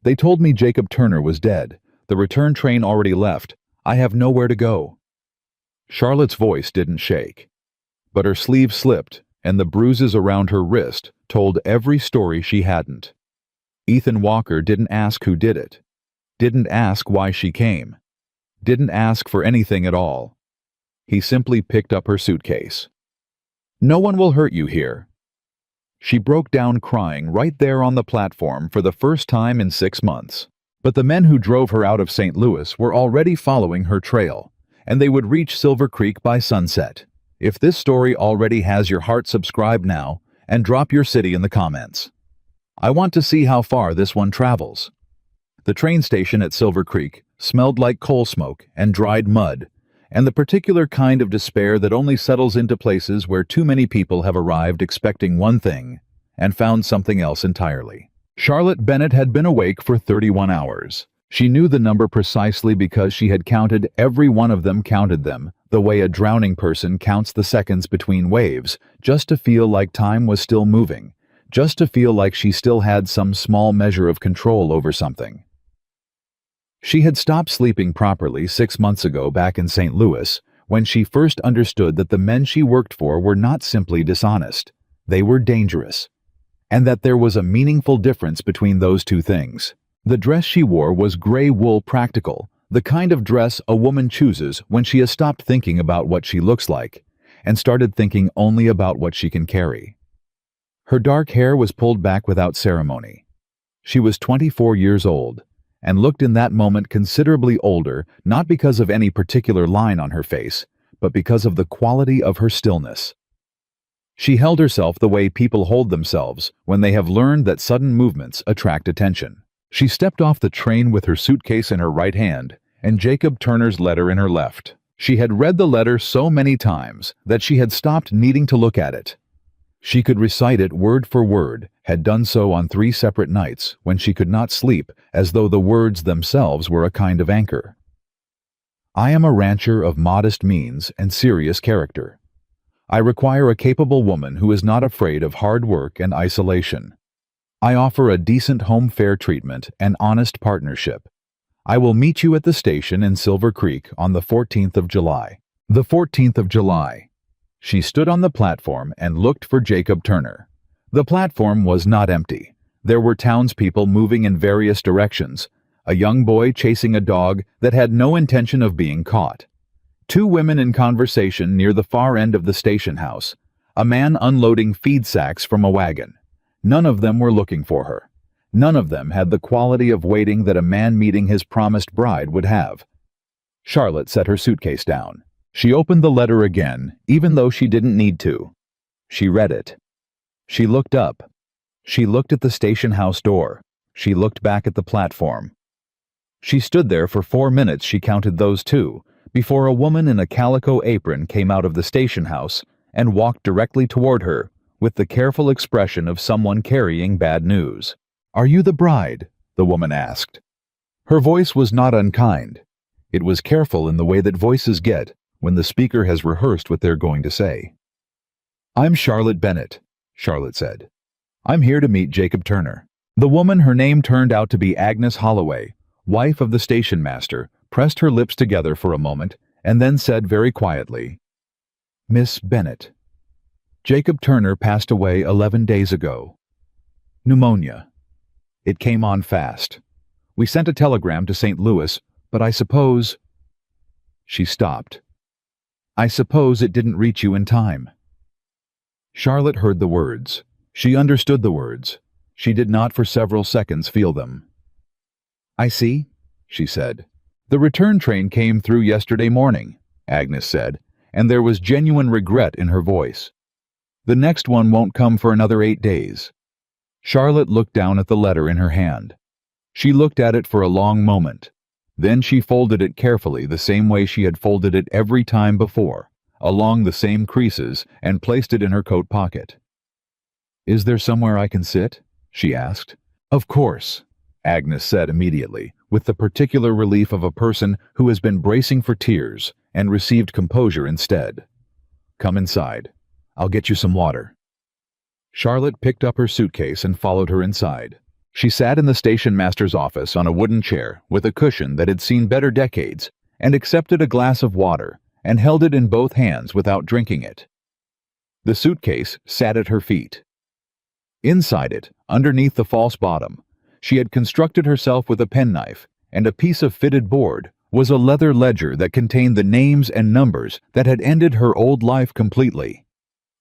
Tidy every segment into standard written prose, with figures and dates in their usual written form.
They told me Jacob Turner was dead. The return train already left. I have nowhere to go." Charlotte's voice didn't shake, but her sleeve slipped, and the bruises around her wrist told every story she hadn't. Ethan Walker didn't ask who did it, didn't ask why she came, didn't ask for anything at all. He simply picked up her suitcase. "No one will hurt you here." She broke down crying right there on the platform for the first time in 6 months. But the men who drove her out of St. Louis were already following her trail, and they would reach Silver Creek by sunset. If this story already has your heart, subscribe now and drop your city in the comments. I want to see how far this one travels. The train station at Silver Creek smelled like coal smoke and dried mud, and the particular kind of despair that only settles into places where too many people have arrived expecting one thing and found something else entirely. Charlotte Bennett had been awake for 31 hours. She knew the number precisely because she had counted every one of them, counted them, the way a drowning person counts the seconds between waves, just to feel like time was still moving, just to feel like she still had some small measure of control over something. She had stopped sleeping properly 6 months ago back in St. Louis, when she first understood that the men she worked for were not simply dishonest, they were dangerous, and that there was a meaningful difference between those two things. The dress she wore was gray wool practical, the kind of dress a woman chooses when she has stopped thinking about what she looks like and started thinking only about what she can carry. Her dark hair was pulled back without ceremony. She was 24 years old and looked in that moment considerably older, not because of any particular line on her face, but because of the quality of her stillness. She held herself the way people hold themselves when they have learned that sudden movements attract attention. She stepped off the train with her suitcase in her right hand and Jacob Turner's letter in her left. She had read the letter so many times that she had stopped needing to look at it. She could recite it word for word, had done so on 3 separate nights when she could not sleep, as though the words themselves were a kind of anchor. "I am a rancher of modest means and serious character. I require a capable woman who is not afraid of hard work and isolation. I offer a decent home fare treatment and honest partnership. I will meet you at the station in Silver Creek on the 14th of July. The 14th of July. She stood on the platform and looked for Jacob Turner. The platform was not empty. There were townspeople moving in various directions, a young boy chasing a dog that had no intention of being caught, 2 women in conversation near the far end of the station house, a man unloading feed sacks from a wagon. None of them were looking for her. None of them had the quality of waiting that a man meeting his promised bride would have. Charlotte set her suitcase down. She opened the letter again, even though she didn't need to. She read it. She looked up. She looked at the station house door. She looked back at the platform. She stood there for 4 minutes, she counted those 2, before a woman in a calico apron came out of the station house and walked directly toward her with the careful expression of someone carrying bad news. "Are you the bride?" the woman asked. Her voice was not unkind. It was careful in the way that voices get when the speaker has rehearsed what they're going to say. "I'm Charlotte Bennett," Charlotte said. "I'm here to meet Jacob Turner." The woman, her name turned out to be Agnes Holloway, wife of the station master, pressed her lips together for a moment and then said very quietly, "Miss Bennett, Jacob Turner passed away 11 days ago. Pneumonia. It came on fast. We sent a telegram to St. Louis, but I suppose—" She stopped. "I suppose it didn't reach you in time." Charlotte heard the words. She understood the words. She did not for several seconds feel them. "I see," she said. "The return train came through yesterday morning," Agnes said, and there was genuine regret in her voice. "The next one won't come for another 8 days." Charlotte looked down at the letter in her hand. She looked at it for a long moment. Then she folded it carefully the same way she had folded it every time before, along the same creases, and placed it in her coat pocket. "Is there somewhere I can sit?" she asked. "Of course," Agnes said immediately, with the particular relief of a person who has been bracing for tears and received composure instead. "Come inside. I'll get you some water." Charlotte picked up her suitcase and followed her inside. She sat in the station master's office on a wooden chair with a cushion that had seen better decades and accepted a glass of water and held it in both hands without drinking it. The suitcase sat at her feet. Inside it, underneath the false bottom, she had constructed herself with a penknife and a piece of fitted board was a leather ledger that contained the names and numbers that had ended her old life completely.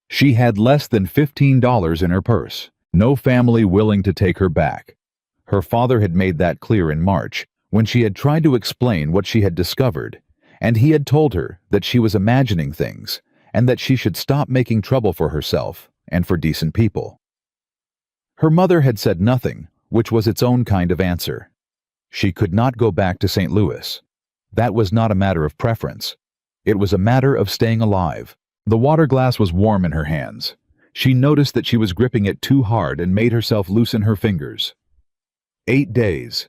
She had less than $15 in her purse, no family willing to take her back. Her father had made that clear in March, when she had tried to explain what she had discovered, and he had told her that she was imagining things, and that she should stop making trouble for herself and for decent people. Her mother had said nothing, which was its own kind of answer. She could not go back to St. Louis. That was not a matter of preference. It was a matter of staying alive. The water glass was warm in her hands. She noticed that she was gripping it too hard and made herself loosen her fingers. 8 days.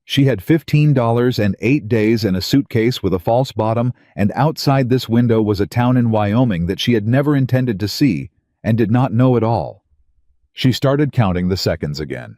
She had $15 and 8 days in a suitcase with a false bottom, and outside this window was a town in Wyoming that she had never intended to see and did not know at all. She started counting the seconds again.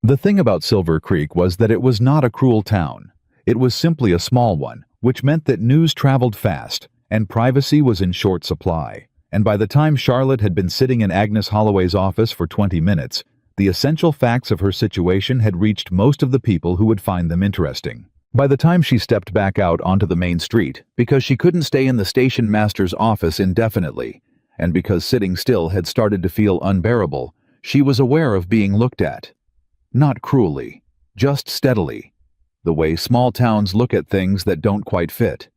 The thing about Silver Creek was that it was not a cruel town. It was simply a small one, which meant that news traveled fast and privacy was in short supply. And by the time Charlotte had been sitting in Agnes Holloway's office for 20 minutes, the essential facts of her situation had reached most of the people who would find them interesting. By the time she stepped back out onto the main street, because she couldn't stay in the station master's office indefinitely, and because sitting still had started to feel unbearable, she was aware of being looked at. Not cruelly, just steadily, the way small towns look at things that don't quite fit.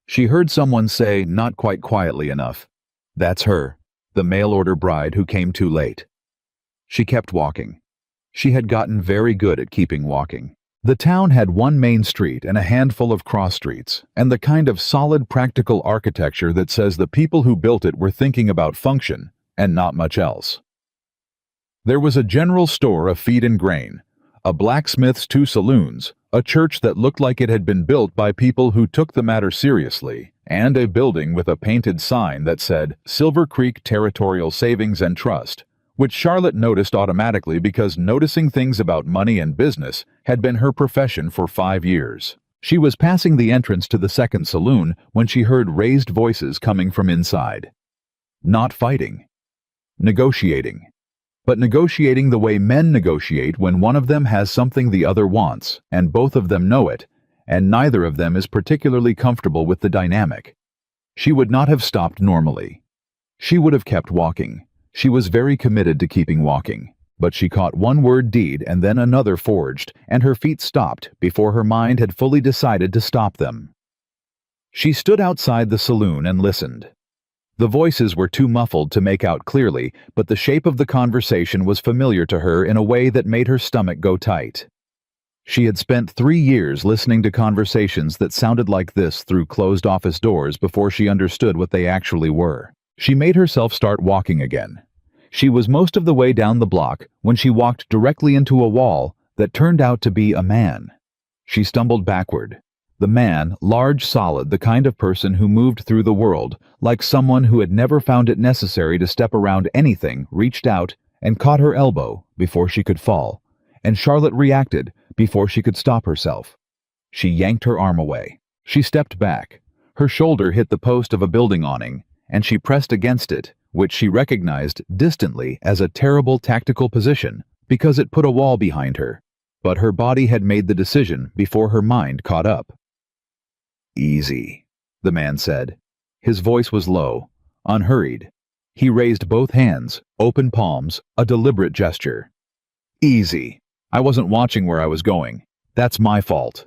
She heard someone say, not quite quietly enough, "That's her, the mail-order bride who came too late." She kept walking. She had gotten very good at keeping walking. The town had one main street and a handful of cross streets, and the kind of solid practical architecture that says the people who built it were thinking about function and not much else. There was a general store of feed and grain, a blacksmith's 2 saloons, a church that looked like it had been built by people who took the matter seriously, and a building with a painted sign that said Silver Creek Territorial Savings and Trust, which Charlotte noticed automatically because noticing things about money and business had been her profession for 5 years. She was passing the entrance to the second saloon when she heard raised voices coming from inside. Not fighting. Negotiating. But negotiating the way men negotiate when one of them has something the other wants, and both of them know it, and neither of them is particularly comfortable with the dynamic. She would not have stopped normally. She would have kept walking. She was very committed to keeping walking, but she caught one word deed and then another forged, and her feet stopped before her mind had fully decided to stop them. She stood outside the saloon and listened. The voices were too muffled to make out clearly, but the shape of the conversation was familiar to her in a way that made her stomach go tight. She had spent 3 years listening to conversations that sounded like this through closed office doors before she understood what they actually were. She made herself start walking again. She was most of the way down the block when she walked directly into a wall that turned out to be a man. She stumbled backward. The man, large, solid, the kind of person who moved through the world, like someone who had never found it necessary to step around anything, reached out and caught her elbow before she could fall, and Charlotte reacted before she could stop herself. She yanked her arm away. She stepped back. Her shoulder hit the post of a building awning, and she pressed against it, which she recognized distantly as a terrible tactical position because it put a wall behind her. But her body had made the decision before her mind caught up. "Easy," the man said. His voice was low, unhurried. He raised both hands, open palms, a deliberate gesture. "Easy. I wasn't watching where I was going. That's my fault."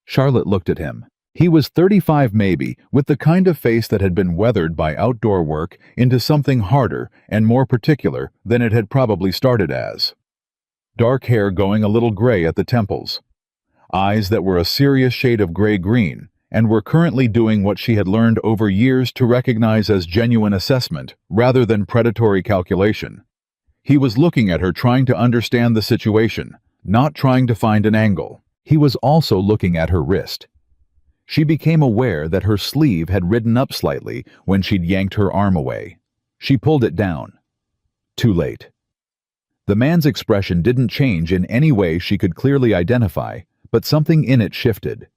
Charlotte looked at him. He was 35 maybe, with the kind of face that had been weathered by outdoor work into something harder and more particular than it had probably started as. Dark hair going a little gray at the temples. Eyes that were a serious shade of gray-green and were currently doing what she had learned over years to recognize as genuine assessment rather than predatory calculation. He was looking at her trying to understand the situation, not trying to find an angle. He was also looking at her wrist. She became aware that her sleeve had ridden up slightly when she'd yanked her arm away. She pulled it down. Too late. The man's expression didn't change in any way she could clearly identify, but something in it shifted.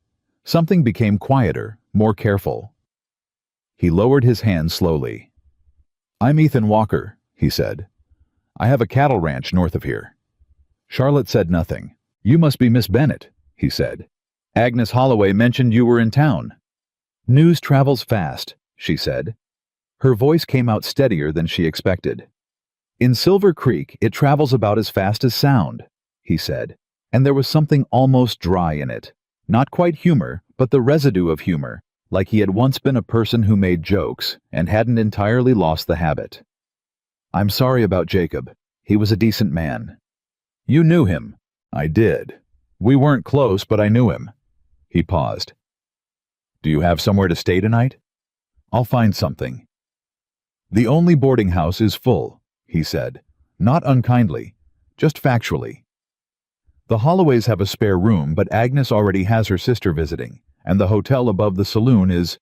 Something became quieter, more careful. He lowered his hand slowly. "I'm Ethan Walker," he said. "I have a cattle ranch north of here." Charlotte said nothing. "You must be Miss Bennett," he said. "Agnes Holloway mentioned you were in town." "News travels fast," she said. Her voice came out steadier than she expected. "In Silver Creek, it travels about as fast as sound," he said, and there was something almost dry in it. Not quite humor, but the residue of humor, like he had once been a person who made jokes and hadn't entirely lost the habit. "I'm sorry about Jacob. He was a decent man." "You knew him." "I did. We weren't close, but I knew him." He paused. "Do you have somewhere to stay tonight?" "I'll find something." "The only boarding house is full," he said, not unkindly, just factually. "The Holloways have a spare room, but Agnes already has her sister visiting, and the hotel above the saloon is—"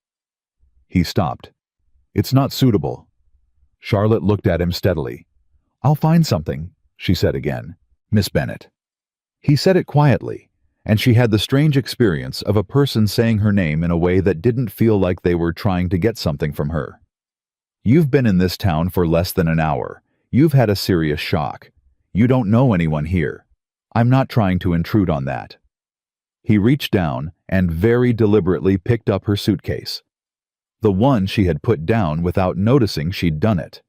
He stopped. "It's not suitable." Charlotte looked at him steadily. "I'll find something," she said again. "Miss Bennett." He said it quietly, and she had the strange experience of a person saying her name in a way that didn't feel like they were trying to get something from her. "You've been in this town for less than an hour. You've had a serious shock. You don't know anyone here. I'm not trying to intrude on that." He reached down and very deliberately picked up her suitcase. The one she had put down without noticing she'd done it.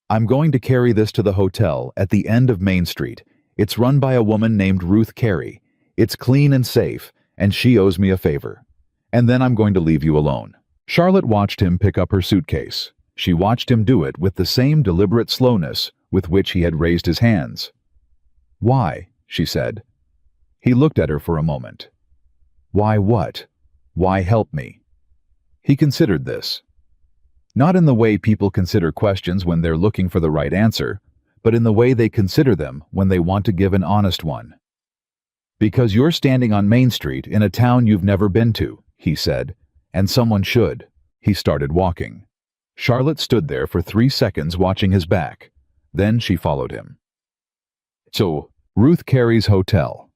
"I'm going to carry this to the hotel at the end of Main Street. It's run by a woman named Ruth Carey. It's clean and safe, and she owes me a favor. And then I'm going to leave you alone." Charlotte watched him pick up her suitcase. She watched him do it with the same deliberate slowness with which he had raised his hands. "Why?" she said. He looked at her for a moment. "Why what? Why help me?" He considered this. Not in the way people consider questions when they're looking for the right answer, but in the way they consider them when they want to give an honest one. "Because you're standing on Main Street in a town you've never been to," he said, "and someone should." He started walking. Charlotte stood there for 3 seconds watching his back. Then she followed him. So, Ruth Carey's hotel.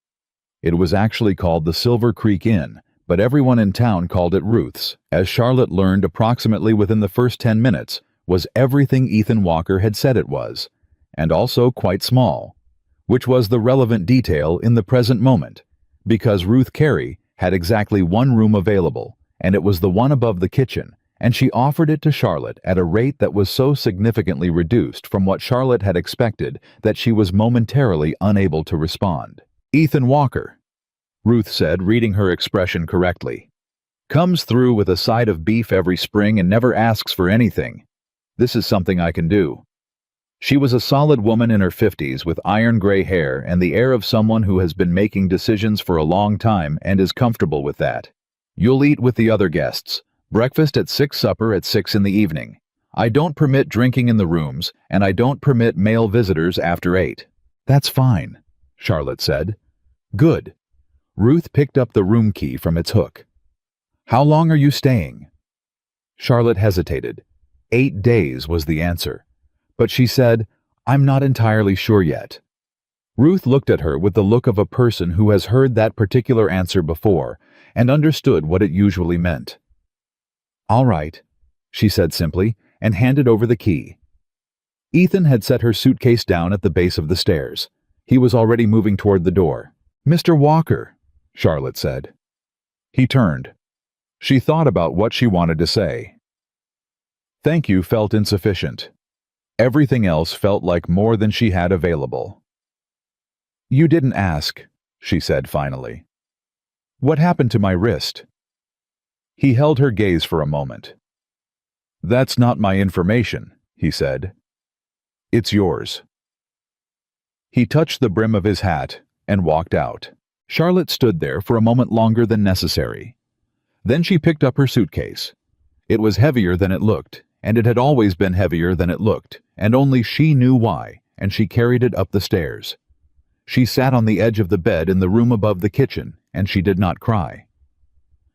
It was actually called the Silver Creek Inn, but everyone in town called it Ruth's, as Charlotte learned approximately within the first 10 minutes, was everything Ethan Walker had said it was, and also quite small, which was the relevant detail in the present moment, because Ruth Carey had exactly one room available, and it was the one above the kitchen, and she offered it to Charlotte at a rate that was so significantly reduced from what Charlotte had expected that she was momentarily unable to respond. "Ethan Walker," Ruth said, reading her expression correctly. "Comes through with a side of beef every spring and never asks for anything. This is something I can do." She was a solid woman in her 50s with iron gray hair and the air of someone who has been making decisions for a long time and is comfortable with that. "You'll eat with the other guests. Breakfast at 6, supper at 6 in the evening. I don't permit drinking in the rooms, and I don't permit male visitors after 8. "That's fine," Charlotte said. "Good." Ruth picked up the room key from its hook. "How long are you staying?" Charlotte hesitated. 8 days was the answer. But she said, "I'm not entirely sure yet." Ruth looked at her with the look of a person who has heard that particular answer before and understood what it usually meant. "All right," she said simply, and handed over the key. Ethan had set her suitcase down at the base of the stairs. He was already moving toward the door. "Mr. Walker," Charlotte said. He turned. She thought about what she wanted to say. "Thank you" felt insufficient. Everything else felt like more than she had available. "You didn't ask," she said finally. "What happened to my wrist?" He held her gaze for a moment. "That's not my information," he said. "It's yours." He touched the brim of his hat and walked out. Charlotte stood there for a moment longer than necessary. Then she picked up her suitcase. It was heavier than it looked, and it had always been heavier than it looked, and only she knew why, and she carried it up the stairs. She sat on the edge of the bed in the room above the kitchen, and she did not cry.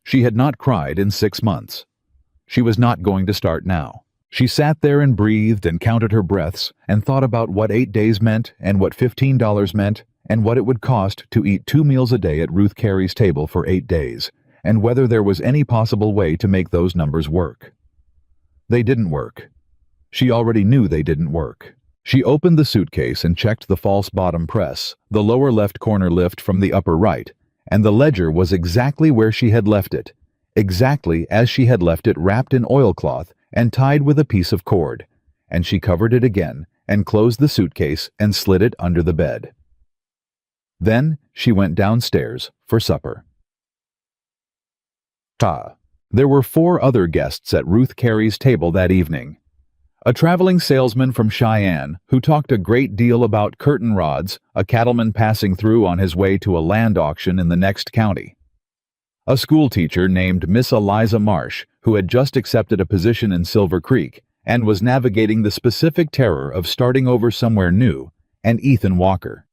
She had not cried in 6 months. She was not going to start now. She sat there and breathed and counted her breaths and thought about what 8 days meant and what $15 meant and what it would cost to eat 2 meals a day at Ruth Carey's table for 8 days, and whether there was any possible way to make those numbers work. They didn't work. She already knew they didn't work. She opened the suitcase and checked the false bottom press, the lower left corner lift from the upper right, and the ledger was exactly where she had left it, exactly as she had left it, wrapped in oilcloth and tied with a piece of cord, and she covered it again and closed the suitcase and slid it under the bed. Then she went downstairs for supper. There were 4 other guests at Ruth Carey's table that evening. A traveling salesman from Cheyenne who talked a great deal about curtain rods, a cattleman passing through on his way to a land auction in the next county. A schoolteacher named Miss Eliza Marsh, who had just accepted a position in Silver Creek and was navigating the specific terror of starting over somewhere new, and Ethan Walker.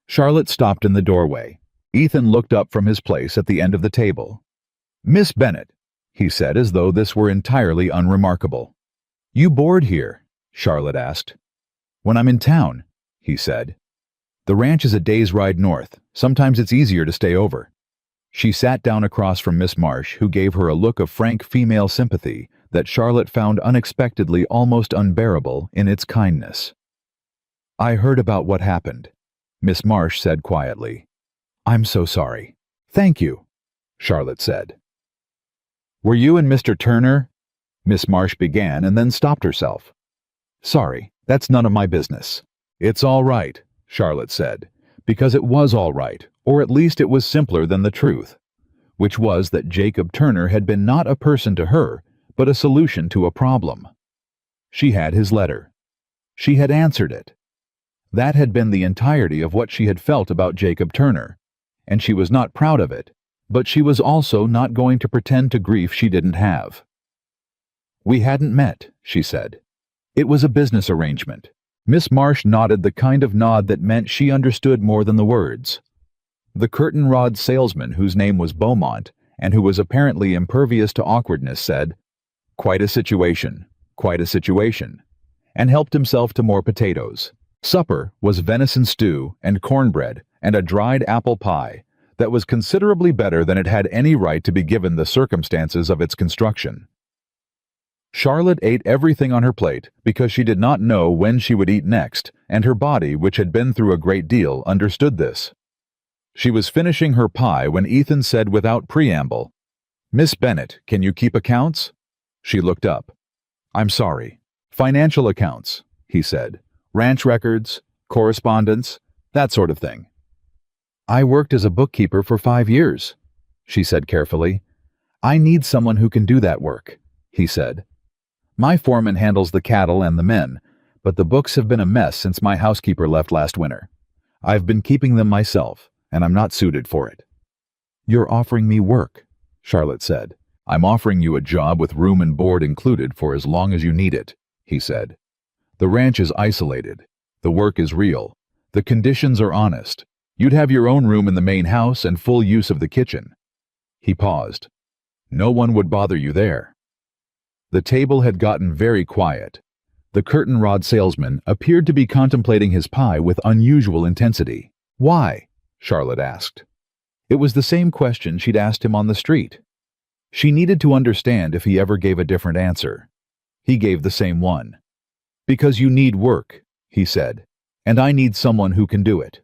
Charlotte stopped in the doorway. Ethan looked up from his place at the end of the table. "Miss Bennett," he said, as though this were entirely unremarkable. "You board here?" Charlotte asked. "When I'm in town," he said. "The ranch is a day's ride north. Sometimes it's easier to stay over." She sat down across from Miss Marsh, who gave her a look of frank female sympathy that Charlotte found unexpectedly almost unbearable in its kindness. "I heard about what happened," Miss Marsh said quietly. "I'm so sorry." "Thank you," Charlotte said. "Were you and Mr. Turner?" Miss Marsh began and then stopped herself. "Sorry, that's none of my business." "It's all right," Charlotte said, because it was all right, or at least it was simpler than the truth, which was that Jacob Turner had been not a person to her, but a solution to a problem. She had his letter. She had answered it. That had been the entirety of what she had felt about Jacob Turner, and she was not proud of it, but she was also not going to pretend to grief she didn't have. "We hadn't met," she said. "It was a business arrangement." Miss Marsh nodded the kind of nod that meant she understood more than the words. The curtain rod salesman, whose name was Beaumont, and who was apparently impervious to awkwardness, said, "Quite a situation, and helped himself to more potatoes. Supper was venison stew and cornbread and a dried apple pie that was considerably better than it had any right to be given the circumstances of its construction. Charlotte ate everything on her plate because she did not know when she would eat next, and her body, which had been through a great deal, understood this. She was finishing her pie when Ethan said without preamble, "Miss Bennett, can you keep accounts?" She looked up. "I'm sorry. Financial accounts," he said. "Ranch records, correspondence, that sort of thing." "I worked as a bookkeeper for 5 years," she said carefully. "I need someone who can do that work," he said. "My foreman handles the cattle and the men, but the books have been a mess since my housekeeper left last winter. I've been keeping them myself, and I'm not suited for it." "You're offering me work," Charlotte said. "I'm offering you a job with room and board included for as long as you need it," he said. "The ranch is isolated. The work is real. The conditions are honest. You'd have your own room in the main house and full use of the kitchen." He paused. "No one would bother you there." The table had gotten very quiet. The curtain rod salesman appeared to be contemplating his pie with unusual intensity. "Why?" Charlotte asked. It was the same question she'd asked him on the street. She needed to understand if he ever gave a different answer. He gave the same one. "Because you need work," he said, "and I need someone who can do it."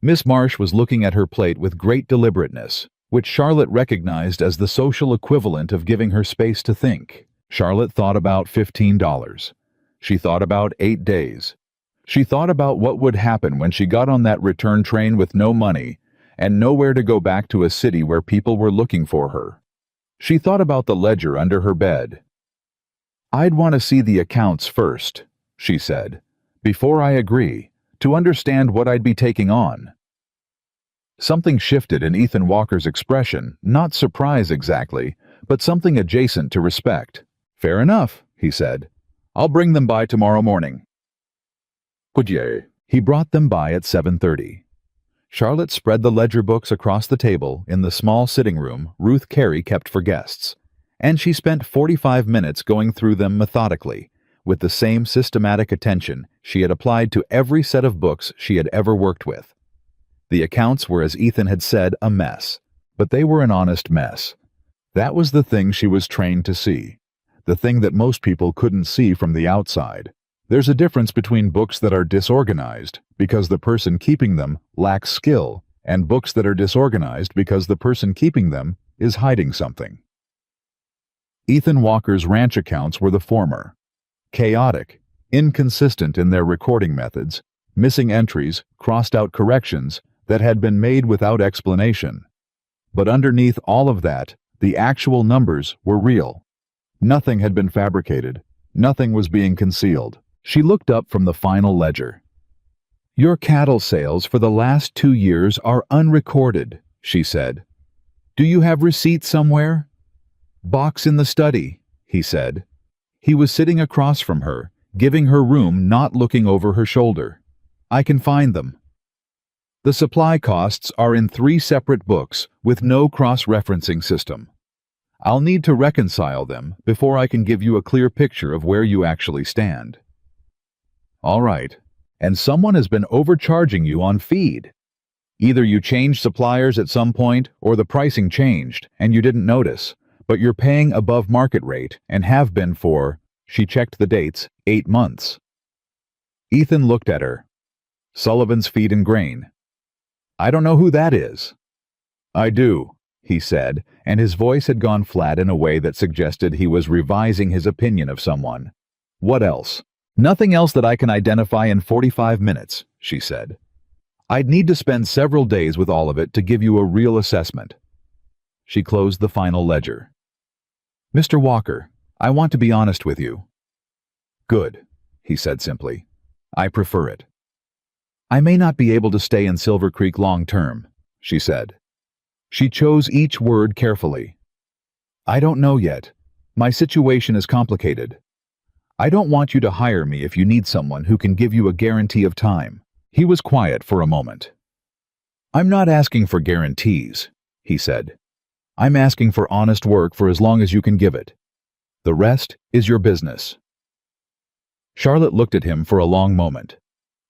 Miss Marsh was looking at her plate with great deliberateness, which Charlotte recognized as the social equivalent of giving her space to think. Charlotte thought about $15. She thought about 8 days. She thought about what would happen when she got on that return train with no money and nowhere to go back to a city where people were looking for her. She thought about the ledger under her bed. "I'd want to see the accounts first," she said, "before I agree, to understand what I'd be taking on." Something shifted in Ethan Walker's expression, not surprise exactly, but something adjacent to respect. "Fair enough," he said. "I'll bring them by tomorrow morning." He brought them by at 7:30. Charlotte spread the ledger books across the table in the small sitting room Ruth Carey kept for guests, and she spent 45 minutes going through them methodically, with the same systematic attention she had applied to every set of books she had ever worked with. The accounts were, as Ethan had said, a mess, but they were an honest mess. That was the thing she was trained to see, the thing that most people couldn't see from the outside. There's a difference between books that are disorganized because the person keeping them lacks skill, and books that are disorganized because the person keeping them is hiding something. Ethan Walker's ranch accounts were the former. Chaotic, inconsistent in their recording methods, missing entries, crossed-out corrections that had been made without explanation. But underneath all of that, the actual numbers were real. Nothing had been fabricated. Nothing was being concealed. She looked up from the final ledger. "Your cattle sales for the last 2 years are unrecorded," she said. "Do you have receipts somewhere?" "Box in the study," he said. He was sitting across from her, giving her room, not looking over her shoulder. "I can find them." "The supply costs are in 3 separate books with no cross-referencing system. I'll need to reconcile them before I can give you a clear picture of where you actually stand." "All right. And someone has been overcharging you on feed. Either you changed suppliers at some point or the pricing changed and you didn't notice, but you're paying above market rate and have been for," she checked the dates, 8 months. Ethan looked at her. "Sullivan's Feed and Grain." "I don't know who that is." "I do," he said, and his voice had gone flat in a way that suggested he was revising his opinion of someone. "What else?" "Nothing else that I can identify in 45 minutes, she said. "I'd need to spend several days with all of it to give you a real assessment." She closed the final ledger. "Mr. Walker, I want to be honest with you." "Good," he said simply. "I prefer it." "I may not be able to stay in Silver Creek long term," she said. She chose each word carefully. "I don't know yet. My situation is complicated. I don't want you to hire me if you need someone who can give you a guarantee of time." He was quiet for a moment. "I'm not asking for guarantees," he said. "I'm asking for honest work for as long as you can give it. The rest is your business." Charlotte looked at him for a long moment.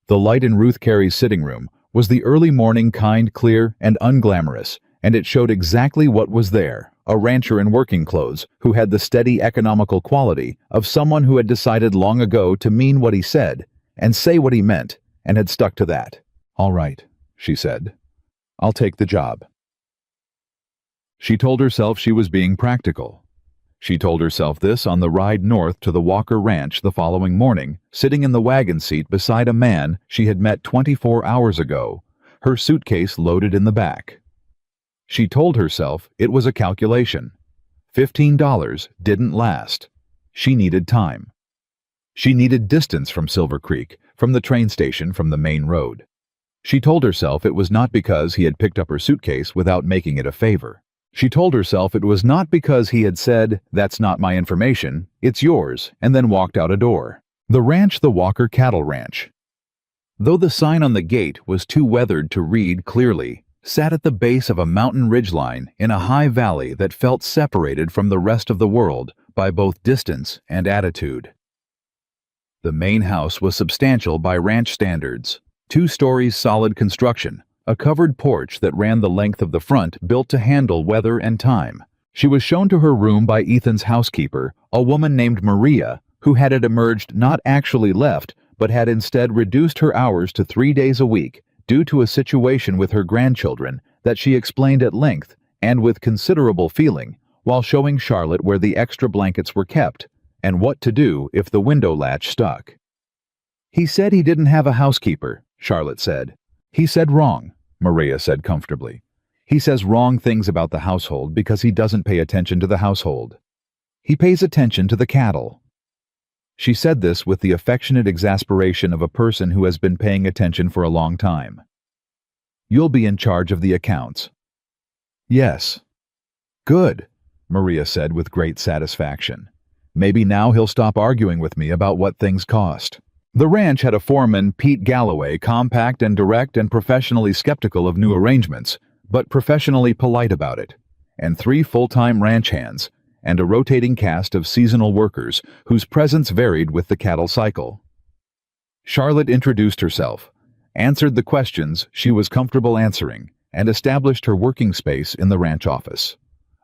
The light in Ruth Carey's sitting room was the early morning kind, clear, and unglamorous, and it showed exactly what was there, a rancher in working clothes who had the steady economical quality of someone who had decided long ago to mean what he said and say what he meant, and had stuck to that. "All right," she said. "I'll take the job." She told herself she was being practical. She told herself this on the ride north to the Walker Ranch the following morning, sitting in the wagon seat beside a man she had met 24 hours ago, her suitcase loaded in the back. She told herself it was a calculation. $15 didn't last. She needed time. She needed distance from Silver Creek, from the train station, from the main road. She told herself it was not because he had picked up her suitcase without making it a favor. She told herself it was not because he had said, "That's not my information, it's yours," and then walked out a door. The ranch, the Walker Cattle Ranch. Though the sign on the gate was too weathered to read clearly, sat at the base of a mountain ridgeline in a high valley that felt separated from the rest of the world by both distance and attitude. The main house was substantial by ranch standards, 2 stories solid construction, a covered porch that ran the length of the front built to handle weather and time. She was shown to her room by Ethan's housekeeper, a woman named Maria, who had emerged not actually left, but had instead reduced her hours to 3 days a week, due to a situation with her grandchildren that she explained at length and with considerable feeling, while showing Charlotte where the extra blankets were kept and what to do if the window latch stuck. "He said he didn't have a housekeeper," Charlotte said. "He said wrong," Maria said comfortably. "He says wrong things about the household because he doesn't pay attention to the household. He pays attention to the cattle." She said this with the affectionate exasperation of a person who has been paying attention for a long time. "You'll be in charge of the accounts." "Yes." "Good," Maria said with great satisfaction. "Maybe now he'll stop arguing with me about what things cost." The ranch had a foreman, Pete Galloway, compact and direct and professionally skeptical of new arrangements, but professionally polite about it, and 3 full-time ranch hands, and a rotating cast of seasonal workers whose presence varied with the cattle cycle. Charlotte introduced herself, answered the questions she was comfortable answering, and established her working space in the ranch office,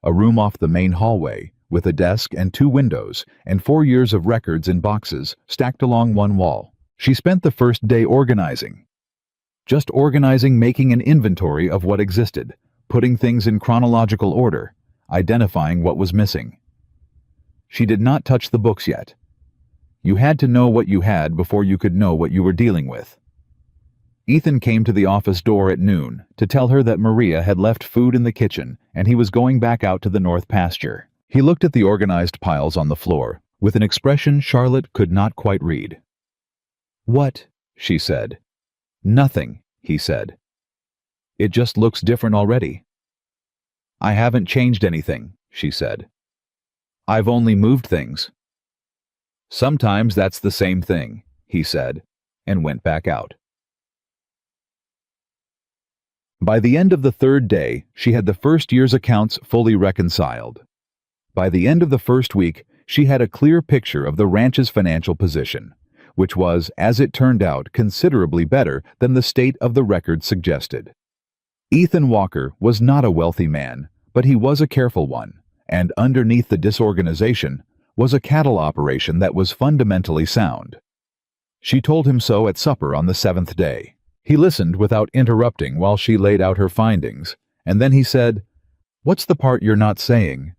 a room off the main hallway with a desk and 2 windows and 4 years of records in boxes stacked along one wall. She spent the first day organizing. Just organizing, making an inventory of what existed, putting things in chronological order, identifying what was missing. She did not touch the books yet. You had to know what you had before you could know what you were dealing with. Ethan came to the office door at noon to tell her that Maria had left food in the kitchen and he was going back out to the north pasture. He looked at the organized piles on the floor with an expression Charlotte could not quite read. "What?" she said. "Nothing," he said. "It just looks different already." "I haven't changed anything," she said. "I've only moved things." "Sometimes that's the same thing," he said, and went back out. By the end of the 3rd day, she had the first year's accounts fully reconciled. By the end of the first week, she had a clear picture of the ranch's financial position, which was, as it turned out, considerably better than the state of the record suggested. Ethan Walker was not a wealthy man, but he was a careful one, and underneath the disorganization was a cattle operation that was fundamentally sound. She told him so at supper on the 7th day. He listened without interrupting while she laid out her findings, and then he said, "What's the part you're not saying?"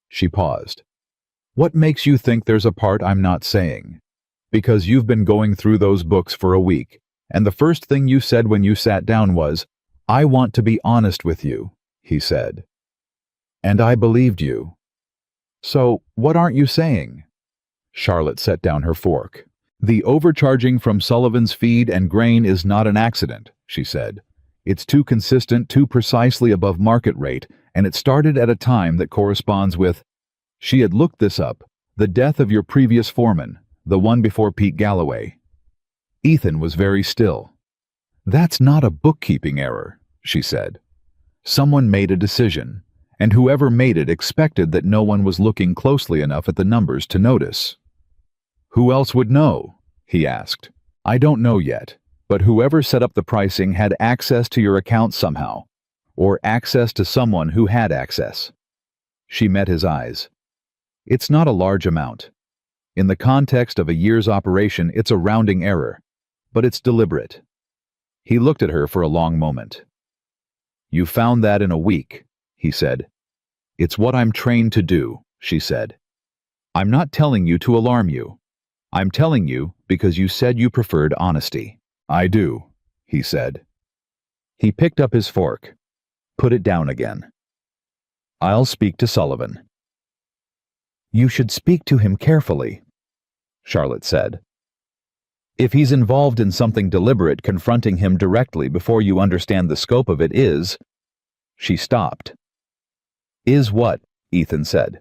She paused. "What makes you think there's a part I'm not saying?" "Because you've been going through those books for a week, and the first thing you said when you sat down was, 'I want to be honest with you,'" he said. "And I believed you." "So, what aren't you saying?" Charlotte set down her fork. "The overcharging from Sullivan's feed and grain is not an accident," she said. "It's too consistent, too precisely above market rate, and it started at a time that corresponds with—" She had looked this up, "the death of your previous foreman, the one before Pete Galloway." Ethan was very still. "That's not a bookkeeping error," she said. "Someone made a decision, and whoever made it expected that no one was looking closely enough at the numbers to notice." "Who else would know?" he asked. "I don't know yet, but whoever set up the pricing had access to your account somehow, or access to someone who had access." She met his eyes. "It's not a large amount. In the context of a year's operation, it's a rounding error, but it's deliberate." He looked at her for a long moment. "You found that in a week," he said. "It's what I'm trained to do," she said. "I'm not telling you to alarm you. I'm telling you because you said you preferred honesty." "I do," he said. He picked up his fork, put it down again. "I'll speak to Sullivan." "You should speak to him carefully," Charlotte said. "If he's involved in something deliberate, confronting him directly before you understand the scope of it is—" She stopped. "Is what?" Ethan said.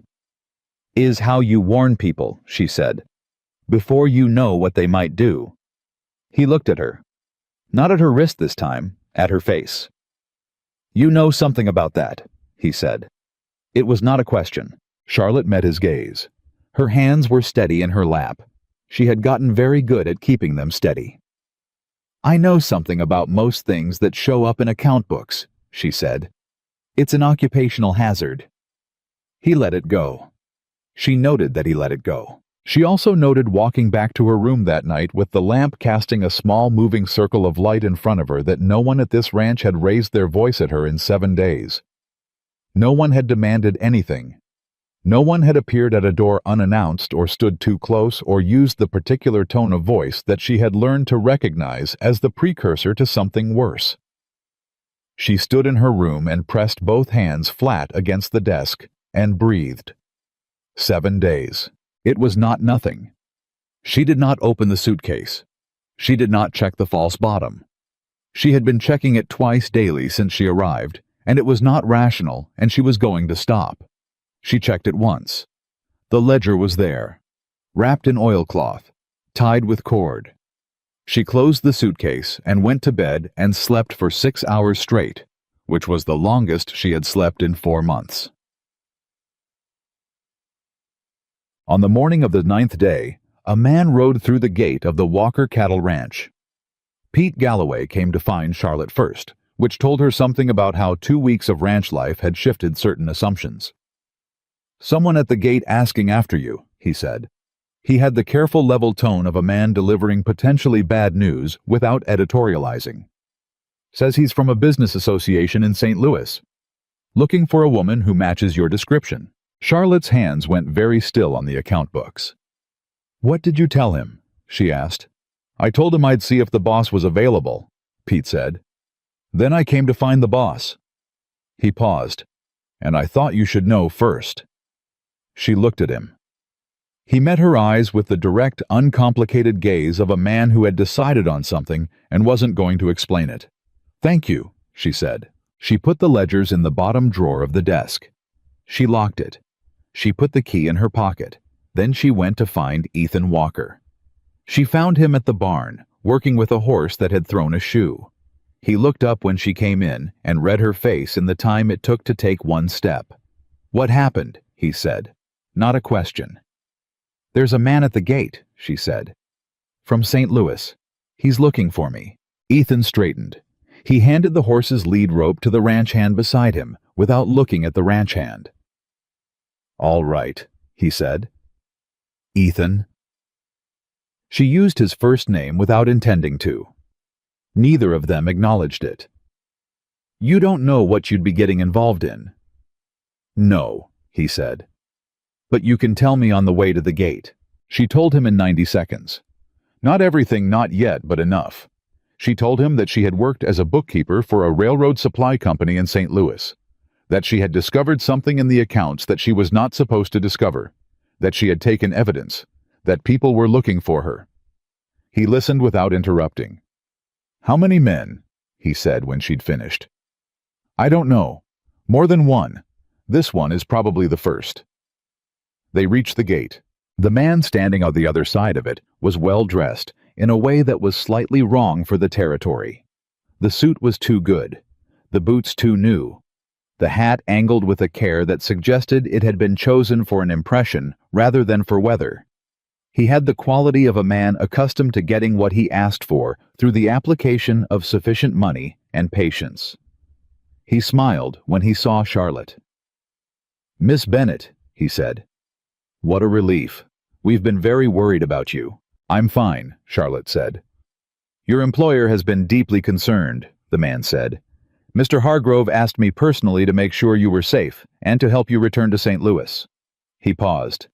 "Is how you warn people," she said, "before you know what they might do." He looked at her. Not at her wrist this time, at her face. "You know something about that," he said. It was not a question. Charlotte met his gaze. Her hands were steady in her lap. She had gotten very good at keeping them steady. "I know something about most things that show up in account books," she said. "It's an occupational hazard." He let it go. She noted that he let it go. She also noted walking back to her room that night with the lamp casting a small moving circle of light in front of her that no one at this ranch had raised their voice at her in 7 days. No one had demanded anything. No one had appeared at a door unannounced or stood too close or used the particular tone of voice that she had learned to recognize as the precursor to something worse. She stood in her room and pressed both hands flat against the desk and breathed. 7 days. It was not nothing. She did not open the suitcase. She did not check the false bottom. She had been checking it twice daily since she arrived, and it was not rational, and she was going to stop. She checked it once. The ledger was there, wrapped in oilcloth, tied with cord. She closed the suitcase and went to bed and slept for 6 hours straight, which was the longest she had slept in 4 months. On the morning of the 9th day, a man rode through the gate of the Walker Cattle Ranch. Pete Galloway came to find Charlotte first, which told her something about how 2 weeks of ranch life had shifted certain assumptions. "Someone at the gate asking after you," he said. He had the careful, level tone of a man delivering potentially bad news without editorializing. "Says he's from a business association in St. Louis. Looking for a woman who matches your description." Charlotte's hands went very still on the account books. "What did you tell him?" she asked. "I told him I'd see if the boss was available," Pete said. "Then I came to find the boss." He paused. "And I thought you should know first." She looked at him. He met her eyes with the direct, uncomplicated gaze of a man who had decided on something and wasn't going to explain it. "Thank you," she said. She put the ledgers in the bottom drawer of the desk. She locked it. She put the key in her pocket. Then she went to find Ethan Walker. She found him at the barn, working with a horse that had thrown a shoe. He looked up when she came in and read her face in the time it took to take one step. "What happened?" he said. Not a question. "There's a man at the gate," she said. "From St. Louis. He's looking for me." Ethan straightened. He handed the horse's lead rope to the ranch hand beside him, without looking at the ranch hand. "All right," he said. "Ethan." She used his first name without intending to. Neither of them acknowledged it. "You don't know what you'd be getting involved in." "No," he said. "But you can tell me on the way to the gate." She told him in 90 seconds. Not everything, not yet, but enough. She told him that she had worked as a bookkeeper for a railroad supply company in St. Louis, that she had discovered something in the accounts that she was not supposed to discover, that she had taken evidence, that people were looking for her. He listened without interrupting. "How many men?" he said when she'd finished. "I don't know. More than one. This one is probably the first." They reached the gate. The man standing on the other side of it was well dressed in a way that was slightly wrong for the territory. The suit was too good, the boots too new, the hat angled with a care that suggested it had been chosen for an impression rather than for weather. He had the quality of a man accustomed to getting what he asked for through the application of sufficient money and patience. He smiled when he saw Charlotte. "Miss Bennett," he said. "What a relief. We've been very worried about you." "I'm fine," Charlotte said. "Your employer has been deeply concerned," the man said. "Mr. Hargrove asked me personally to make sure you were safe and to help you return to St. Louis." He paused.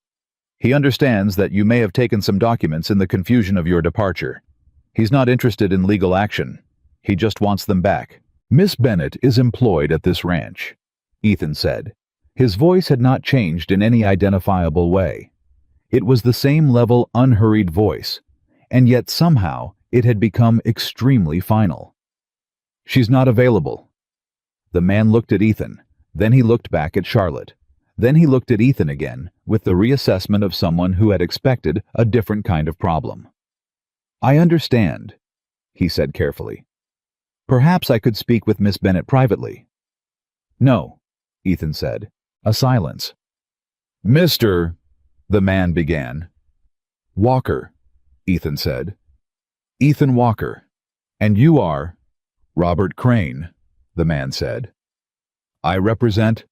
"He understands that you may have taken some documents in the confusion of your departure. He's not interested in legal action. He just wants them back." "Miss Bennett is employed at this ranch," Ethan said. His voice had not changed in any identifiable way. It was the same level, unhurried voice, and yet somehow it had become extremely final. "She's not available." The man looked at Ethan, then he looked back at Charlotte. Then he looked at Ethan again, with the reassessment of someone who had expected a different kind of problem. "I understand," he said carefully. "Perhaps I could speak with Miss Bennett privately." "No," Ethan said. A silence. "Mr. the man began. "Walker," Ethan said. "Ethan Walker. And you are—" "Robert Crane," the man said. "I represent—"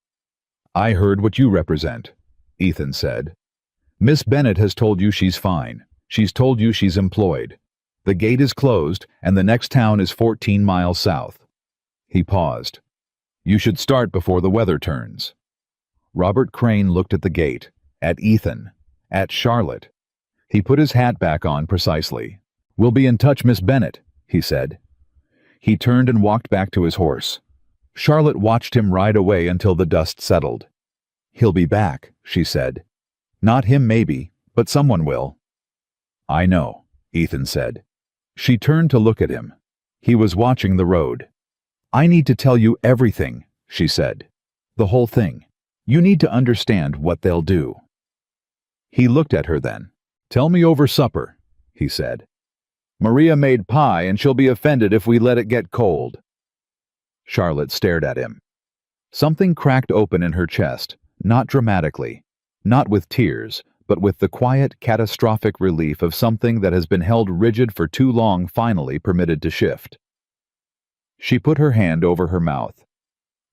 "I heard what you represent," Ethan said. "Miss Bennett has told you she's fine. She's told you she's employed. The gate is closed, and the next town is 14 miles south." He paused. "You should start before the weather turns." Robert Crane looked at the gate, at Ethan, at Charlotte. He put his hat back on precisely. "We'll be in touch, Miss Bennett," he said. He turned and walked back to his horse. Charlotte watched him ride away until the dust settled. "He'll be back," she said. "Not him maybe, but someone will." "I know," Ethan said. She turned to look at him. He was watching the road. "I need to tell you everything," she said. "The whole thing. You need to understand what they'll do." He looked at her then. "Tell me over supper," he said. "Maria made pie and she'll be offended if we let it get cold." Charlotte stared at him. Something cracked open in her chest, not dramatically, not with tears, but with the quiet, catastrophic relief of something that has been held rigid for too long finally permitted to shift. She put her hand over her mouth.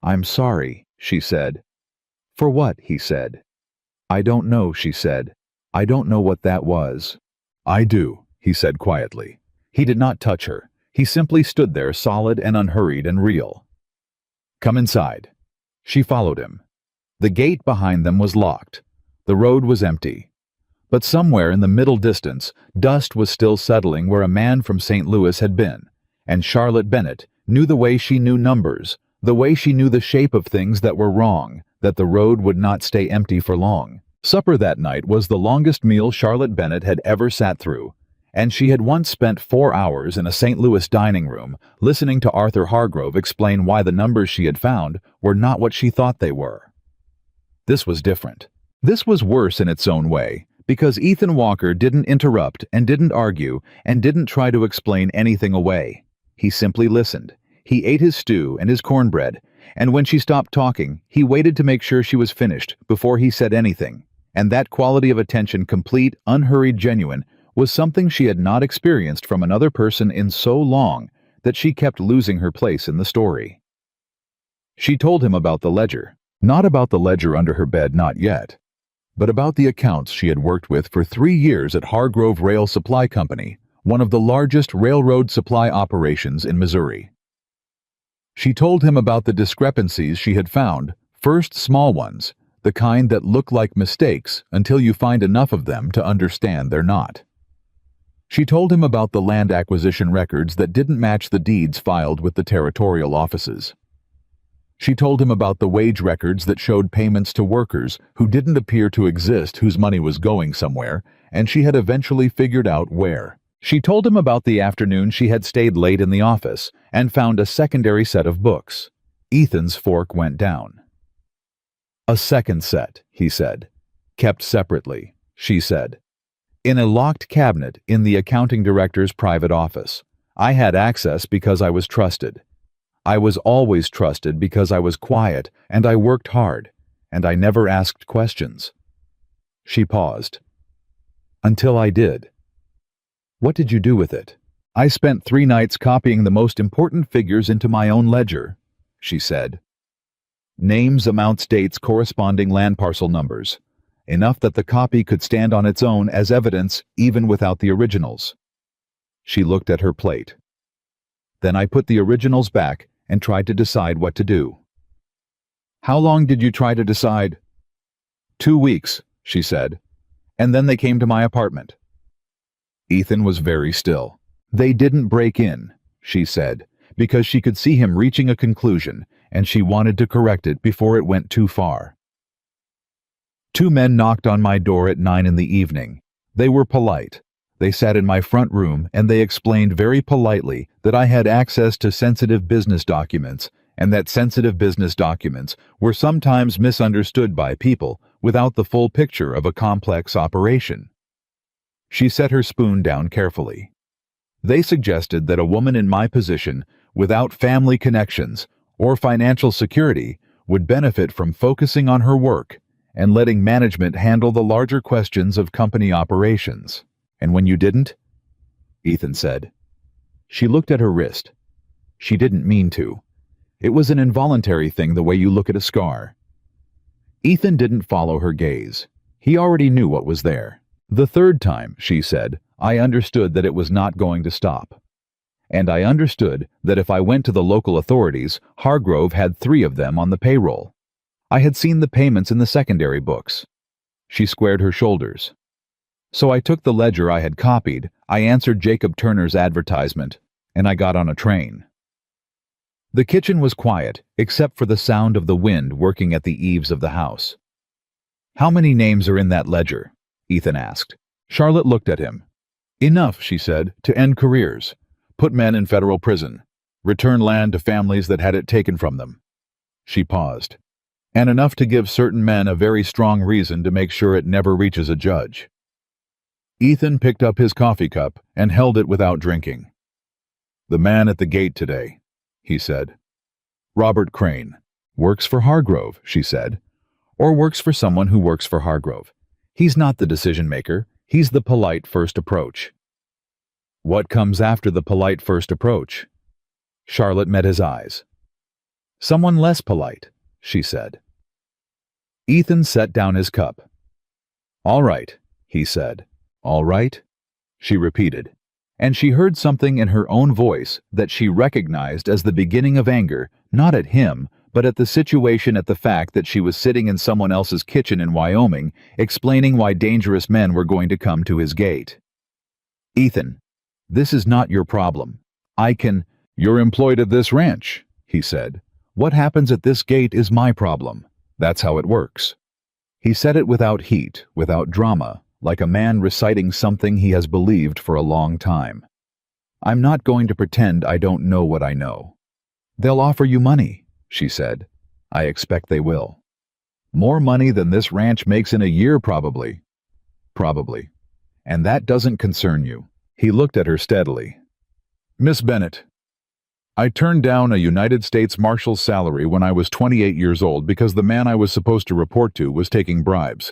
"I'm sorry," she said. "For what?" he said. "I don't know," she said. "I don't know what that was." "I do," he said quietly. He did not touch her. He simply stood there solid and unhurried and real. "Come inside." She followed him. The gate behind them was locked. The road was empty. But somewhere in the middle distance, dust was still settling where a man from St. Louis had been, and Charlotte Bennett knew the way she knew numbers, the way she knew the shape of things that were wrong, that the road would not stay empty for long. Supper that night was the longest meal Charlotte Bennett had ever sat through, and she had once spent 4 hours in a St. Louis dining room listening to Arthur Hargrove explain why the numbers she had found were not what she thought they were. This was different. This was worse in its own way, because Ethan Walker didn't interrupt and didn't argue and didn't try to explain anything away. He simply listened. He ate his stew and his cornbread, and when she stopped talking, he waited to make sure she was finished before he said anything, and that quality of attention, complete, unhurried, genuine, was something she had not experienced from another person in so long that she kept losing her place in the story. She told him about the ledger. Not about the ledger under her bed, not yet, but about the accounts she had worked with for 3 years at Hargrove Rail Supply Company, one of the largest railroad supply operations in Missouri. She told him about the discrepancies she had found, first small ones, the kind that look like mistakes until you find enough of them to understand they're not. She told him about the land acquisition records that didn't match the deeds filed with the territorial offices. She told him about the wage records that showed payments to workers who didn't appear to exist, whose money was going somewhere, and she had eventually figured out where. She told him about the afternoon she had stayed late in the office and found a secondary set of books. Ethan's fork went down. "A second set," he said. "Kept separately," she said. "In a locked cabinet in the accounting director's private office. I had access because I was trusted. I was always trusted because I was quiet and I worked hard, and I never asked questions." She paused. "Until I did." "What did you do with it?" "I spent 3 nights copying the most important figures into my own ledger," she said. "Names, amounts, dates, corresponding land parcel numbers. Enough that the copy could stand on its own as evidence even without the originals." She looked at her plate. "Then I put the originals back and tried to decide what to do." "How long did you try to decide?" 2 weeks, she said. "And then they came to my apartment." Ethan was very still. "They didn't break in," she said, because she could see him reaching a conclusion, and she wanted to correct it before it went too far. "2 men knocked on my door at 9 in the evening. They were polite. They sat in my front room and they explained very politely that I had access to sensitive business documents and that sensitive business documents were sometimes misunderstood by people without the full picture of a complex operation." She set her spoon down carefully. "They suggested that a woman in my position, without family connections or financial security, would benefit from focusing on her work and letting management handle the larger questions of company operations. And when you didn't?" Ethan said. She looked at her wrist. She didn't mean to. It was an involuntary thing, the way you look at a scar. Ethan didn't follow her gaze. He already knew what was there. "The 3rd time," she said, "I understood that it was not going to stop. And I understood that if I went to the local authorities, Hargrove had 3 of them on the payroll. I had seen the payments in the secondary books." She squared her shoulders. "So I took the ledger I had copied, I answered Jacob Turner's advertisement, and I got on a train." The kitchen was quiet, except for the sound of the wind working at the eaves of the house. "How many names are in that ledger?" Ethan asked. Charlotte looked at him. "Enough," she said, "to end careers. Put men in federal prison. Return land to families that had it taken from them." She paused. "And enough to give certain men a very strong reason to make sure it never reaches a judge." Ethan picked up his coffee cup and held it without drinking. "The man at the gate today," he said. "Robert Crane. Works for Hargrove," she said. "Or works for someone who works for Hargrove. He's not the decision maker. He's the polite first approach. What comes after the polite first approach? Charlotte met his eyes. Someone less polite, she said. Ethan set down his cup. All right, he said. All right? She repeated, and she heard something in her own voice that she recognized as the beginning of anger, not at him, but at the situation, at the fact that she was sitting in someone else's kitchen in Wyoming, explaining why dangerous men were going to come to his gate. Ethan, this is not your problem. You're employed at this ranch, he said. What happens at this gate is my problem. That's how it works. He said it without heat, without drama, like a man reciting something he has believed for a long time. I'm not going to pretend I don't know what I know. They'll offer you money, she said. I expect they will. More money than this ranch makes in a year, probably. Probably. And that doesn't concern you. He looked at her steadily. Miss Bennett, I turned down a United States Marshal's salary when I was 28 years old because the man I was supposed to report to was taking bribes.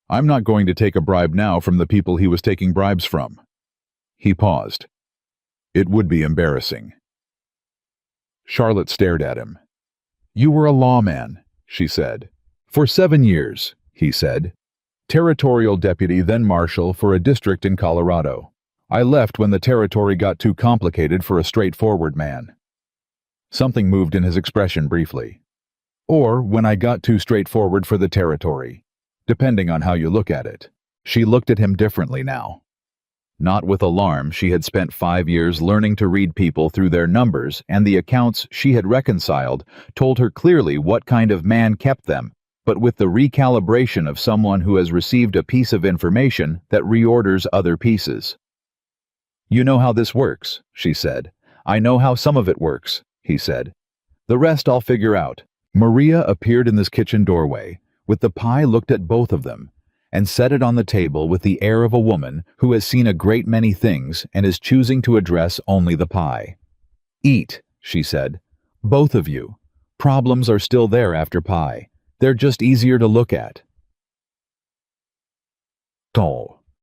I'm not going to take a bribe now from the people he was taking bribes from. He paused. It would be embarrassing. Charlotte stared at him. You were a lawman, she said. For 7 years, he said. Territorial deputy, then marshal for a district in Colorado. I left when the territory got too complicated for a straightforward man. Something moved in his expression briefly. Or when I got too straightforward for the territory, depending on how you look at it. She looked at him differently now. Not with alarm. She had spent 5 years learning to read people through their numbers, and the accounts she had reconciled told her clearly what kind of man kept them, but with the recalibration of someone who has received a piece of information that reorders other pieces. You know how this works, she said. I know how some of it works, he said. The rest I'll figure out. Maria appeared in this kitchen doorway, with the pie, looked at both of them, and set it on the table with the air of a woman who has seen a great many things and is choosing to address only the pie. Eat, she said. Both of you. Problems are still there after pie. They're just easier to look at.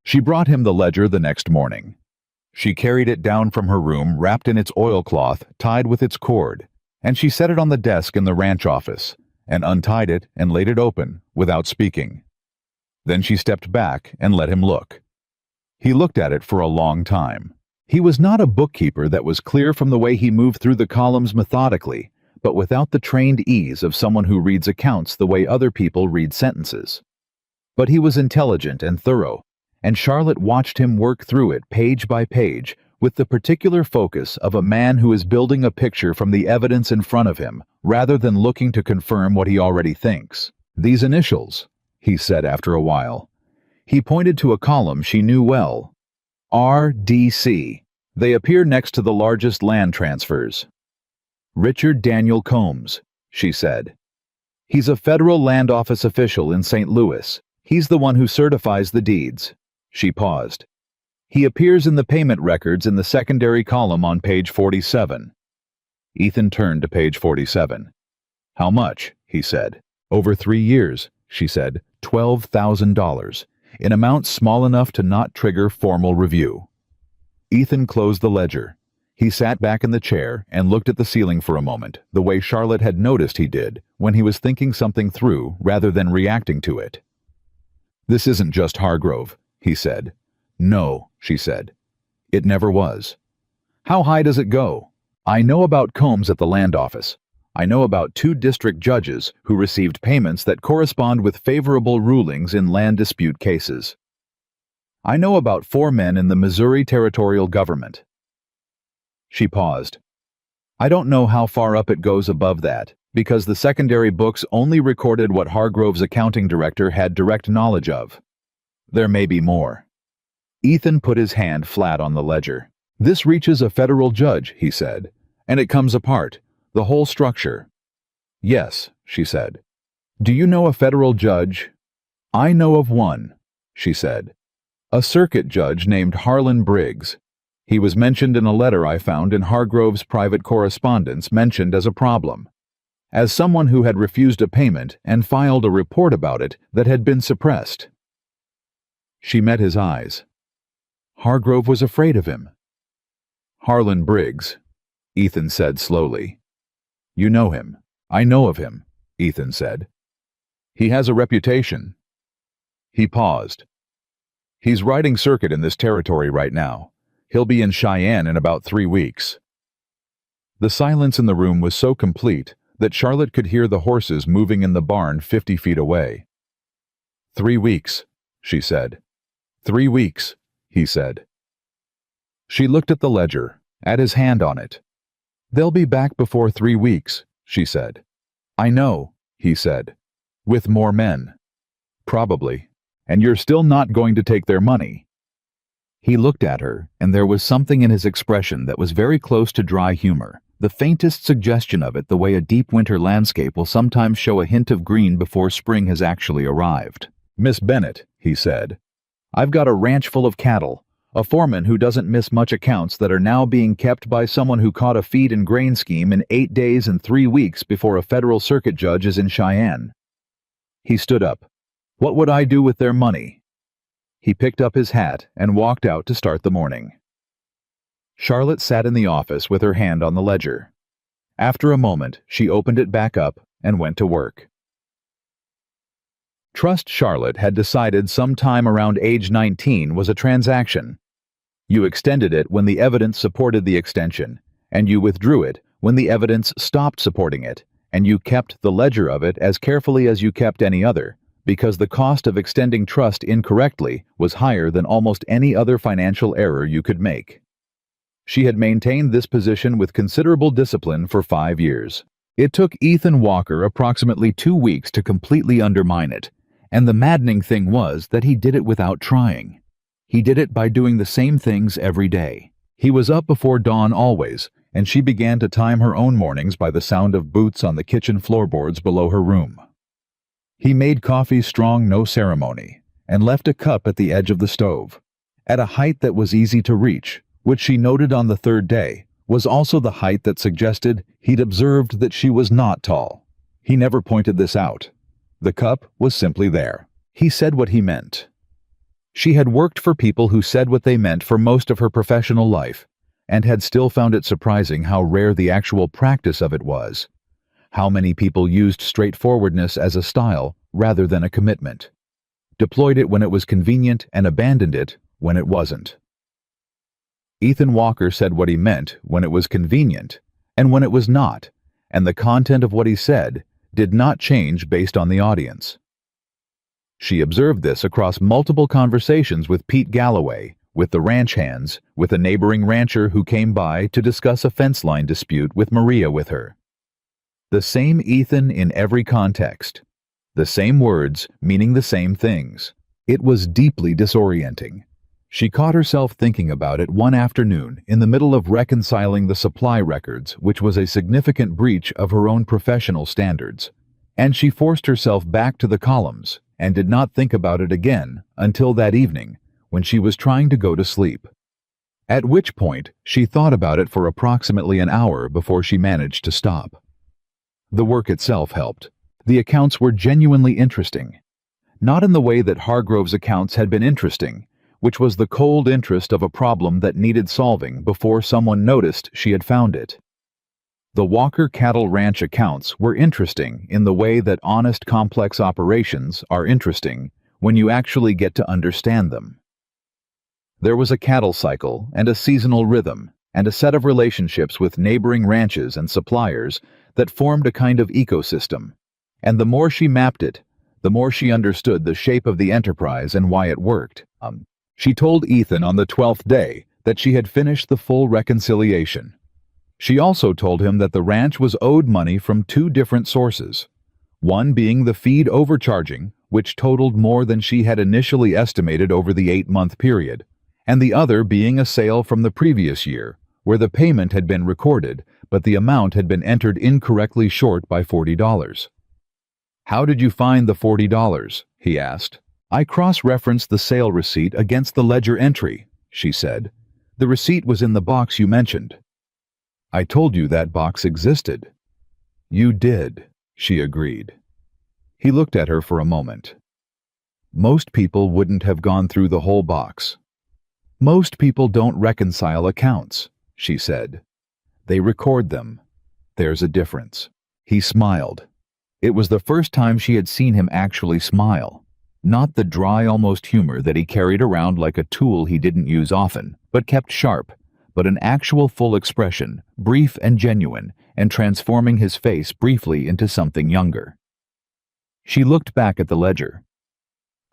She brought him the ledger the next morning. She carried it down from her room, wrapped in its oilcloth, tied with its cord, and she set it on the desk in the ranch office, and untied it and laid it open, without speaking. Then she stepped back and let him look. He looked at it for a long time. He was not a bookkeeper, that was clear from the way he moved through the columns methodically, but without the trained ease of someone who reads accounts the way other people read sentences. But he was intelligent and thorough, and Charlotte watched him work through it page by page with the particular focus of a man who is building a picture from the evidence in front of him, rather than looking to confirm what he already thinks. These initials, he said after a while. He pointed to a column she knew well. RDC. They appear next to the largest land transfers. Richard Daniel Combs, she said. He's a federal land office official in St. Louis. He's the one who certifies the deeds. She paused. He appears in the payment records in the secondary column on page 47. Ethan turned to page 47. How much? He said. Over 3 years, she said. $12,000, in amounts small enough to not trigger formal review. Ethan closed the ledger. He sat back in the chair and looked at the ceiling for a moment, the way Charlotte had noticed he did when he was thinking something through rather than reacting to it. This isn't just Hargrove, he said. No, she said. It never was. How high does it go? I know about Combs at the land office. I know about 2 district judges who received payments that correspond with favorable rulings in land dispute cases. I know about 4 men in the Missouri territorial government. She paused. I don't know how far up it goes above that, because the secondary books only recorded what Hargrove's accounting director had direct knowledge of. There may be more. Ethan put his hand flat on the ledger. This reaches a federal judge, he said, and it comes apart, the whole structure. Yes, she said. Do you know a federal judge? I know of one, she said. A circuit judge named Harlan Briggs. He was mentioned in a letter I found in Hargrove's private correspondence, mentioned as a problem, as someone who had refused a payment and filed a report about it that had been suppressed. She met his eyes. Hargrove was afraid of him. Harlan Briggs, Ethan said slowly. You know him. I know of him, Ethan said. He has a reputation. He paused. He's riding circuit in this territory right now. He'll be in Cheyenne in about 3 weeks. The silence in the room was so complete that Charlotte could hear the horses moving in the barn 50 feet away. 3 weeks, she said. 3 weeks, he said. She looked at the ledger, at his hand on it. They'll be back before 3 weeks, she said. I know, he said. With more men. Probably. And you're still not going to take their money. He looked at her, and there was something in his expression that was very close to dry humor, the faintest suggestion of it, the way a deep winter landscape will sometimes show a hint of green before spring has actually arrived. Miss Bennett, he said, I've got a ranch full of cattle, a foreman who doesn't miss much accounts that are now being kept by someone who caught a feed and grain scheme in 8 days and 3 weeks before a federal circuit judge is in Cheyenne. He stood up. What would I do with their money? He picked up his hat and walked out to start the morning. Charlotte sat in the office with her hand on the ledger. After a moment, she opened it back up and went to work. Trust Charlotte had decided sometime around age 19 was a transaction. You extended it when the evidence supported the extension, and you withdrew it when the evidence stopped supporting it, and you kept the ledger of it as carefully as you kept any other, because the cost of extending trust incorrectly was higher than almost any other financial error you could make. She had maintained this position with considerable discipline for 5 years. It took Ethan Walker approximately 2 weeks to completely undermine it, and the maddening thing was that he did it without trying. He did it by doing the same things every day. He was up before dawn always, and she began to time her own mornings by the sound of boots on the kitchen floorboards below her room. He made coffee strong, no ceremony, and left a cup at the edge of the stove, at a height that was easy to reach, which she noted on the 3rd day was also the height that suggested he'd observed that she was not tall. He never pointed this out. The cup was simply there. He said what he meant. She had worked for people who said what they meant for most of her professional life, and had still found it surprising how rare the actual practice of it was. How many people used straightforwardness as a style rather than a commitment, deployed it when it was convenient and abandoned it when it wasn't. Ethan Walker said what he meant when it was convenient and when it was not, and the content of what he said did not change based on the audience. She observed this across multiple conversations with Pete Galloway, with the ranch hands, with a neighboring rancher who came by to discuss a fence line dispute with Maria with her. The same Ethan in every context. The same words meaning the same things. It was deeply disorienting. She caught herself thinking about it one afternoon in the middle of reconciling the supply records, which was a significant breach of her own professional standards. And she forced herself back to the columns and did not think about it again until that evening when she was trying to go to sleep. At which point she thought about it for approximately an hour before she managed to stop. The work itself helped. The accounts were genuinely interesting. Not in the way that Hargrove's accounts had been interesting, which was the cold interest of a problem that needed solving before someone noticed she had found it. The Walker Cattle Ranch accounts were interesting in the way that honest, complex operations are interesting when you actually get to understand them. There was a cattle cycle and a seasonal rhythm and a set of relationships with neighboring ranches and suppliers that formed a kind of ecosystem, and the more she mapped it, the more she understood the shape of the enterprise and why it worked. She told Ethan on the 12th day that she had finished the full reconciliation. She also told him that the ranch was owed money from 2 different sources, one being the feed overcharging, which totaled more than she had initially estimated over the 8-month period, and the other being a sale from the previous year, where the payment had been recorded, but the amount had been entered incorrectly short by $40. How did you find the $40? He asked. I cross-referenced the sale receipt against the ledger entry, she said. The receipt was in the box you mentioned. I told you that box existed. You did, she agreed. He looked at her for a moment. Most people wouldn't have gone through the whole box. Most people don't reconcile accounts, she said. They record them. There's a difference. He smiled. It was the first time she had seen him actually smile. Not the dry, almost humor that he carried around like a tool he didn't use often, but kept sharp, but an actual full expression, brief and genuine, and transforming his face briefly into something younger. She looked back at the ledger.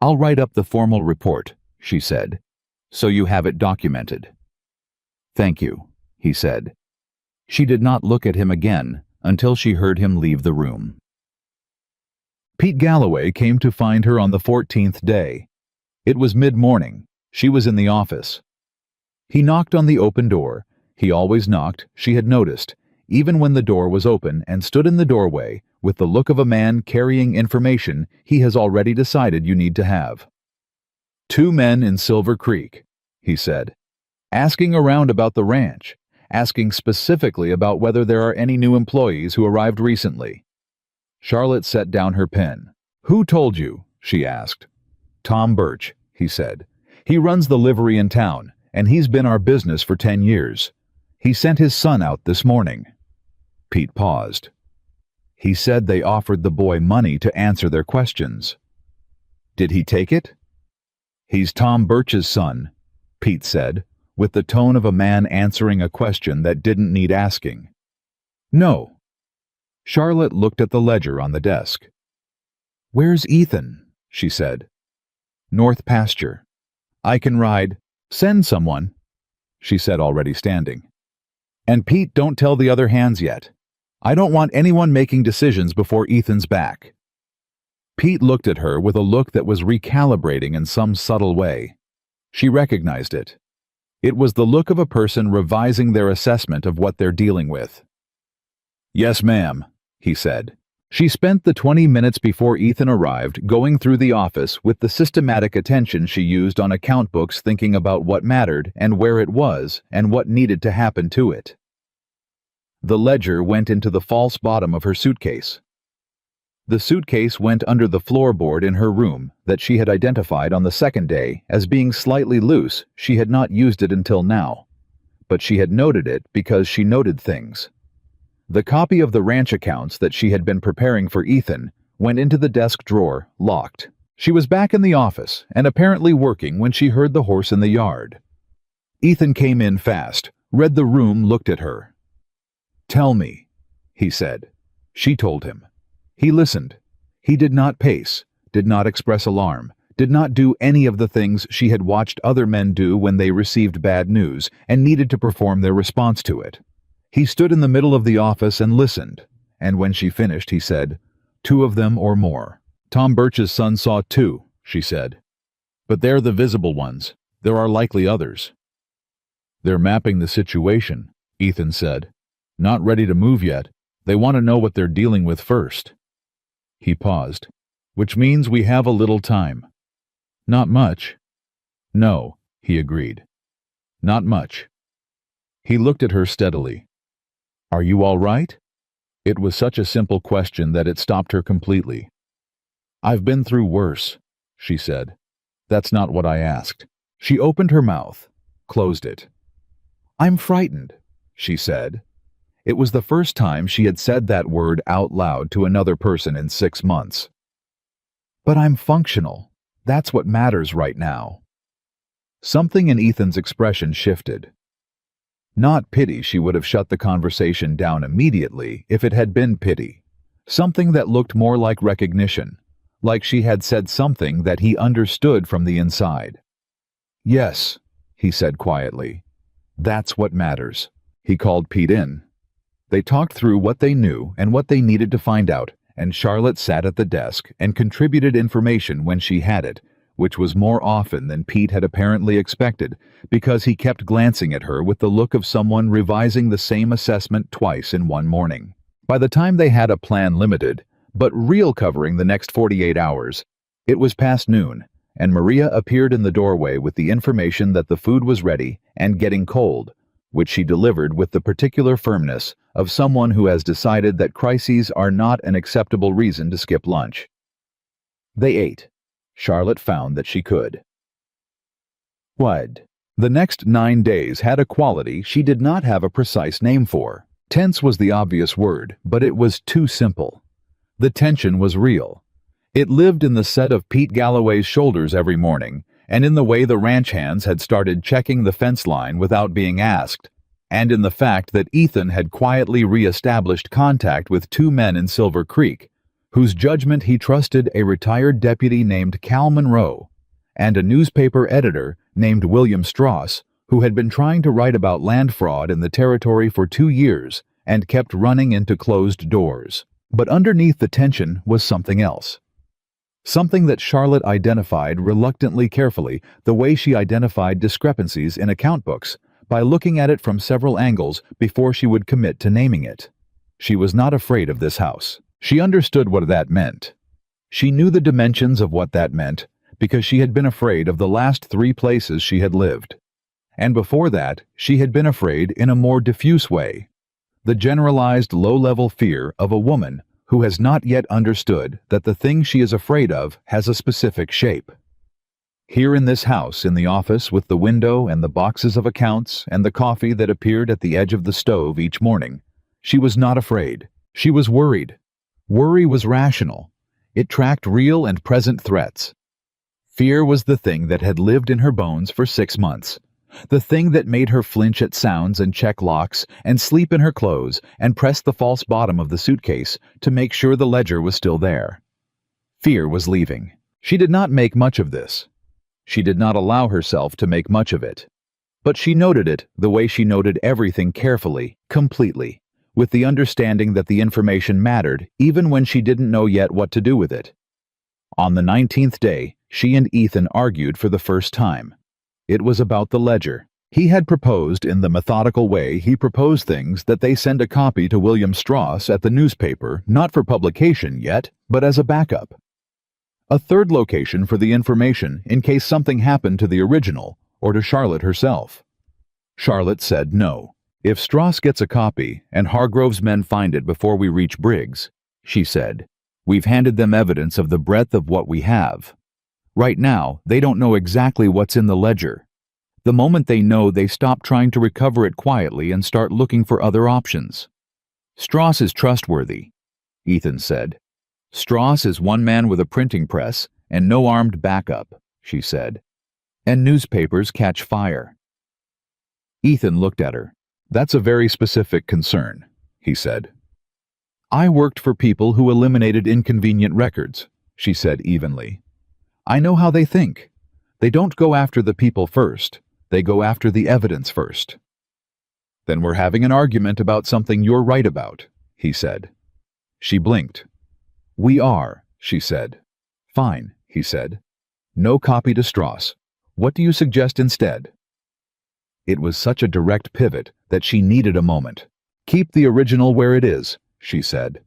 "I'll write up the formal report," she said, "so you have it documented." "Thank you," he said. She did not look at him again until she heard him leave the room. Pete Galloway came to find her on the 14th day. It was mid-morning. She was in the office. He knocked on the open door. He always knocked, she had noticed, even when the door was open, and stood in the doorway with the look of a man carrying information he has already decided you need to have. "Two men in Silver Creek," he said, "asking around about the ranch, asking specifically about whether there are any new employees who arrived recently." Charlotte set down her pen. "Who told you?" she asked. "Tom Birch," he said. "He runs the livery in town, and he's been our business for 10 years. He sent his son out this morning." Pete paused. "He said they offered the boy money to answer their questions. Did he take it?" "He's Tom Birch's son," Pete said, with the tone of a man answering a question that didn't need asking. "No." Charlotte looked at the ledger on the desk. "Where's Ethan?" she said. "North pasture. I can ride. Send someone," she said, already standing. "And Pete, don't tell the other hands yet. I don't want anyone making decisions before Ethan's back." Pete looked at her with a look that was recalibrating in some subtle way. She recognized it. It was the look of a person revising their assessment of what they're dealing with. "Yes, ma'am," he said. She spent the 20 minutes before Ethan arrived going through the office with the systematic attention she used on account books, thinking about what mattered and where it was and what needed to happen to it. The ledger went into the false bottom of her suitcase. The suitcase went under the floorboard in her room that she had identified on the second day as being slightly loose. She had not used it until now, but she had noted it because she noted things. The copy of the ranch accounts that she had been preparing for Ethan went into the desk drawer, locked. She was back in the office and apparently working when she heard the horse in the yard. Ethan came in fast, read the room, looked at her. "Tell me," he said. She told him. He listened. He did not pace, did not express alarm, did not do any of the things she had watched other men do when they received bad news and needed to perform their response to it. He stood in the middle of the office and listened, and when she finished he said, "2 of them or more. Tom Birch's son saw 2, she said. But they're the visible ones. There are likely others." "They're mapping the situation," Ethan said. "Not ready to move yet. They want to know what they're dealing with first." He paused. "Which means we have a little time." "Not much." "No," he agreed. "Not much." He looked at her steadily. "Are you all right?" It was such a simple question that it stopped her completely. "I've been through worse," she said. "That's not what I asked." She opened her mouth, closed it. "I'm frightened," she said. It was the first time she had said that word out loud to another person in 6 months. "But I'm functional. That's what matters right now." Something in Ethan's expression shifted. Not pity, she would have shut the conversation down immediately if it had been pity. Something that looked more like recognition, like she had said something that he understood from the inside. "Yes," he said quietly. "That's what matters." He called Pete in. They talked through what they knew and what they needed to find out, and Charlotte sat at the desk and contributed information when she had it, which was more often than Pete had apparently expected, because he kept glancing at her with the look of someone revising the same assessment twice in one morning. By the time they had a plan limited, but real covering the next 48 hours, it was past noon, and Maria appeared in the doorway with the information that the food was ready and getting cold, which she delivered with the particular firmness of someone who has decided that crises are not an acceptable reason to skip lunch. They ate. Charlotte found that she could. What? The next 9 days had a quality she did not have a precise name for. Tense was the obvious word, but it was too simple. The tension was real. It lived in the set of Pete Galloway's shoulders every morning, and in the way the ranch hands had started checking the fence line without being asked, and in the fact that Ethan had quietly re-established contact with 2 men in Silver Creek, whose judgment he trusted a retired deputy named Cal Monroe, and a newspaper editor named William Strauss, who had been trying to write about land fraud in the territory for 2 years and kept running into closed doors. But underneath the tension was something else. Something that Charlotte identified reluctantly carefully, the way she identified discrepancies in account books, by looking at it from several angles before she would commit to naming it. She was not afraid of this house. She understood what that meant. She knew the dimensions of what that meant because she had been afraid of the last 3 places she had lived. And before that, she had been afraid in a more diffuse way. The generalized low-level fear of a woman who has not yet understood that the thing she is afraid of has a specific shape. Here in this house, in the office with the window and the boxes of accounts and the coffee that appeared at the edge of the stove each morning, she was not afraid. She was worried. Worry was rational. It tracked real and present threats. Fear was the thing that had lived in her bones for 6 months. The thing that made her flinch at sounds and check locks and sleep in her clothes and press the false bottom of the suitcase to make sure the ledger was still there. Fear was leaving. She did not make much of this. She did not allow herself to make much of it. But she noted it the way she noted everything carefully, completely, with the understanding that the information mattered even when she didn't know yet what to do with it. On the 19th day, she and Ethan argued for the first time. It was about the ledger. He had proposed in the methodical way he proposed things that they send a copy to William Strauss at the newspaper, not for publication yet, but as a backup. A third location for the information in case something happened to the original or to Charlotte herself. Charlotte said no. If Strauss gets a copy and Hargrove's men find it before we reach Briggs, she said, we've handed them evidence of the breadth of what we have. Right now, they don't know exactly what's in the ledger. The moment they know, they stop trying to recover it quietly and start looking for other options. Strauss is trustworthy, Ethan said. Strauss is one man with a printing press and no armed backup, she said. And newspapers catch fire. Ethan looked at her. That's a very specific concern, he said. I worked for people who eliminated inconvenient records, she said evenly. I know how they think. They don't go after the people first. They go after the evidence first. Then we're having an argument about something you're right about, he said. She blinked. We are, she said. Fine, he said. No copy to Strauss. What do you suggest instead? It was such a direct pivot that she needed a moment. Keep the original where it is, she said.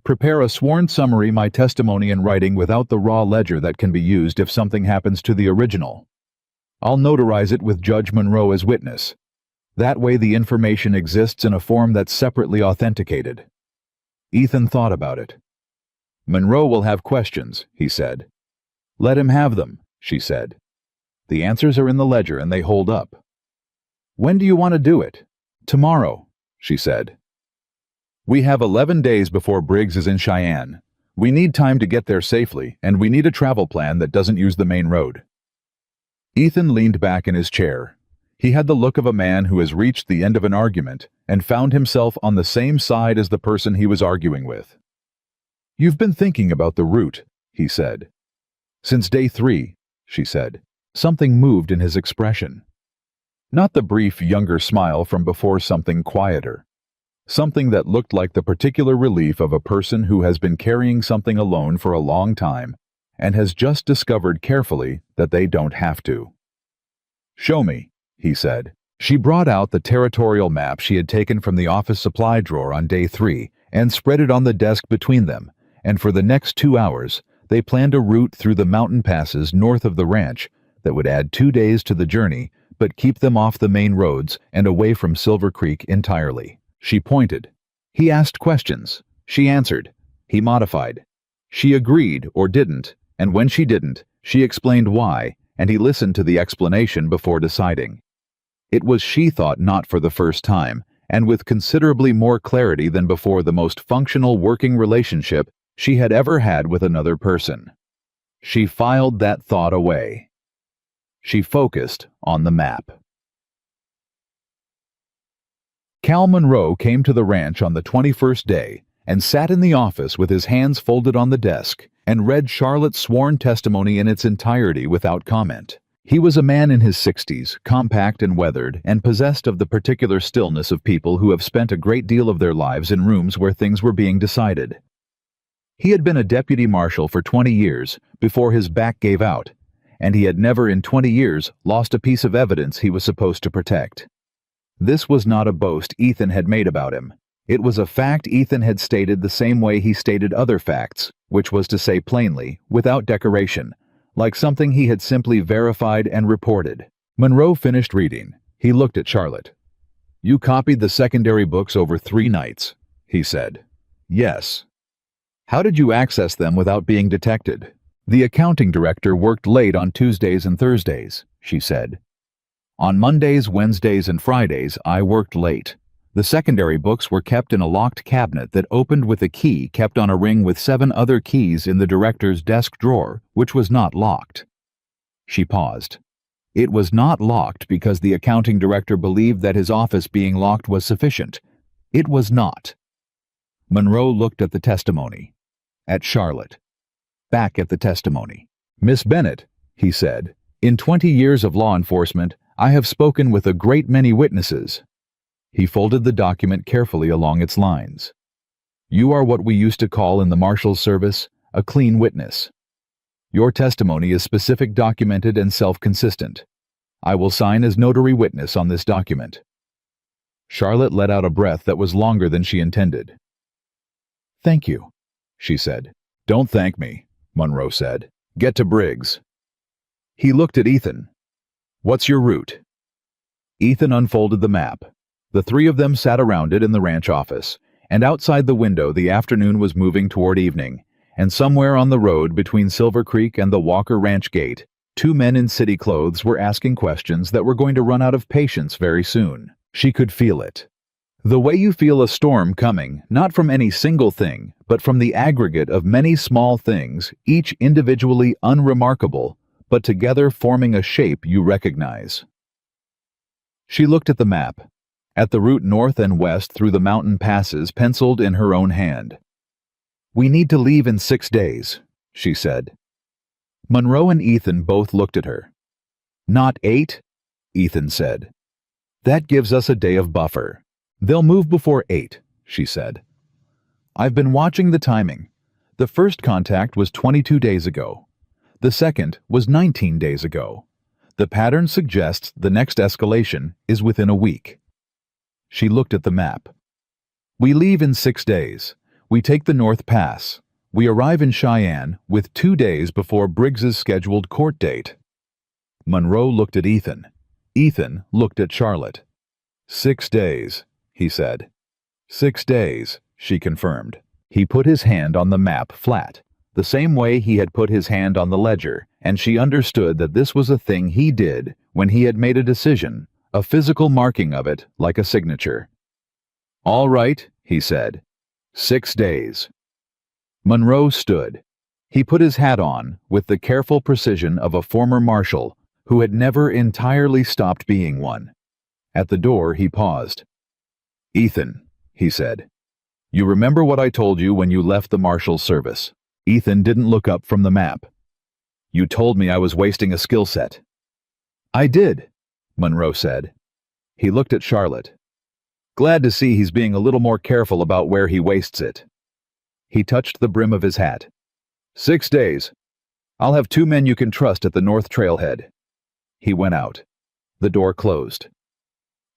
Prepare a sworn summary, my testimony in writing without the raw ledger that can be used if something happens to the original. I'll notarize it with Judge Monroe as witness. That way the information exists in a form that's separately authenticated. Ethan thought about it. Monroe will have questions, he said. Let him have them, she said. The answers are in the ledger and they hold up. When do you want to do it? Tomorrow, she said. We have 11 days before Briggs is in Cheyenne. We need time to get there safely, and we need a travel plan that doesn't use the main road. Ethan leaned back in his chair. He had the look of a man who has reached the end of an argument and found himself on the same side as the person he was arguing with. You've been thinking about the route, he said. Since day 3, she said. Something moved in his expression. Not the brief, younger smile from before, something quieter. Something that looked like the particular relief of a person who has been carrying something alone for a long time and has just discovered carefully that they don't have to. Show me, he said. She brought out the territorial map she had taken from the office supply drawer on day 3 and spread it on the desk between them, and for the next 2 hours they planned a route through the mountain passes north of the ranch that would add 2 days to the journey but keep them off the main roads and away from Silver Creek entirely. She pointed. He asked questions. She answered. He modified. She agreed or didn't, and when she didn't, She explained why, and he listened to the explanation before deciding. It was, she thought, not for the first time, and with considerably more clarity than before, the most functional working relationship she had ever had with another person. She filed that thought away. She focused on the map. Cal Monroe came to the ranch on the 21st day and sat in the office with his hands folded on the desk and read Charlotte's sworn testimony in its entirety without comment. He was a man in his 60s, compact and weathered, and possessed of the particular stillness of people who have spent a great deal of their lives in rooms where things were being decided. He had been a deputy marshal for 20 years before his back gave out, and he had never in 20 years lost a piece of evidence he was supposed to protect. This was not a boast Ethan had made about him. It was a fact Ethan had stated the same way he stated other facts, which was to say plainly, without decoration, like something he had simply verified and reported. Monroe finished reading. He looked at Charlotte. "You copied the secondary books over 3 nights," he said. "Yes." "How did you access them without being detected?" "The accounting director worked late on Tuesdays and Thursdays," she said. "On Mondays, Wednesdays, and Fridays, I worked late. The secondary books were kept in a locked cabinet that opened with a key kept on a ring with 7 other keys in the director's desk drawer, which was not locked." She paused. "It was not locked because the accounting director believed that his office being locked was sufficient. It was not." Monroe looked at the testimony, at Charlotte, back at the testimony. "Miss Bennett," he said, "in 20 years of law enforcement, I have spoken with a great many witnesses." He folded the document carefully along its lines. "You are what we used to call in the Marshal's service a clean witness. Your testimony is specific, documented, and self-consistent. I will sign as notary witness on this document." Charlotte let out a breath that was longer than she intended. "Thank you," she said. "Don't thank me," Monroe said. "Get to Briggs." He looked at Ethan. "What's your route?" Ethan unfolded the map. The 3 of them sat around it in the ranch office, and outside the window the afternoon was moving toward evening, and somewhere on the road between Silver Creek and the Walker Ranch gate, 2 men in city clothes were asking questions that were going to run out of patience very soon. She could feel it. The way you feel a storm coming, not from any single thing, but from the aggregate of many small things, each individually unremarkable, but together forming a shape you recognize. She looked at the map, at the route north and west through the mountain passes penciled in her own hand. "We need to leave in 6 days," she said. Monroe and Ethan both looked at her. "Not 8," Ethan said. "That gives us a day of buffer. They'll move before 8, she said. "I've been watching the timing. The first contact was 22 days ago. The second was 19 days ago. The pattern suggests the next escalation is within a week." She looked at the map. "We leave in 6 days. We take the North Pass. We arrive in Cheyenne with 2 days before Briggs's scheduled court date." Monroe looked at Ethan. Ethan looked at Charlotte. "6 days, he said. 6 days, she confirmed. He put his hand on the map flat, the same way he had put his hand on the ledger, and she understood that this was a thing he did when he had made a decision, a physical marking of it like a signature. "All right," he said. 6 days. Monroe stood. He put his hat on with the careful precision of a former marshal who had never entirely stopped being one. At the door he paused. "Ethan," he said, "you remember what I told you when you left the marshal's service?" Ethan didn't look up from the map. "You told me I was wasting a skill set." "I did," Monroe said. He looked at Charlotte. "Glad to see he's being a little more careful about where he wastes it." He touched the brim of his hat. 6 days. I'll have 2 men you can trust at the North Trailhead." He went out. The door closed.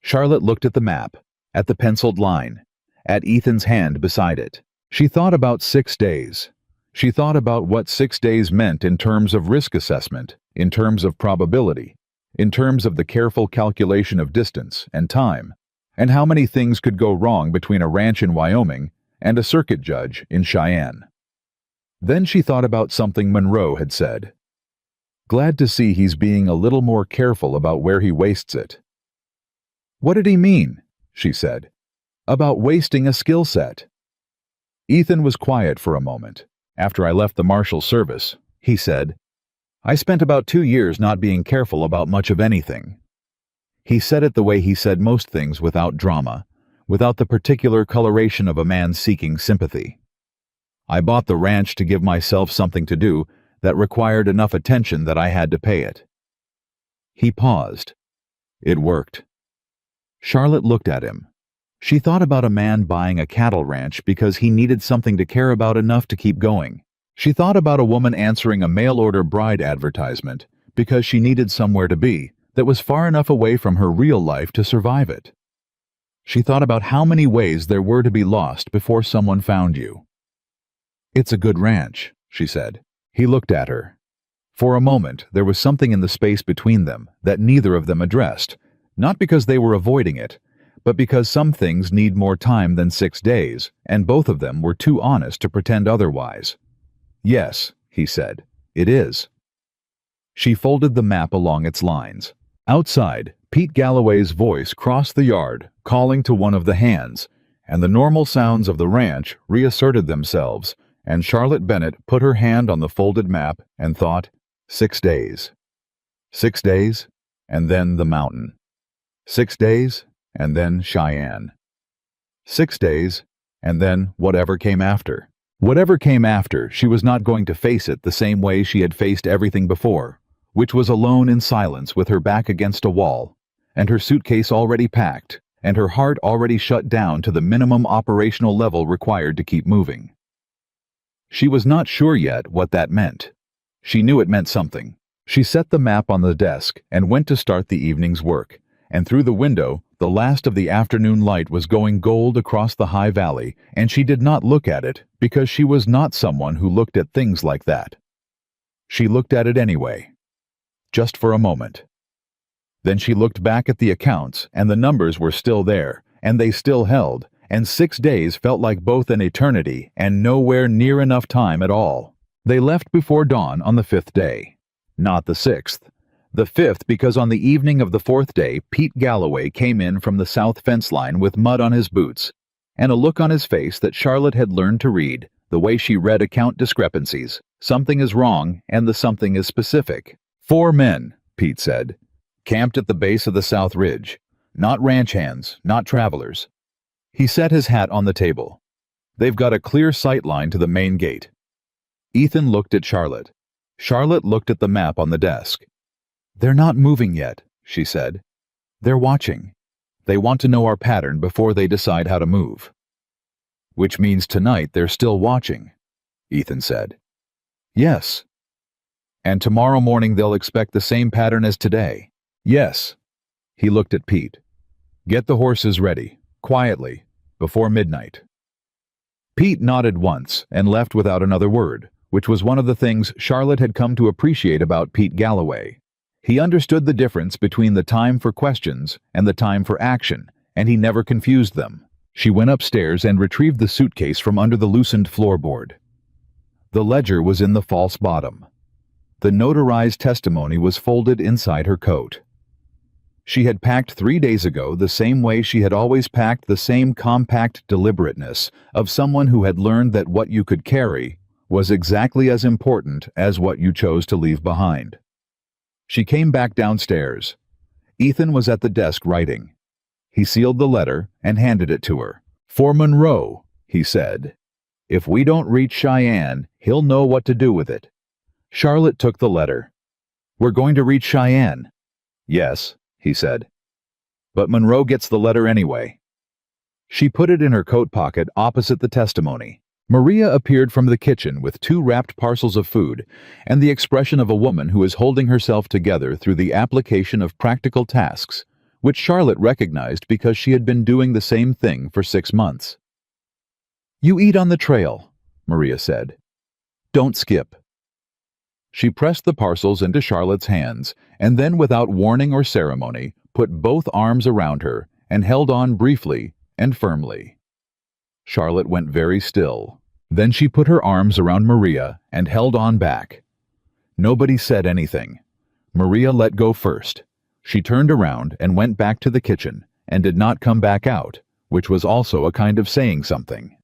Charlotte looked at the map, at the penciled line, at Ethan's hand beside it. She thought about 6 days. She thought about what 6 days meant in terms of risk assessment, in terms of probability, in terms of the careful calculation of distance and time, and how many things could go wrong between a ranch in Wyoming and a circuit judge in Cheyenne. Then she thought about something Monroe had said. Glad to see he's being a little more careful about where he wastes it. What did he mean? She said. About wasting a skill set. Ethan was quiet for a moment. After I left the Marshal Service, he said, I spent about 2 years not being careful about much of anything. He said it the way he said most things, without drama, without the particular coloration of a man seeking sympathy. I bought the ranch to give myself something to do that required enough attention that I had to pay it. He paused. It worked. Charlotte looked at him. She thought about a man buying a cattle ranch because he needed something to care about enough to keep going. She thought about a woman answering a mail-order bride advertisement because she needed somewhere to be that was far enough away from her real life to survive it. She thought about how many ways there were to be lost before someone found you. It's a good ranch, she said. He looked at her. For a moment, there was something in the space between them that neither of them addressed, not because they were avoiding it, but because some things need more time than 6 days, and both of them were too honest to pretend otherwise. Yes, he said, it is. She folded the map along its lines. Outside, Pete Galloway's voice crossed the yard, calling to one of the hands, and the normal sounds of the ranch reasserted themselves, and Charlotte Bennett put her hand on the folded map and thought, 6 days. 6 days, and then the mountain. 6 days, and then Cheyenne. 6 days, and then whatever came after. Whatever came after, she was not going to face it the same way she had faced everything before, which was alone in silence with her back against a wall, and her suitcase already packed, and her heart already shut down to the minimum operational level required to keep moving. She was not sure yet what that meant. She knew it meant something. She set the map on the desk and went to start the evening's work, and through the window, the last of the afternoon light was going gold across the high valley, and she did not look at it because she was not someone who looked at things like that. She looked at it anyway. Just for a moment. Then she looked back at the accounts, and the numbers were still there, and they still held, and 6 days felt like both an eternity and nowhere near enough time at all. They left before dawn on the 5th day. Not the 6th. The 5th because on the evening of the 4th day, Pete Galloway came in from the south fence line with mud on his boots, and a look on his face that Charlotte had learned to read, the way she read account discrepancies. Something is wrong, and the something is specific. 4 men, Pete said, camped at the base of the South Ridge. Not ranch hands, not travelers. He set his hat on the table. They've got a clear sight line to the main gate. Ethan looked at Charlotte. Charlotte looked at the map on the desk. They're not moving yet, she said. They're watching. They want to know our pattern before they decide how to move. Which means tonight they're still watching, Ethan said. Yes. And tomorrow morning they'll expect the same pattern as today. Yes. He looked at Pete. Get the horses ready, quietly, before midnight. Pete nodded once and left without another word, which was one of the things Charlotte had come to appreciate about Pete Galloway. He understood the difference between the time for questions and the time for action, and he never confused them. She went upstairs and retrieved the suitcase from under the loosened floorboard. The ledger was in the false bottom. The notarized testimony was folded inside her coat. She had packed 3 days ago the same way she had always packed, the same compact deliberateness of someone who had learned that what you could carry was exactly as important as what you chose to leave behind. She came back downstairs. Ethan was at the desk writing. He sealed the letter and handed it to her. For Monroe, he said. If we don't reach Cheyenne, he'll know what to do with it. Charlotte took the letter. We're going to reach Cheyenne. Yes, he said. But Monroe gets the letter anyway. She put it in her coat pocket opposite the testimony. Maria appeared from the kitchen with 2 wrapped parcels of food and the expression of a woman who is holding herself together through the application of practical tasks, which Charlotte recognized because she had been doing the same thing for 6 months. You eat on the trail, Maria said. Don't skip. She pressed the parcels into Charlotte's hands and then, without warning or ceremony, put both arms around her and held on briefly and firmly. Charlotte went very still. Then she put her arms around Maria and held on back. Nobody said anything. Maria let go first. She turned around and went back to the kitchen and did not come back out, which was also a kind of saying something.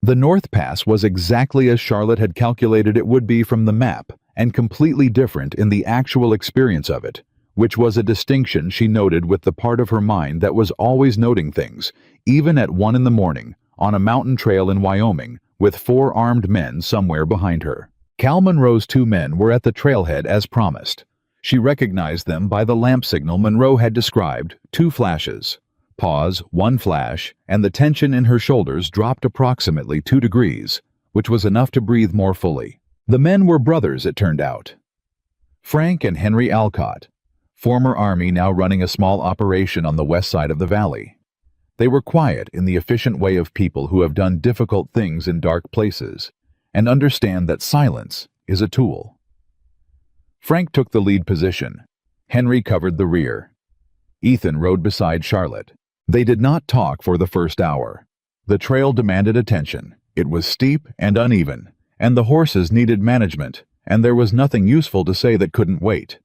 The North Pass was exactly as Charlotte had calculated it would be from the map, and completely different in the actual experience of it, which was a distinction she noted with the part of her mind that was always noting things, even at 1 in the morning, on a mountain trail in Wyoming, with 4 armed men somewhere behind her. Cal Monroe's 2 men were at the trailhead as promised. She recognized them by the lamp signal Monroe had described, 2 flashes. Pause, 1 flash, and the tension in her shoulders dropped approximately 2 degrees, which was enough to breathe more fully. The men were brothers, it turned out. Frank and Henry Alcott, former Army now running a small operation on the west side of the valley. They were quiet in the efficient way of people who have done difficult things in dark places, and understand that silence is a tool. Frank took the lead position. Henry covered the rear. Ethan rode beside Charlotte. They did not talk for the first hour. The trail demanded attention. It was steep and uneven, and the horses needed management, and there was nothing useful to say that couldn't wait.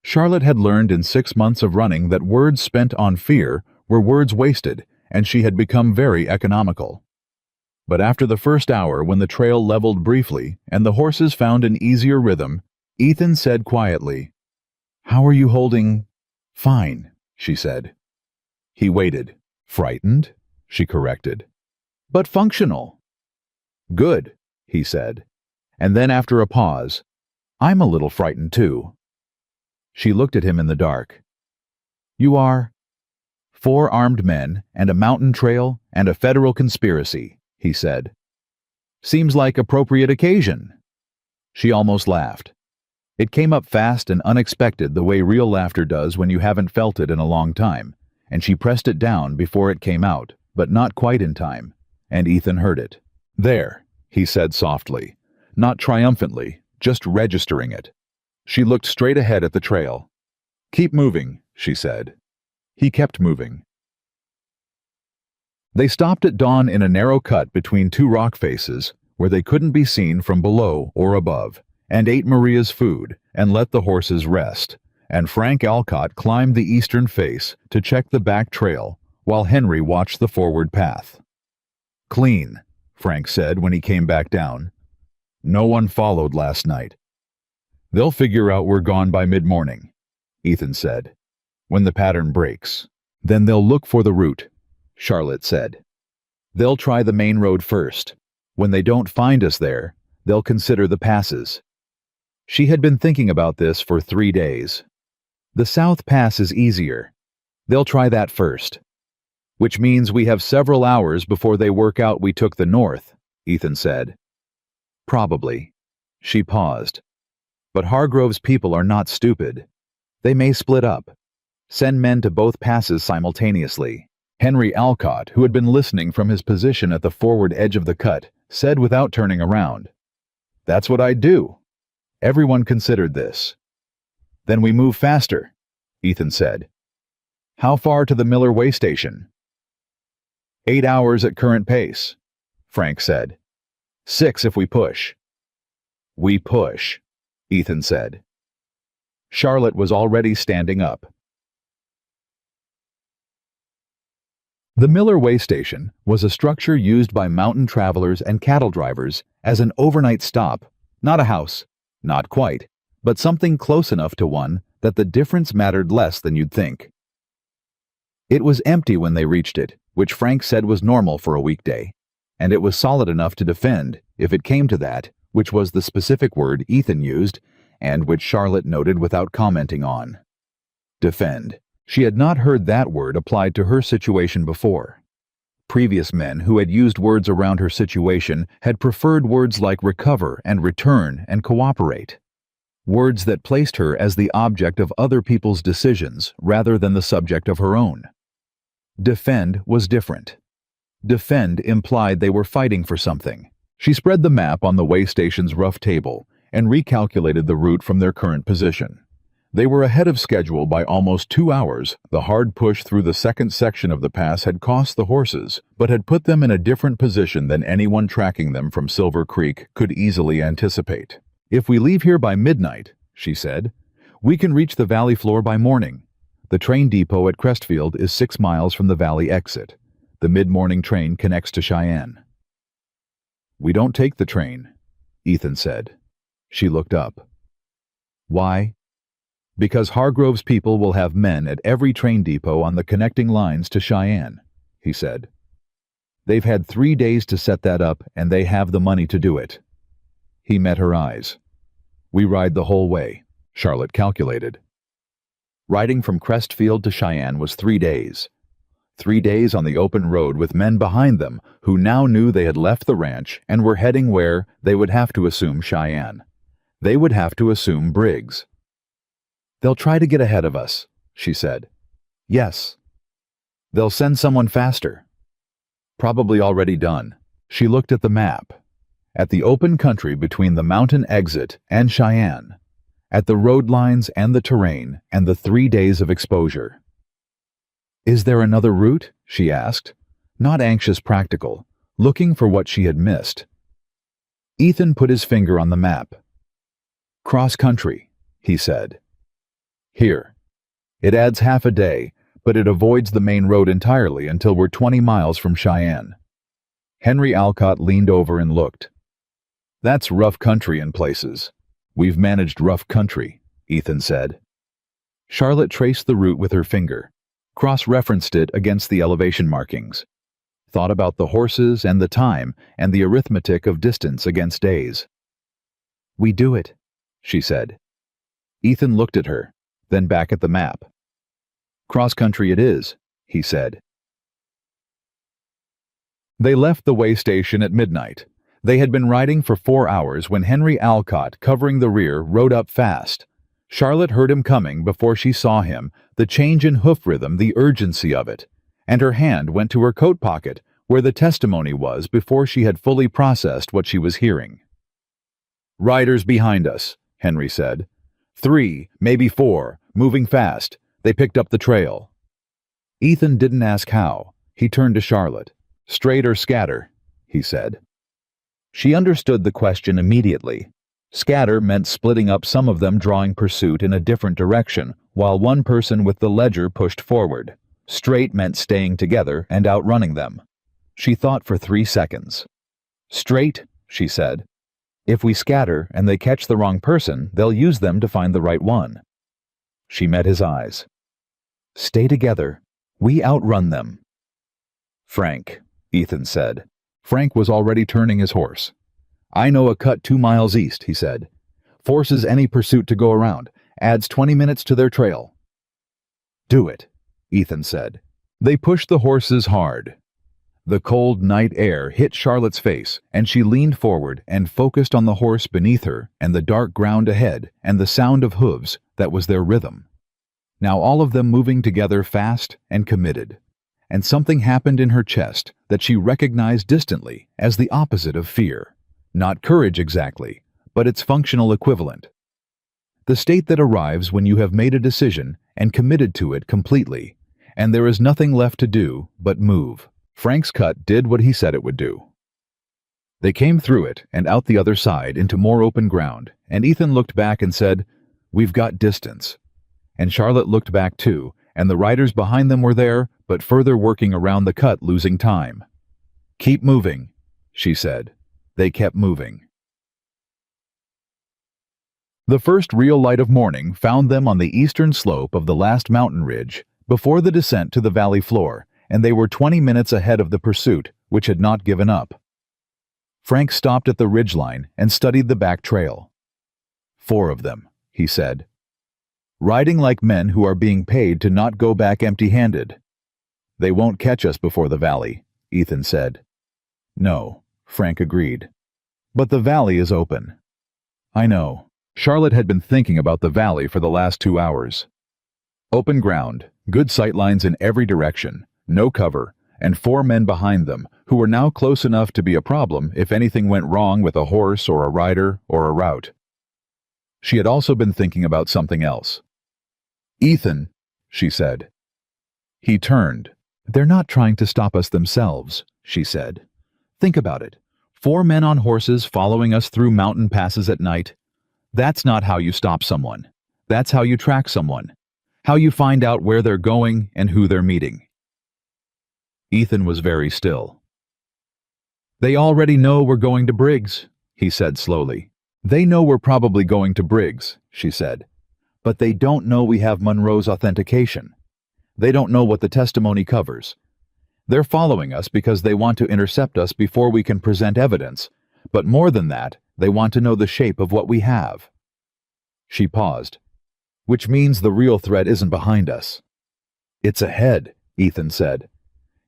Charlotte had learned in 6 months of running that words spent on fear were words wasted, and she had become very economical. But after the first hour, when the trail leveled briefly and the horses found an easier rhythm, Ethan said quietly, "How are you holding?" "Fine," she said. He waited. "Frightened?" she corrected. "But functional." "Good," he said. And then after a pause, "I'm a little frightened too." She looked at him in the dark. "You are?" "4 armed men and a mountain trail and a federal conspiracy," he said. "Seems like appropriate occasion." She almost laughed. It came up fast and unexpected, the way real laughter does when you haven't felt it in a long time, and she pressed it down before it came out, but not quite in time, and Ethan heard it. "There," he said softly, not triumphantly, just registering it. She looked straight ahead at the trail. "Keep moving," she said. He kept moving. They stopped at dawn in a narrow cut between 2 rock faces where they couldn't be seen from below or above, and ate Maria's food and let the horses rest, and Frank Alcott climbed the eastern face to check the back trail while Henry watched the forward path. "Clean," Frank said when he came back down. "No one followed last night." "They'll figure out we're gone by mid-morning," Ethan said. "When the pattern breaks. Then they'll look for the route," Charlotte said. "They'll try the main road first. When they don't find us there, they'll consider the passes." She had been thinking about this for 3 days. "The South Pass is easier. They'll try that first." "Which means we have several hours before they work out we took the North," Ethan said. "Probably." She paused. "But Hargrove's people are not stupid. They may split up. Send men to both passes simultaneously." Henry Alcott, who had been listening from his position at the forward edge of the cut, said without turning around, "That's what I'd do." Everyone considered this. "Then we move faster," Ethan said. "How far to the Miller Way station?" 8 hours at current pace, Frank said. 6 if we push." "We push," Ethan said. Charlotte was already standing up. The Miller Way Station was a structure used by mountain travelers and cattle drivers as an overnight stop, not a house, not quite, but something close enough to one that the difference mattered less than you'd think. It was empty when they reached it, which Frank said was normal for a weekday, and it was solid enough to defend, if it came to that, which was the specific word Ethan used, and which Charlotte noted without commenting on. Defend. She had not heard that word applied to her situation before. Previous men who had used words around her situation had preferred words like recover and return and cooperate. Words that placed her as the object of other people's decisions rather than the subject of her own. Defend was different. Defend implied they were fighting for something. She spread the map on the way station's rough table and recalculated the route from their current position. They were ahead of schedule by almost 2 hours. The hard push through the second section of the pass had cost the horses, but had put them in a different position than anyone tracking them from Silver Creek could easily anticipate. "If we leave here by midnight," she said, "we can reach the valley floor by morning. The train depot at Crestfield is 6 miles from the valley exit. The mid-morning train connects to Cheyenne." "We don't take the train," Ethan said. She looked up. "Why?" "Because Hargrove's people will have men at every train depot on the connecting lines to Cheyenne," he said. "They've had 3 days to set that up, and they have the money to do it." He met her eyes. "We ride the whole way," Charlotte calculated. Riding from Crestfield to Cheyenne was 3 days. 3 days on the open road with men behind them who now knew they had left the ranch and were heading where they would have to assume Cheyenne. They would have to assume Briggs. "They'll try to get ahead of us," she said. "Yes." "They'll send someone faster." "Probably already done." She looked at the map. At the open country between the mountain exit and Cheyenne. At the road lines and the terrain and the 3 days of exposure. "Is there another route?" she asked, not anxious, practical, looking for what she had missed. Ethan put his finger on the map. "Cross country," he said. "Here. It adds half a day, but it avoids the main road entirely until we're 20 miles from Cheyenne." Henry Alcott leaned over and looked. "That's rough country in places." "We've managed rough country," Ethan said. Charlotte traced the route with her finger, cross-referenced it against the elevation markings, thought about the horses and the time and the arithmetic of distance against days. "We do it," she said. Ethan looked at her, then back at the map. "Cross-country it is," he said. They left the way station at midnight. They had been riding for 4 hours when Henry Alcott, covering the rear, rode up fast. Charlotte heard him coming before she saw him, the change in hoof rhythm, the urgency of it, and her hand went to her coat pocket, where the testimony was before she had fully processed what she was hearing. "Riders behind us," Henry said. 3, maybe 4, moving fast. They picked up the trail." Ethan didn't ask how. He turned to Charlotte. "Straight or scatter?" he said. She understood the question immediately. Scatter meant splitting up, some of them drawing pursuit in a different direction, while one person with the ledger pushed forward. Straight meant staying together and outrunning them. She thought for 3 seconds. "Straight," she said. "If we scatter and they catch the wrong person, they'll use them to find the right one." She met his eyes. "Stay together. We outrun them." "Frank," Ethan said. Frank was already turning his horse. "I know a cut 2 miles east," he said. "Forces any pursuit to go around. Adds 20 minutes to their trail." "Do it," Ethan said. They pushed the horses hard. The cold night air hit Charlotte's face, and she leaned forward and focused on the horse beneath her and the dark ground ahead and the sound of hooves that was their rhythm. Now all of them moving together, fast and committed. And something happened in her chest that she recognized distantly as the opposite of fear. Not courage exactly, but its functional equivalent. The state that arrives when you have made a decision and committed to it completely, and there is nothing left to do but move. Frank's cut did what he said it would do. They came through it and out the other side into more open ground, and Ethan looked back and said, "We've got distance." And Charlotte looked back too, and the riders behind them were there, but further working around the cut, losing time. "Keep moving," she said. They kept moving. The first real light of morning found them on the eastern slope of the last mountain ridge, before the descent to the valley floor, and they were 20 minutes ahead of the pursuit, which had not given up. Frank stopped at the ridgeline and studied the back trail. 4 of them, he said. Riding like men who are being paid to not go back empty-handed. "They won't catch us before the valley," Ethan said. "No," Frank agreed. "But the valley is open." "I know." Charlotte had been thinking about the valley for the last 2 hours. Open ground, good sightlines in every direction, no cover, and 4 men behind them, who were now close enough to be a problem if anything went wrong with a horse or a rider or a route. She had also been thinking about something else. "Ethan," she said. He turned. "They're not trying to stop us themselves," she said. "Think about it. 4 men on horses following us through mountain passes at night. That's not how you stop someone. That's how you track someone. How you find out where they're going and who they're meeting." Ethan was very still. "They already know we're going to Briggs," he said slowly. "They know we're probably going to Briggs," she said. "But they don't know we have Monroe's authentication. They don't know what the testimony covers. They're following us because they want to intercept us before we can present evidence, but more than that, they want to know the shape of what we have." She paused. "Which means the real threat isn't behind us." "It's ahead," Ethan said.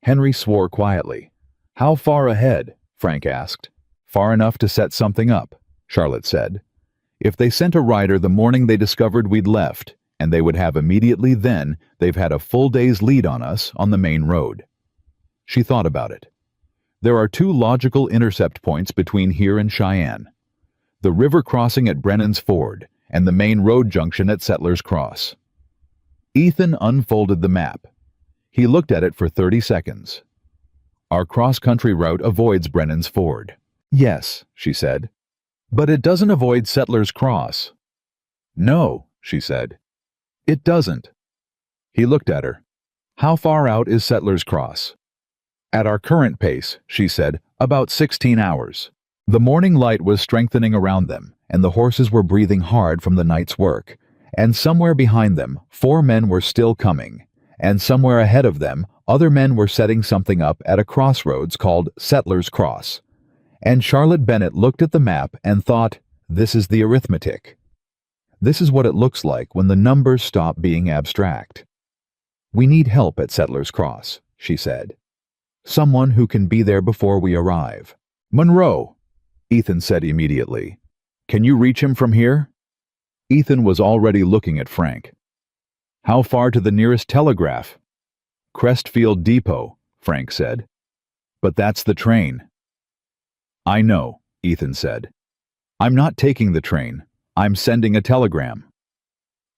Henry swore quietly. "How far ahead?" Frank asked. "Far enough to set something up," Charlotte said. "If they sent a rider the morning they discovered we'd left, and they would have immediately then, they've had a full day's lead on us on the main road." She thought about it. "There are 2 logical intercept points between here and Cheyenne. The river crossing at Brennan's Ford and the main road junction at Settlers Cross." Ethan unfolded the map. He looked at it for 30 seconds. "Our cross-country route avoids Brennan's Ford." "Yes," she said. "But it doesn't avoid Settlers Cross." "No," she said. "It doesn't." He looked at her. "How far out is Settlers Cross?" "At our current pace," she said, "about 16 hours." The morning light was strengthening around them, and the horses were breathing hard from the night's work. And somewhere behind them, 4 men were still coming. And somewhere ahead of them, other men were setting something up at a crossroads called Settlers Cross. And Charlotte Bennett looked at the map and thought, "This is the arithmetic. This is what it looks like when the numbers stop being abstract." "We need help at Settlers Cross," she said. "Someone who can be there before we arrive." "Monroe," Ethan said immediately. "Can you reach him from here?" Ethan was already looking at Frank. "How far to the nearest telegraph?" "Crestfield Depot," Frank said. "But that's the train." "I know," Ethan said. "I'm not taking the train. I'm sending a telegram."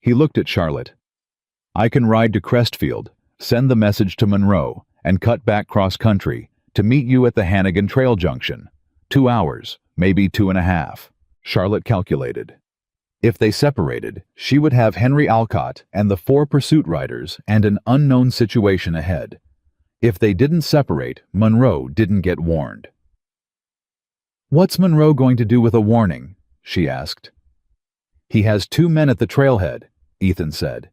He looked at Charlotte. "I can ride to Crestfield, send the message to Monroe, and cut back cross-country to meet you at the Hannigan Trail Junction. 2 hours, maybe 2.5. Charlotte calculated. If they separated, she would have Henry Alcott and the 4 pursuit riders and an unknown situation ahead. If they didn't separate, Monroe didn't get warned. "What's Monroe going to do with a warning?" she asked. "He has 2 men at the trailhead," Ethan said.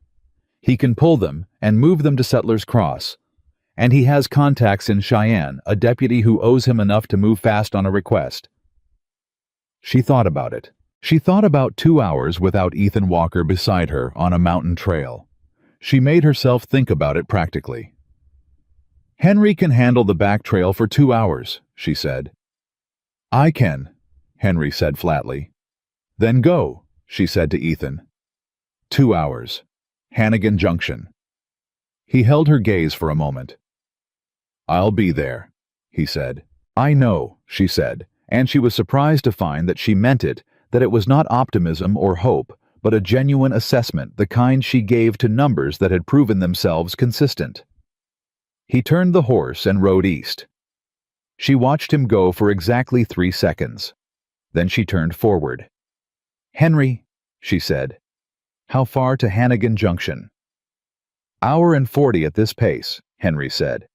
"He can pull them and move them to Settlers Cross. And he has contacts in Cheyenne, a deputy who owes him enough to move fast on a request." She thought about it. She thought about 2 hours without Ethan Walker beside her on a mountain trail. She made herself think about it practically. "Henry can handle the back trail for 2 hours," she said. "I can," Henry said flatly. "Then go," she said to Ethan. 2 hours. Hannigan Junction. He held her gaze for a moment. "I'll be there," he said. "I know," she said, and she was surprised to find that she meant it, that it was not optimism or hope, but a genuine assessment, the kind she gave to numbers that had proven themselves consistent. He turned the horse and rode east. She watched him go for exactly 3 seconds. Then she turned forward. "Henry," she said. "How far to Hannigan Junction?" "Hour and 40 at this pace," Henry said.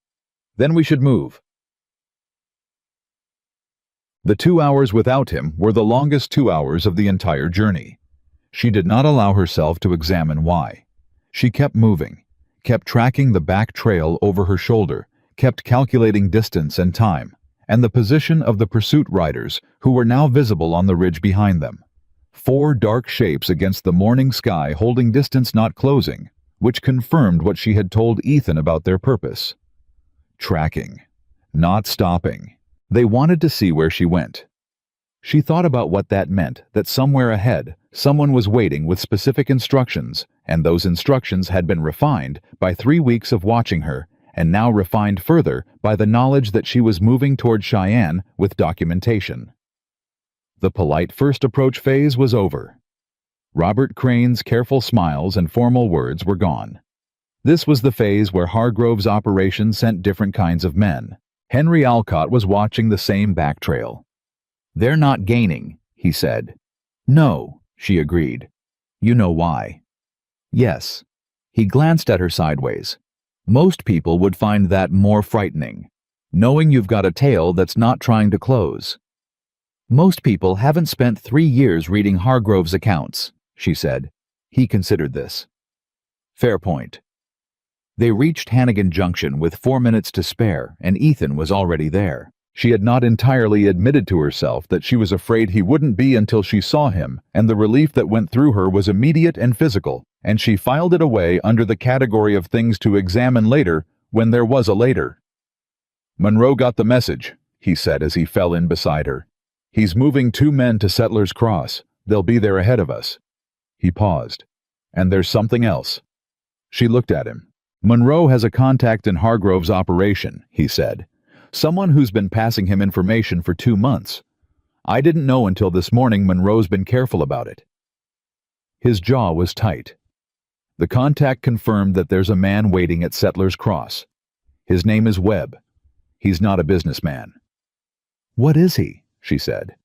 "Then we should move." The 2 hours without him were the longest 2 hours of the entire journey. She did not allow herself to examine why. She kept moving, kept tracking the back trail over her shoulder, kept calculating distance and time, and the position of the pursuit riders who were now visible on the ridge behind them. 4 dark shapes against the morning sky holding distance not closing, which confirmed what she had told Ethan about their purpose. Tracking. Not stopping. They wanted to see where she went. She thought about what that meant, that somewhere ahead, someone was waiting with specific instructions, and those instructions had been refined by 3 weeks of watching her, and now refined further by the knowledge that she was moving toward Cheyenne with documentation. The polite first approach phase was over. Robert Crane's careful smiles and formal words were gone. This was the phase where Hargrove's operation sent different kinds of men. Henry Alcott was watching the same back trail. "They're not gaining," he said. "No," she agreed. "You know why." "Yes." He glanced at her sideways. "Most people would find that more frightening, knowing you've got a tail that's not trying to close." "Most people haven't spent 3 years reading Hargrove's accounts," she said. He considered this. "Fair point." They reached Hannigan Junction with 4 minutes to spare, and Ethan was already there. She had not entirely admitted to herself that she was afraid he wouldn't be until she saw him, and the relief that went through her was immediate and physical, and she filed it away under the category of things to examine later when there was a later. "Monroe got the message," he said as he fell in beside her. "He's moving 2 men to Settlers Cross. They'll be there ahead of us." He paused. "And there's something else." She looked at him. "Monroe has a contact in Hargrove's operation," he said. "Someone who's been passing him information for 2 months. I didn't know until this morning. Monroe's been careful about it." His jaw was tight. "The contact confirmed that there's a man waiting at Settlers Cross. His name is Webb. He's not a businessman." "What is he?" she said.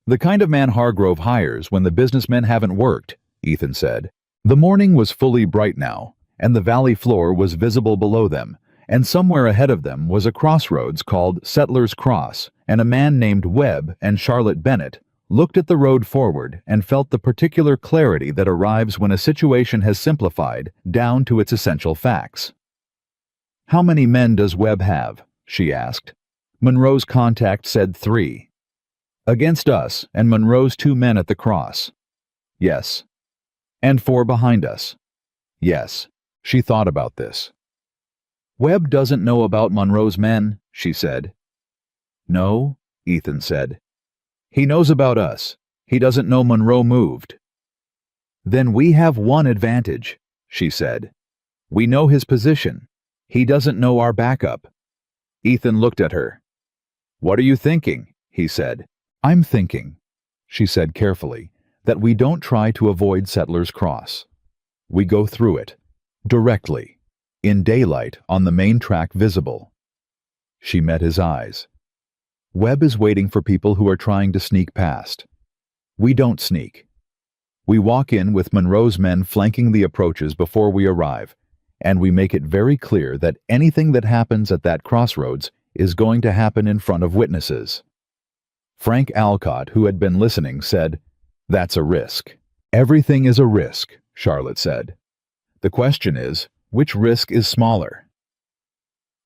"The kind of man Hargrove hires when the businessmen haven't worked," Ethan said. The morning was fully bright now, and the valley floor was visible below them, and somewhere ahead of them was a crossroads called Settlers Cross, and a man named Webb and Charlotte Bennett looked at the road forward and felt the particular clarity that arrives when a situation has simplified down to its essential facts. "How many men does Webb have?" she asked. Monroe's contact said 3. "Against us and Monroe's 2 men at the cross." "Yes." "And 4 behind us." "Yes." She thought about this. "Webb doesn't know about Monroe's men," she said. "No," Ethan said. "He knows about us. He doesn't know Monroe moved." "Then we have one advantage," she said. "We know his position. He doesn't know our backup." Ethan looked at her. "What are you thinking?" he said. "I'm thinking," she said carefully, "that we don't try to avoid Settlers Cross. We go through it. Directly. In daylight, on the main track visible." She met his eyes. "Webb is waiting for people who are trying to sneak past. We don't sneak. We walk in with Monroe's men flanking the approaches before we arrive, and we make it very clear that anything that happens at that crossroads is going to happen in front of witnesses." Frank Alcott, who had been listening, said, "That's a risk." "Everything is a risk," Charlotte said. "The question is, which risk is smaller?"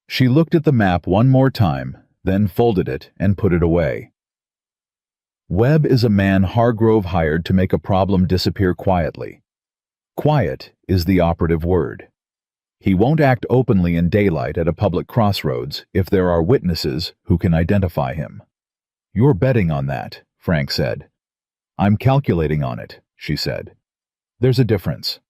She looked at the map one more time, then folded it and put it away. "Webb is a man Hargrove hired to make a problem disappear quietly. Quiet is the operative word. He won't act openly in daylight at a public crossroads if there are witnesses who can identify him." "You're betting on that," Frank said. "I'm calculating on it," she said. "There's a difference."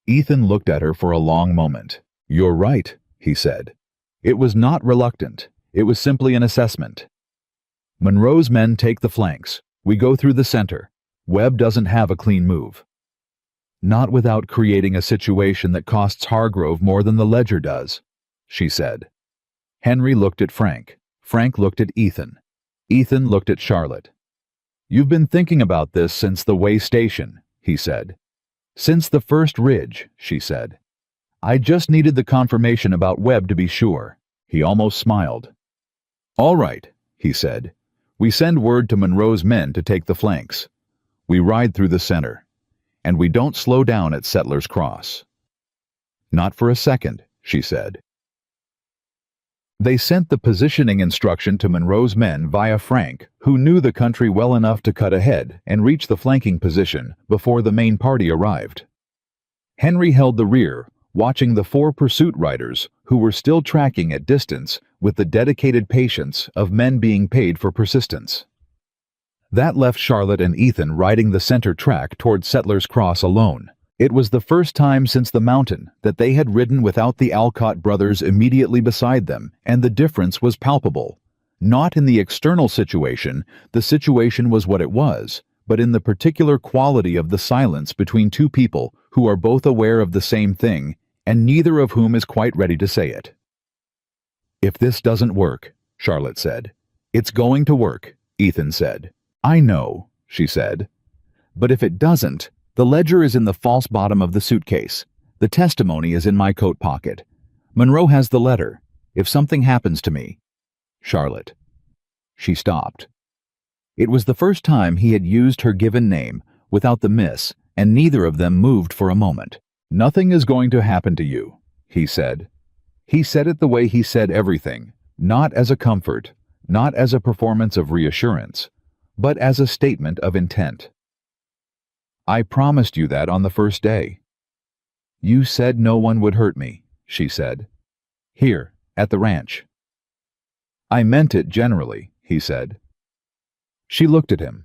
Ethan looked at her for a long moment. "You're right," he said. It was not reluctant. It was simply an assessment. "Monroe's men take the flanks. We go through the center. Webb doesn't have a clean move." "Not without creating a situation that costs Hargrove more than the ledger does," she said. Henry looked at Frank. Frank looked at Ethan. Ethan looked at Charlotte. "You've been thinking about this since the way station," he said. "Since the first ridge," she said. "I just needed the confirmation about Webb to be sure." He almost smiled. "All right," he said. "We send word to Monroe's men to take the flanks. We ride through the center. And we don't slow down at Settlers Cross." "Not for a second," she said. They sent the positioning instruction to Monroe's men via Frank, who knew the country well enough to cut ahead and reach the flanking position before the main party arrived. Henry held the rear, watching the 4 pursuit riders who were still tracking at distance with the dedicated patience of men being paid for persistence. That left Charlotte and Ethan riding the center track toward Settlers Cross alone. It was the first time since the mountain that they had ridden without the Alcott brothers immediately beside them, and the difference was palpable. Not in the external situation, the situation was what it was, but in the particular quality of the silence between two people who are both aware of the same thing and neither of whom is quite ready to say it. "If this doesn't work," Charlotte said. "It's going to work," Ethan said. "I know," she said. "But if it doesn't, the ledger is in the false bottom of the suitcase. The testimony is in my coat pocket. Monroe has the letter. If something happens to me—" "Charlotte." She stopped. It was the first time he had used her given name without the miss, and neither of them moved for a moment. "Nothing is going to happen to you," he said. He said it the way he said everything, not as a comfort, not as a performance of reassurance, but as a statement of intent. "I promised you that on the first day." "You said no one would hurt me," she said. "Here, at the ranch." "I meant it generally," he said. She looked at him.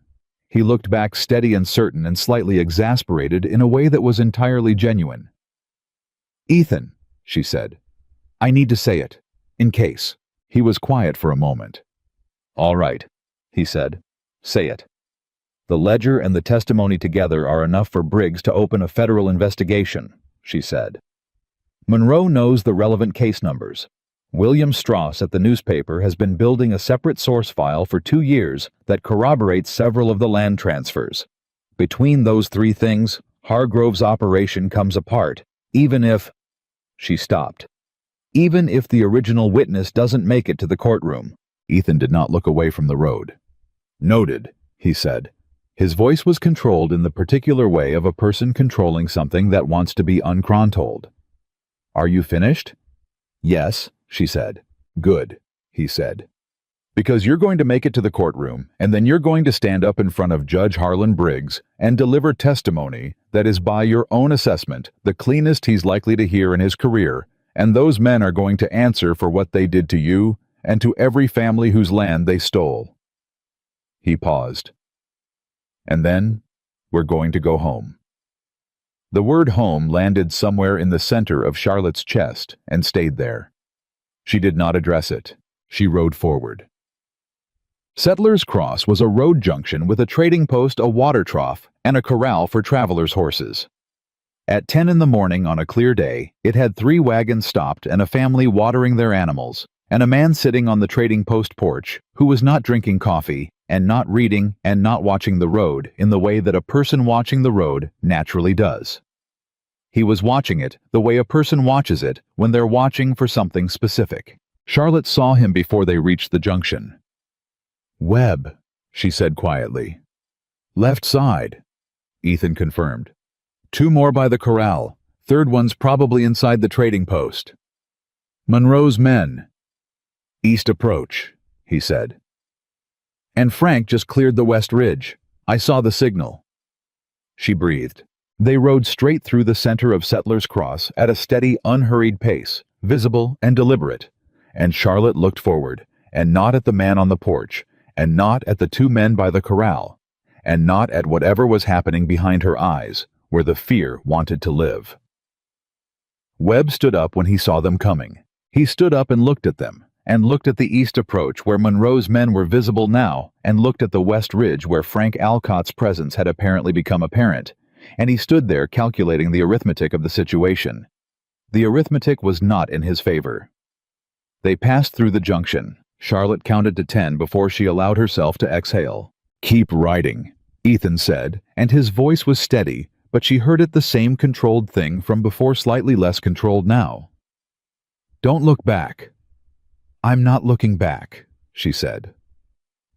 He looked back steady and certain and slightly exasperated in a way that was entirely genuine. "Ethan," she said, "I need to say it, in case." He was quiet for a moment. "All right," he said. "Say it. The ledger and the testimony together are enough for Briggs to open a federal investigation," she said. "Monroe knows the relevant case numbers. William Strauss at the newspaper has been building a separate source file for 2 years that corroborates several of the land transfers. Between those 3 things, Hargrove's operation comes apart, even if—" She stopped. "Even if the original witness doesn't make it to the courtroom." Ethan did not look away from the road. "Noted," he said. His voice was controlled in the particular way of a person controlling something that wants to be uncontrolled. "Are you finished?" "Yes," she said. "Good," he said. "Because you're going to make it to the courtroom, and then you're going to stand up in front of Judge Harlan Briggs and deliver testimony that is, by your own assessment, the cleanest he's likely to hear in his career, and those men are going to answer for what they did to you and to every family whose land they stole." He paused. "And then, we're going to go home." The word home landed somewhere in the center of Charlotte's chest and stayed there. She did not address it. She rode forward. Settlers Cross was a road junction with a trading post, a water trough, and a corral for travelers' horses. At 10 in the morning on a clear day, it had 3 wagons stopped and a family watering their animals, and a man sitting on the trading post porch who was not drinking coffee and not reading and not watching the road in the way that a person watching the road naturally does. He was watching it the way a person watches it when they're watching for something specific. Charlotte saw him before they reached the junction. "Webb," she said quietly. "Left side," Ethan confirmed. 2 more by the corral. 3rd one's probably inside the trading post. "Monroe's men." "East approach," he said. "And Frank just cleared the west ridge. I saw the signal." She breathed. They rode straight through the center of Settlers Cross at a steady, unhurried pace, visible and deliberate, and Charlotte looked forward, and not at the man on the porch, and not at the 2 men by the corral, and not at whatever was happening behind her eyes, where the fear wanted to live. Webb stood up when he saw them coming. He stood up and looked at them, and looked at the east approach where Monroe's men were visible now, and looked at the west ridge where Frank Alcott's presence had apparently become apparent, and he stood there calculating the arithmetic of the situation. The arithmetic was not in his favor. They passed through the junction. Charlotte counted to 10 before she allowed herself to exhale. "Keep riding," Ethan said, and his voice was steady, but she heard it the same controlled thing from before, slightly less controlled now. "Don't look back." "I'm not looking back," she said.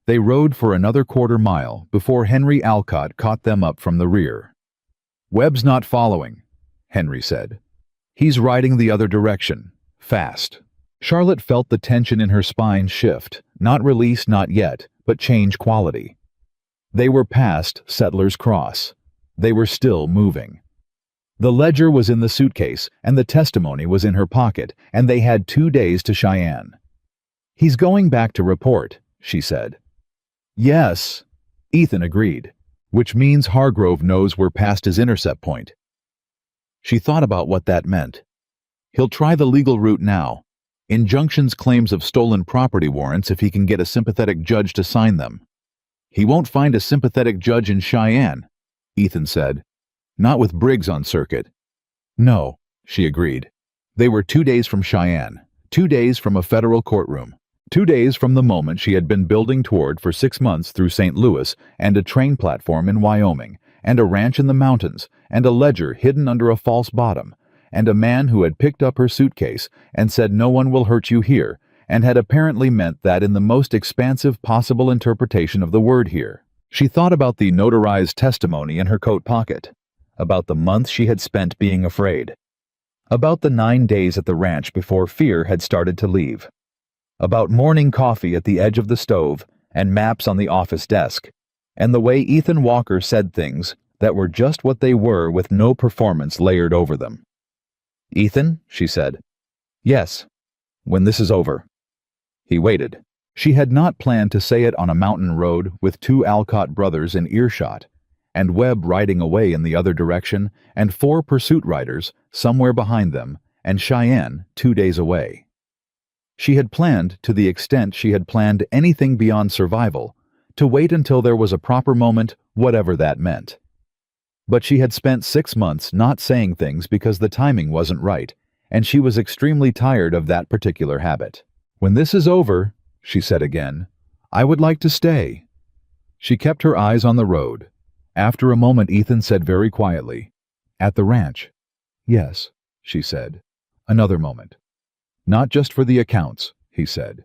They rode for another 1/4 mile before Henry Alcott caught them up from the rear. "Webb's not following," Henry said. "He's riding the other direction, fast." Charlotte felt the tension in her spine shift, not release, not yet, but change quality. They were past Settlers Cross. They were still moving. The ledger was in the suitcase, and the testimony was in her pocket, and they had 2 days to Cheyenne. "He's going back to report," she said. "Yes," Ethan agreed, "which means Hargrove knows we're past his intercept point." She thought about what that meant. He'll try the legal route now. Injunctions, claims of stolen property warrants if he can get a sympathetic judge to sign them. He won't find a sympathetic judge in Cheyenne, Ethan said. Not with Briggs on circuit. No, she agreed. They were 2 days from Cheyenne, 2 days from a federal courtroom, 2 days from the moment she had been building toward for 6 months through St. Louis and a train platform in Wyoming, and a ranch in the mountains, and a ledger hidden under a false bottom, and a man who had picked up her suitcase and said no one will hurt you here, and had apparently meant that in the most expansive possible interpretation of the word here. She thought about the notarized testimony in her coat pocket, about the months she had spent being afraid, about the 9 days at the ranch before fear had started to leave, about morning coffee at the edge of the stove and maps on the office desk, and the way Ethan Walker said things that were just what they were with no performance layered over them. "Ethan," she said. "Yes, when this is over." He waited. She had not planned to say it on a mountain road with 2 Alcott brothers in earshot, and Webb riding away in the other direction, and 4 pursuit riders somewhere behind them, and Cheyenne 2 days away. She had planned, to the extent she had planned anything beyond survival, to wait until there was a proper moment, whatever that meant. But she had spent 6 months not saying things because the timing wasn't right, and she was extremely tired of that particular habit. "When this is over," she said again, "I would like to stay." She kept her eyes on the road. After a moment, Ethan said very quietly, "At the ranch?" "Yes," she said. Another moment. "Not just for the accounts," he said.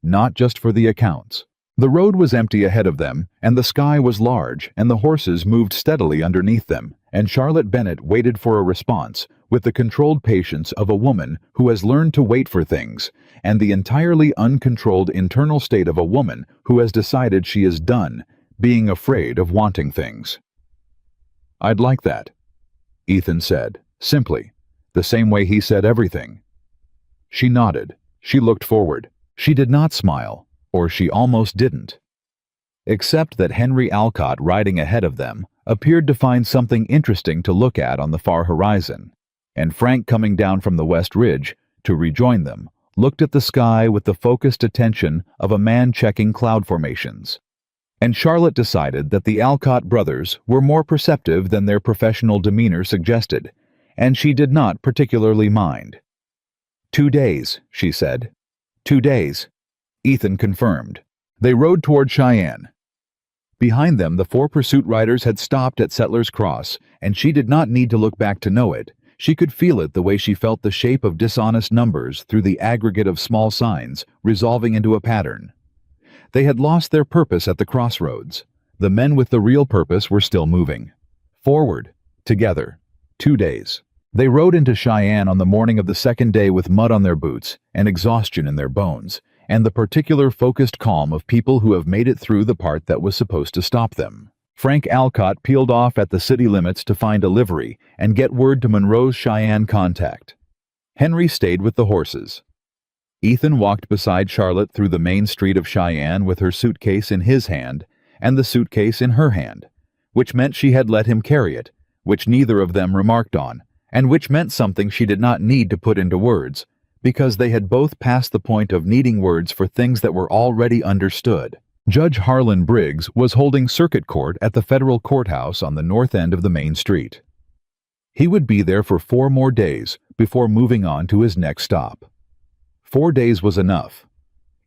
"Not just for the accounts." The road was empty ahead of them, and the sky was large, and the horses moved steadily underneath them, and Charlotte Bennett waited for a response, with the controlled patience of a woman who has learned to wait for things, and the entirely uncontrolled internal state of a woman who has decided she is done being afraid of wanting things. "I'd like that," Ethan said, simply, the same way he said everything. She nodded. She looked forward. She did not smile, or she almost didn't. Except that Henry Alcott riding ahead of them appeared to find something interesting to look at on the far horizon, and Frank coming down from the West Ridge to rejoin them looked at the sky with the focused attention of a man checking cloud formations. And Charlotte decided that the Alcott brothers were more perceptive than their professional demeanor suggested, and she did not particularly mind. 2 days, she said. 2 days. Ethan confirmed. They rode toward Cheyenne. Behind them, the 4 pursuit riders had stopped at Settler's Cross, and she did not need to look back to know it. She could feel it the way she felt the shape of dishonest numbers through the aggregate of small signs, resolving into a pattern. They had lost their purpose at the crossroads. The men with the real purpose were still moving. Forward. Together. 2 days. They rode into Cheyenne on the morning of the second day with mud on their boots and exhaustion in their bones, and the particular focused calm of people who have made it through the part that was supposed to stop them. Frank Alcott peeled off at the city limits to find a livery and get word to Monroe's Cheyenne contact. Henry stayed with the horses. Ethan walked beside Charlotte through the main street of Cheyenne with her suitcase in his hand and the suitcase in her hand, which meant she had let him carry it, which neither of them remarked on, and which meant something she did not need to put into words, because they had both passed the point of needing words for things that were already understood. Judge Harlan Briggs was holding circuit court at the federal courthouse on the north end of the main street. He would be there for 4 more days before moving on to his next stop. 4 days was enough.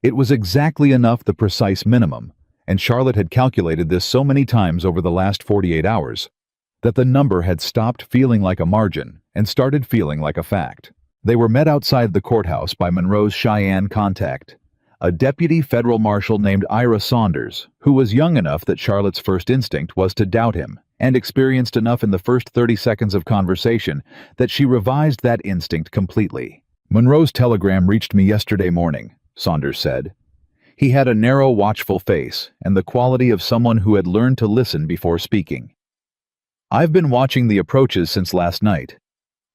It was exactly enough, the precise minimum, and Charlotte had calculated this so many times over the last 48 hours that the number had stopped feeling like a margin and started feeling like a fact. They were met outside the courthouse by Monroe's Cheyenne contact, a deputy federal marshal named Ira Saunders, who was young enough that Charlotte's first instinct was to doubt him, and experienced enough in the first 30 seconds of conversation that she revised that instinct completely. "Monroe's telegram reached me yesterday morning," Saunders said. He had a narrow, watchful face and the quality of someone who had learned to listen before speaking. "I've been watching the approaches since last night.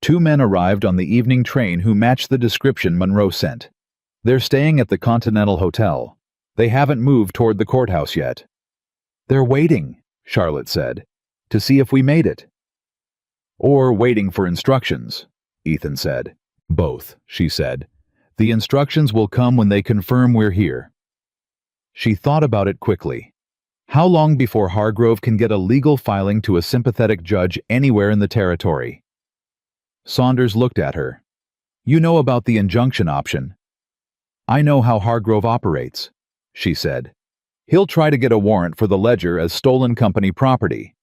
2 men arrived on the evening train who matched the description Monroe sent. They're staying at the Continental Hotel. They haven't moved toward the courthouse yet." "They're waiting," Charlotte said, "to see if we made it." "Or waiting for instructions," Ethan said. "Both," she said. "The instructions will come when they confirm we're here." She thought about it quickly. How long before Hargrove can get a legal filing to a sympathetic judge anywhere in the territory? Saunders looked at her. You know about the injunction option. I know how Hargrove operates, she said. He'll try to get a warrant for the ledger as stolen company property.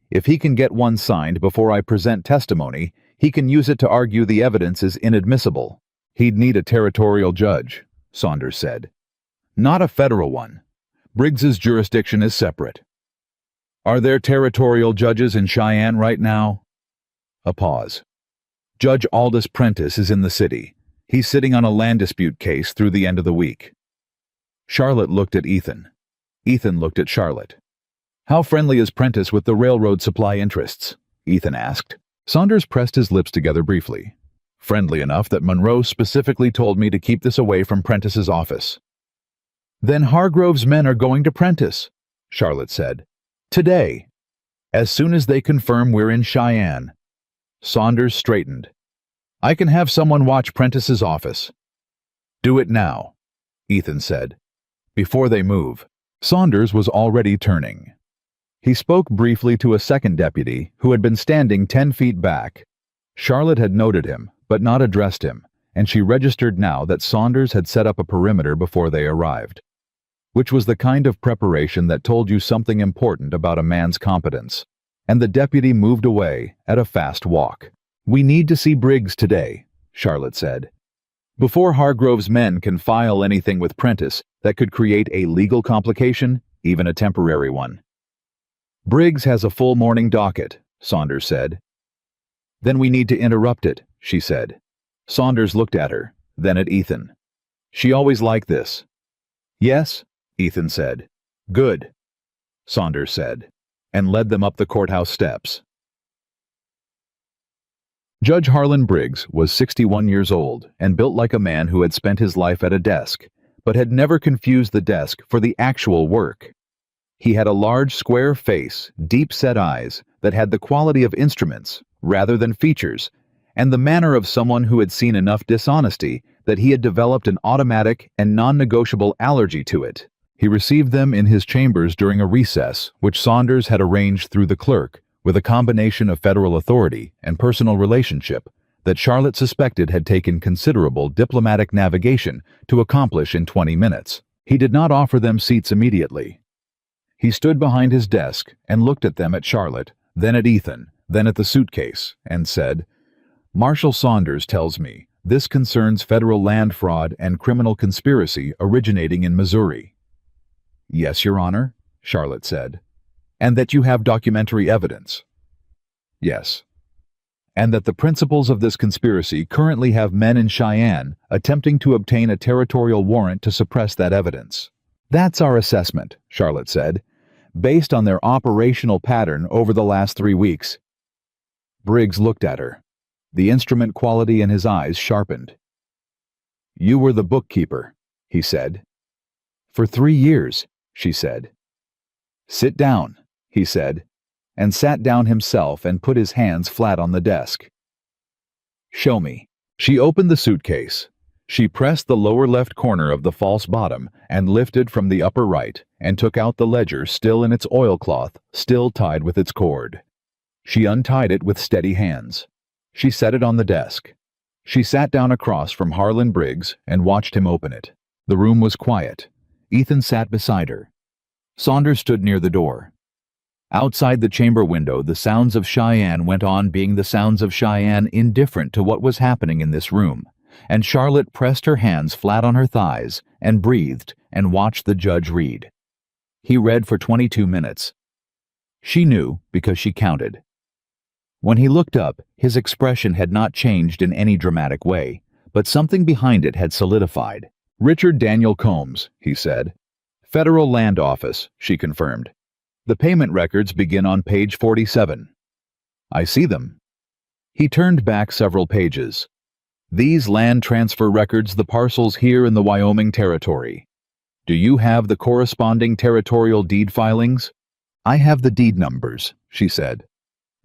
If he can get one signed before I present testimony, he can use it to argue the evidence is inadmissible. He'd need a territorial judge, Saunders said. Not a federal one. Briggs's jurisdiction is separate. Are there territorial judges in Cheyenne right now? A pause. Judge Aldous Prentice is in the city. He's sitting on a land dispute case through the end of the week. Charlotte looked at Ethan. Ethan looked at Charlotte. How friendly is Prentice with the railroad supply interests? Ethan asked. Saunders pressed his lips together briefly. Friendly enough that Monroe specifically told me to keep this away from Prentice's office. Then Hargrove's men are going to Prentice, Charlotte said. Today. As soon as they confirm we're in Cheyenne. Saunders straightened. I can have someone watch Prentice's office. Do it now, Ethan said. Before they move. Saunders was already turning. He spoke briefly to a second deputy who had been standing 10 feet back. Charlotte had noted him, but not addressed him, and she registered now that Saunders had set up a perimeter before they arrived, which was the kind of preparation that told you something important about a man's competence. And the deputy moved away at a fast walk. We need to see Briggs today, Charlotte said. Before Hargrove's men can file anything with Prentice that could create a legal complication, even a temporary one. Briggs has a full morning docket, Saunders said. Then we need to interrupt it, she said. Saunders looked at her, then at Ethan. She always liked this. Yes, Ethan said. Good, Saunders said, and led them up the courthouse steps. Judge Harlan Briggs was 61 years old and built like a man who had spent his life at a desk, but had never confused the desk for the actual work. He had a large square face, deep-set eyes that had the quality of instruments rather than features, and the manner of someone who had seen enough dishonesty that he had developed an automatic and non-negotiable allergy to it. He received them in his chambers during a recess which Saunders had arranged through the clerk with a combination of federal authority and personal relationship that Charlotte suspected had taken considerable diplomatic navigation to accomplish in 20 minutes. He did not offer them seats immediately. He stood behind his desk and looked at them, at Charlotte, then at Ethan, then at the suitcase, and said, Marshal Saunders tells me this concerns federal land fraud and criminal conspiracy originating in Missouri. Yes, Your Honor, Charlotte said. And that you have documentary evidence. Yes. And that the principals of this conspiracy currently have men in Cheyenne attempting to obtain a territorial warrant to suppress that evidence. That's our assessment, Charlotte said, based on their operational pattern over the last 3 weeks. Briggs looked at her. The instrument quality in his eyes sharpened. You were the bookkeeper, he said. For 3 years, she said. Sit down, he said, and sat down himself and put his hands flat on the desk. Show me. She opened the suitcase. She pressed the lower left corner of the false bottom and lifted from the upper right and took out the ledger still in its oilcloth, still tied with its cord. She untied it with steady hands. She set it on the desk. She sat down across from Harlan Briggs and watched him open it. The room was quiet. Ethan sat beside her. Saunders stood near the door. Outside the chamber window, the sounds of Cheyenne went on being the sounds of Cheyenne, indifferent to what was happening in this room, and Charlotte pressed her hands flat on her thighs and breathed and watched the judge read. He read for 22 minutes. She knew because she counted. When he looked up, his expression had not changed in any dramatic way, but something behind it had solidified. Richard Daniel Combs, he said. Federal Land Office, she confirmed. The payment records begin on page 47. I see them. He turned back several pages. These land transfer records, the parcels here in the Wyoming Territory. Do you have the corresponding territorial deed filings? I have the deed numbers, she said.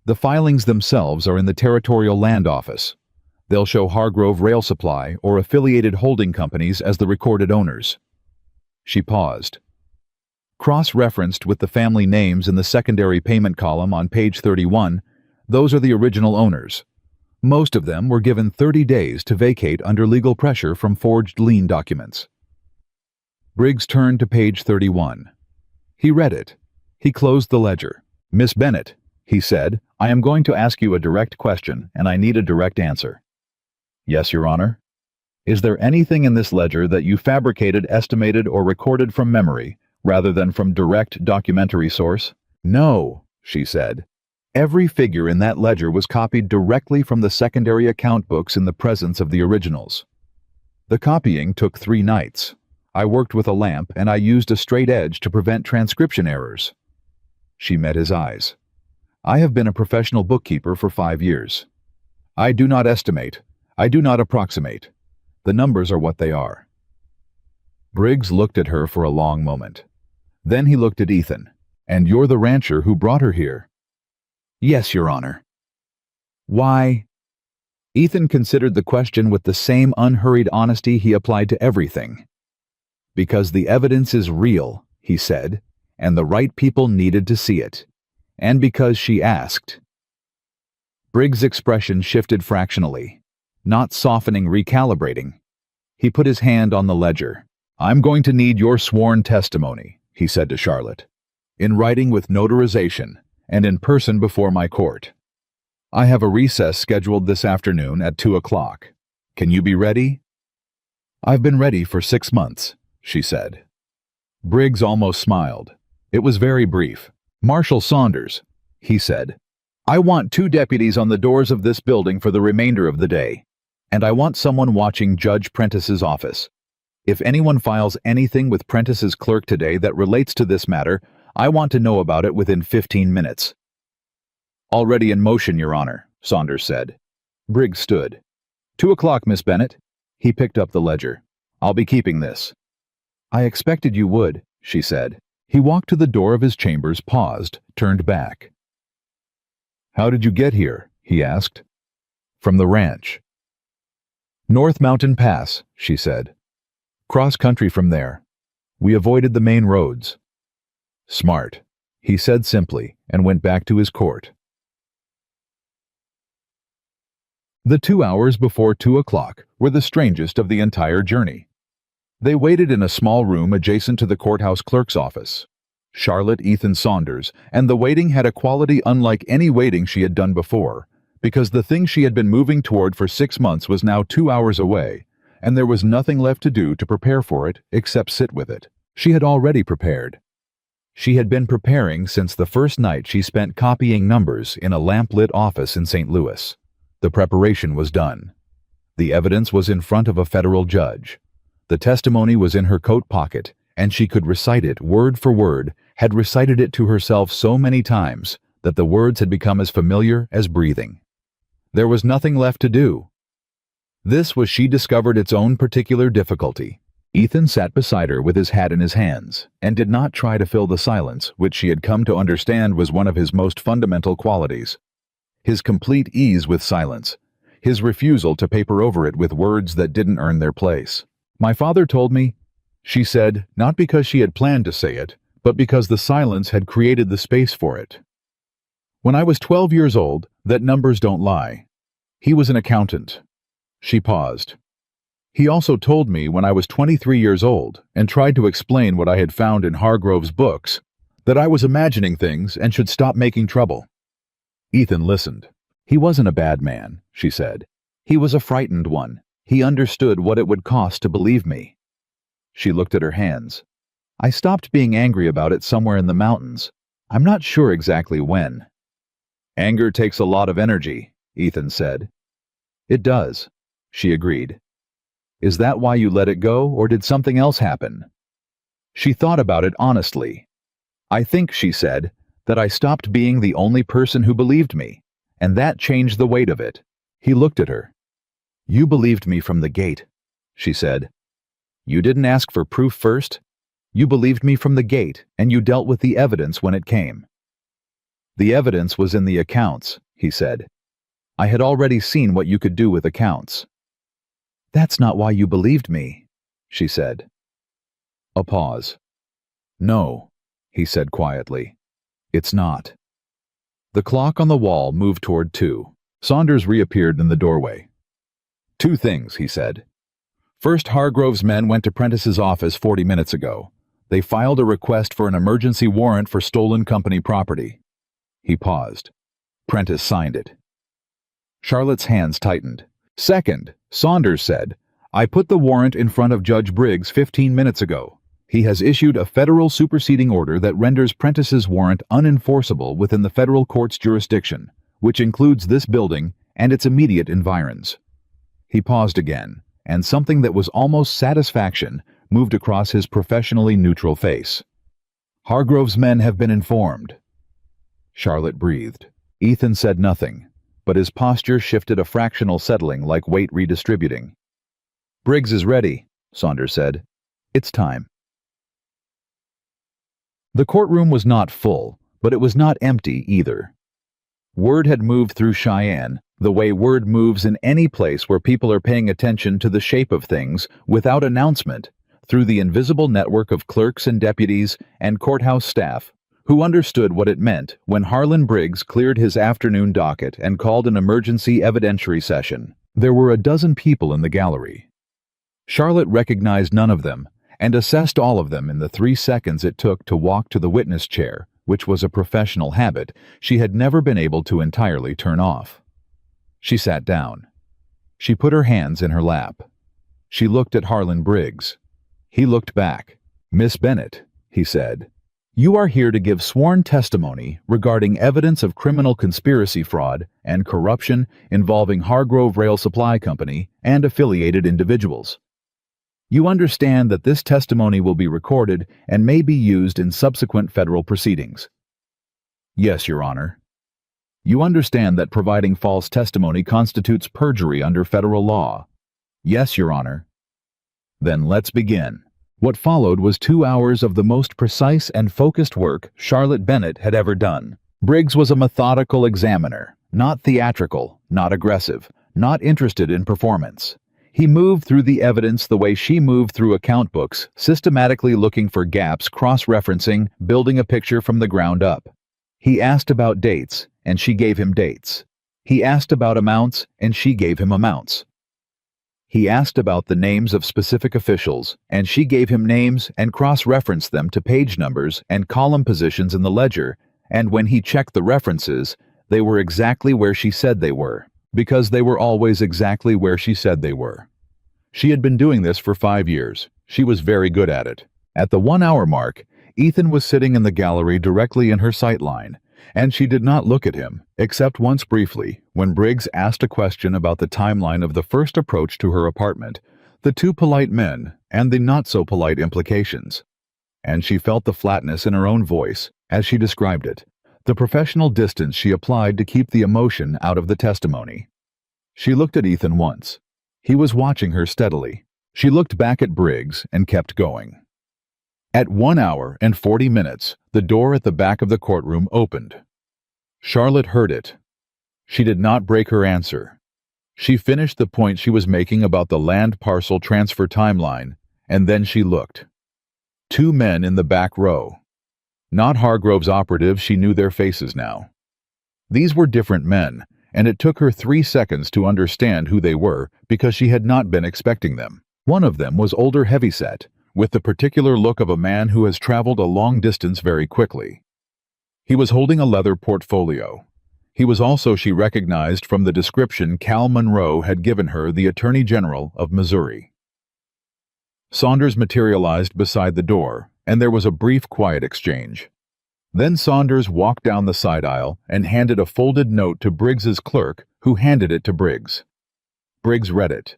The filings themselves are in the Territorial Land Office. They'll show Hargrove Rail Supply or affiliated holding companies as the recorded owners. She paused. Cross-referenced with the family names in the secondary payment column on page 31, those are the original owners. Most of them were given 30 days to vacate under legal pressure from forged lien documents. Briggs turned to page 31. He read it. He closed the ledger. "Miss Bennett," he said, "I am going to ask you a direct question, and I need a direct answer." "Yes, Your Honor." "Is there anything in this ledger that you fabricated, estimated, or recorded from memory, rather than from direct documentary source?" "No," she said. "Every figure in that ledger was copied directly from the secondary account books in the presence of the originals. The copying took 3 nights. I worked with a lamp, and I used a straight edge to prevent transcription errors." She met his eyes. "I have been a professional bookkeeper for 5 years. I do not estimate. I do not approximate. The numbers are what they are." Briggs looked at her for a long moment. Then he looked at Ethan. "And you're the rancher who brought her here?" "Yes, Your Honor." "Why?" Ethan considered the question with the same unhurried honesty he applied to everything. "Because the evidence is real," he said, "and the right people needed to see it. And because she asked." Briggs' expression shifted fractionally, not softening, recalibrating. He put his hand on the ledger. "I'm going to need your sworn testimony," he said to Charlotte, "in writing with notarization and in person before my court. I have a recess scheduled this afternoon at 2 o'clock. Can you be ready?" "I've been ready for 6 months," she said. Briggs almost smiled. It was very brief. "Marshal Saunders," he said, "I want 2 deputies on the doors of this building for the remainder of the day, and I want someone watching Judge Prentice's office. If anyone files anything with Prentice's clerk today that relates to this matter, I want to know about it within 15 minutes. "Already in motion, Your Honor," Saunders said. Briggs stood. 2 o'clock, Miss Bennett." He picked up the ledger. "I'll be keeping this." "I expected you would," she said. He walked to the door of his chambers, paused, turned back. "How did you get here?" he asked. "From the ranch." "North Mountain Pass," she said. "Cross country from there. We avoided the main roads." "Smart," he said simply, and went back to his court. The 2 hours before 2 o'clock were the strangest of the entire journey. They waited in a small room adjacent to the courthouse clerk's office. Charlotte, Ethan, Saunders, and the waiting had a quality unlike any waiting she had done before, because the thing she had been moving toward for 6 months was now 2 hours away, and there was nothing left to do to prepare for it except sit with it. She had already prepared. She had been preparing since the first night she spent copying numbers in a lamp-lit office in St. Louis. The preparation was done. The evidence was in front of a federal judge. The testimony was in her coat pocket, and she could recite it word for word, had recited it to herself so many times that the words had become as familiar as breathing. There was nothing left to do. This was, she discovered, its own particular difficulty. Ethan sat beside her with his hat in his hands, and did not try to fill the silence, which she had come to understand was one of his most fundamental qualities. His complete ease with silence, his refusal to paper over it with words that didn't earn their place. "My father told me," she said, not because she had planned to say it, but because the silence had created the space for it. "When I was 12 years old, that numbers don't lie. He was an accountant." She paused. "He also told me when I was 23 years old and tried to explain what I had found in Hargrove's books, that I was imagining things and should stop making trouble." Ethan listened. "He wasn't a bad man," she said. "He was a frightened one. He understood what it would cost to believe me." She looked at her hands. "I stopped being angry about it somewhere in the mountains. I'm not sure exactly when." "Anger takes a lot of energy," Ethan said. "It does," she agreed. "Is that why you let it go, or did something else happen?" She thought about it honestly. "I think," she said, "that I stopped being the only person who believed me, and that changed the weight of it." He looked at her. "You believed me from the gate," she said. "You didn't ask for proof first. You believed me from the gate, and you dealt with the evidence when it came." "The evidence was in the accounts," he said. "I had already seen what you could do with accounts." "That's not why you believed me," she said. A pause. "No," he said quietly. It's not. The clock on the wall moved toward 2. Saunders reappeared in the doorway. 2 things, he said. First, Hargrove's men went to Prentice's office 40 minutes ago. They filed a request for an emergency warrant for stolen company property. He paused. Prentice signed it. Charlotte's hands tightened. Second, Saunders said, I put the warrant in front of Judge Briggs 15 minutes ago. He has issued a federal superseding order that renders Prentice's warrant unenforceable within the federal court's jurisdiction, which includes this building and its immediate environs. He paused again, and something that was almost satisfaction moved across his professionally neutral face. Hargrove's men have been informed. Charlotte breathed. Ethan said nothing, but his posture shifted a fractional settling like weight redistributing. Briggs is ready, Saunders said. It's time. The courtroom was not full, but it was not empty either. Word had moved through Cheyenne, the way word moves in any place where people are paying attention to the shape of things without announcement, through the invisible network of clerks and deputies and courthouse staff, who understood what it meant when Harlan Briggs cleared his afternoon docket and called an emergency evidentiary session. There were a dozen people in the gallery. Charlotte recognized none of them, and assessed all of them in the 3 seconds it took to walk to the witness chair, which was a professional habit she had never been able to entirely turn off. She sat down. She put her hands in her lap. She looked at Harlan Briggs. He looked back. Miss Bennett, he said, you are here to give sworn testimony regarding evidence of criminal conspiracy fraud and corruption involving Hargrove Rail Supply Company and affiliated individuals. You understand that this testimony will be recorded and may be used in subsequent federal proceedings. Yes, Your Honor. You understand that providing false testimony constitutes perjury under federal law. Yes, Your Honor. Then let's begin. What followed was 2 hours of the most precise and focused work Charlotte Bennett had ever done. Briggs was a methodical examiner, not theatrical, not aggressive, not interested in performance. He moved through the evidence the way she moved through account books, systematically looking for gaps, cross-referencing, building a picture from the ground up. He asked about dates, and she gave him dates. He asked about amounts, and she gave him amounts. He asked about the names of specific officials, and she gave him names and cross-referenced them to page numbers and column positions in the ledger, and when he checked the references, they were exactly where she said they were, because they were always exactly where she said they were. She had been doing this for 5 years. She was very good at it. At the 1-hour mark, Ethan was sitting in the gallery directly in her sight line, and she did not look at him, except once briefly, when Briggs asked a question about the timeline of the first approach to her apartment, the 2 polite men, and the not-so-polite implications. And she felt the flatness in her own voice, as she described it, the professional distance she applied to keep the emotion out of the testimony. She looked at Ethan once. He was watching her steadily. She looked back at Briggs and kept going. At 1 hour and 40 minutes, the door at the back of the courtroom opened. Charlotte heard it. She did not break her answer. She finished the point she was making about the land parcel transfer timeline, and then she looked. 2 men in the back row. Not Hargrove's operatives, she knew their faces now. These were different men, and it took her 3 seconds to understand who they were because she had not been expecting them. One of them was older heavyset, with the particular look of a man who has traveled a long distance very quickly. He was holding a leather portfolio. He was also, she recognized from the description Cal Monroe had given her, the Attorney General of Missouri. Saunders materialized beside the door, and there was a brief quiet exchange. Then Saunders walked down the side aisle and handed a folded note to Briggs's clerk, who handed it to Briggs. Briggs read it.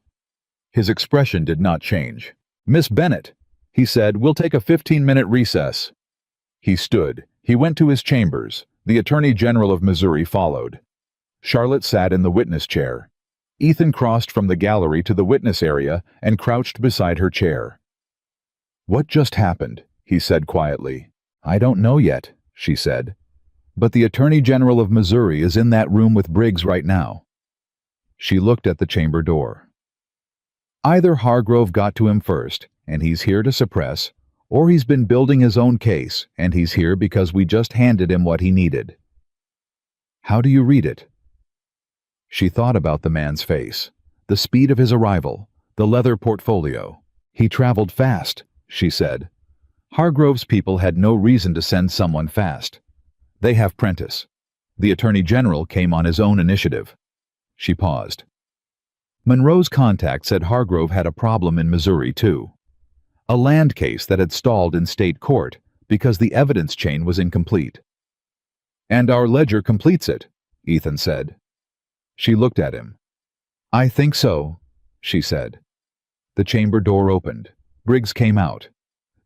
His expression did not change. "Miss Bennett," he said, "we'll take a 15-minute recess." He stood. He went to his chambers. The Attorney General of Missouri followed. Charlotte sat in the witness chair. Ethan crossed from the gallery to the witness area and crouched beside her chair. "What just happened?" he said quietly. "I don't know yet," she said. "But the Attorney General of Missouri is in that room with Briggs right now." She looked at the chamber door. "Either Hargrove got to him first, and he's here to suppress, Or he's been building his own case, and he's here because we just handed him what he needed. How do you read it? She thought about the man's face, the speed of his arrival, the leather portfolio. He traveled fast, she said. Hargrove's people had no reason to send someone fast. They have Prentice. The Attorney General came on his own initiative. She paused. Monroe's contact said Hargrove had a problem in Missouri, too. A land case that had stalled in state court because the evidence chain was incomplete. And our ledger completes it, Ethan said. She looked at him. I think so, she said. The chamber door opened. Briggs came out.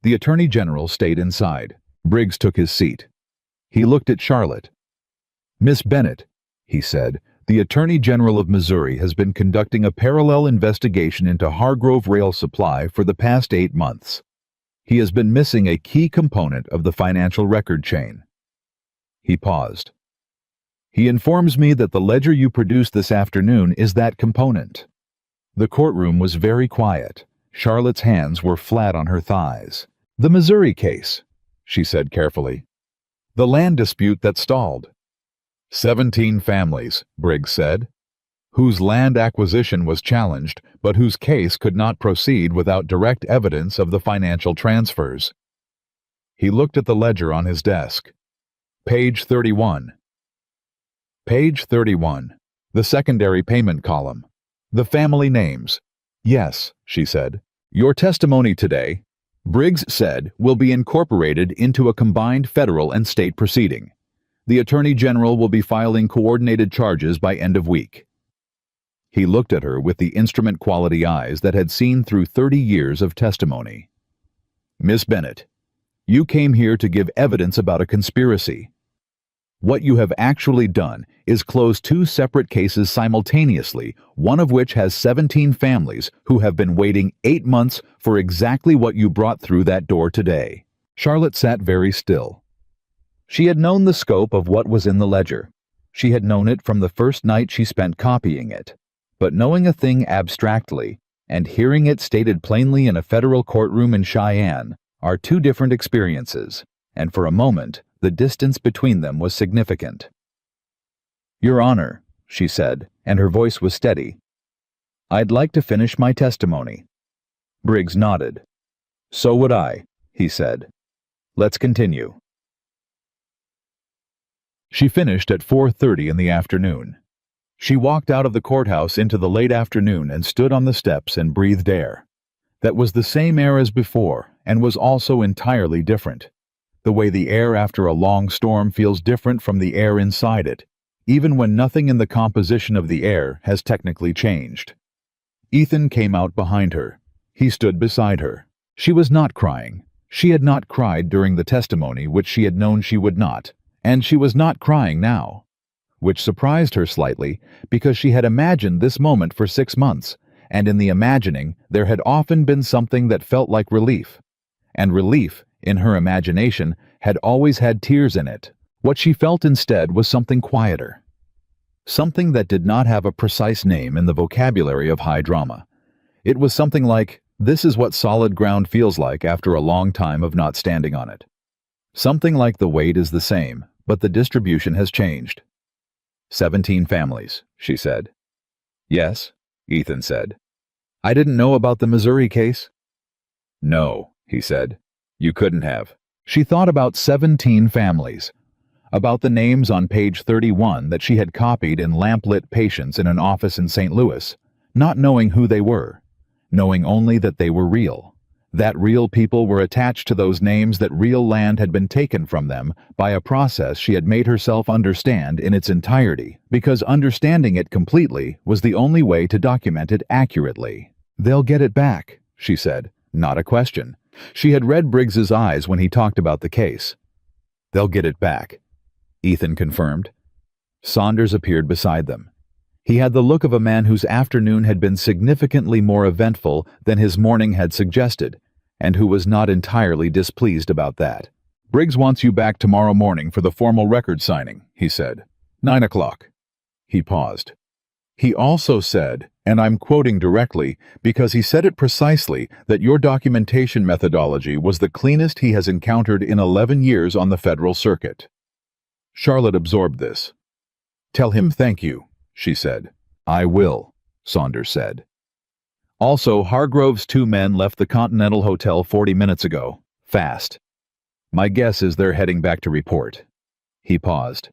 The Attorney General stayed inside. Briggs took his seat. He looked at Charlotte. Miss Bennett, he said, the Attorney General of Missouri has been conducting a parallel investigation into Hargrove Rail Supply for the past 8 months. He has been missing a key component of the financial record chain. He paused. He informs me that the ledger you produced this afternoon is that component. The courtroom was very quiet. Charlotte's hands were flat on her thighs. The Missouri case, she said carefully. The land dispute that stalled. 17 families, Briggs said, whose land acquisition was challenged, but whose case could not proceed without direct evidence of the financial transfers. He looked at the ledger on his desk. Page 31. Page 31. The secondary payment column. The family names. Yes, she said. Your testimony today, Briggs said, will be incorporated into a combined federal and state proceeding. The Attorney General will be filing coordinated charges by end of week. He looked at her with the instrument-quality eyes that had seen through 30 years of testimony. Miss Bennett, you came here to give evidence about a conspiracy. What you have actually done is close 2 separate cases simultaneously, one of which has 17 families who have been waiting 8 months for exactly what you brought through that door today. Charlotte sat very still. She had known the scope of what was in the ledger. She had known it from the first night she spent copying it. But knowing a thing abstractly and hearing it stated plainly in a federal courtroom in Cheyenne are 2 different experiences, and for a moment, the distance between them was significant. Your Honor, she said, and her voice was steady. I'd like to finish my testimony. Briggs nodded. So would I, he said. Let's continue. She finished at 4:30 in the afternoon. She walked out of the courthouse into the late afternoon and stood on the steps and breathed air. That was the same air as before and was also entirely different. The way the air after a long storm feels different from the air inside it, even when nothing in the composition of the air has technically changed. Ethan came out behind her. He stood beside her. She was not crying. She had not cried during the testimony, which she had known she would not, and she was not crying now, which surprised her slightly because she had imagined this moment for 6 months, and in the imagining there had often been something that felt like relief. And relief, in her imagination, had always had tears in it. What she felt instead was something quieter. Something that did not have a precise name in the vocabulary of high drama. It was something like, this is what solid ground feels like after a long time of not standing on it. Something like the weight is the same, but the distribution has changed. 17 families, she said. Yes, Ethan said. I didn't know about the Missouri case. No, he said. You couldn't have. She thought about 17 families, about the names on page 31 that she had copied in lamp-lit patience in an office in St. Louis, not knowing who they were, knowing only that they were real. That real people were attached to those names, that real land had been taken from them by a process she had made herself understand in its entirety, because understanding it completely was the only way to document it accurately. They'll get it back, she said, not a question. She had read Briggs's eyes when he talked about the case. They'll get it back, Ethan confirmed. Saunders appeared beside them. He had the look of a man whose afternoon had been significantly more eventful than his morning had suggested, and who was not entirely displeased about that. Briggs wants you back tomorrow morning for the formal record signing, he said. 9 o'clock. He paused. He also said, And I'm quoting directly because he said it precisely that your documentation methodology was the cleanest he has encountered in 11 years on the federal circuit. Charlotte absorbed this. "Tell him thank you," she said. "I will," Saunders said. "Also, Hargrove's 2 men left the Continental Hotel 40 minutes ago. Fast. My guess is they're heading back to report." He paused.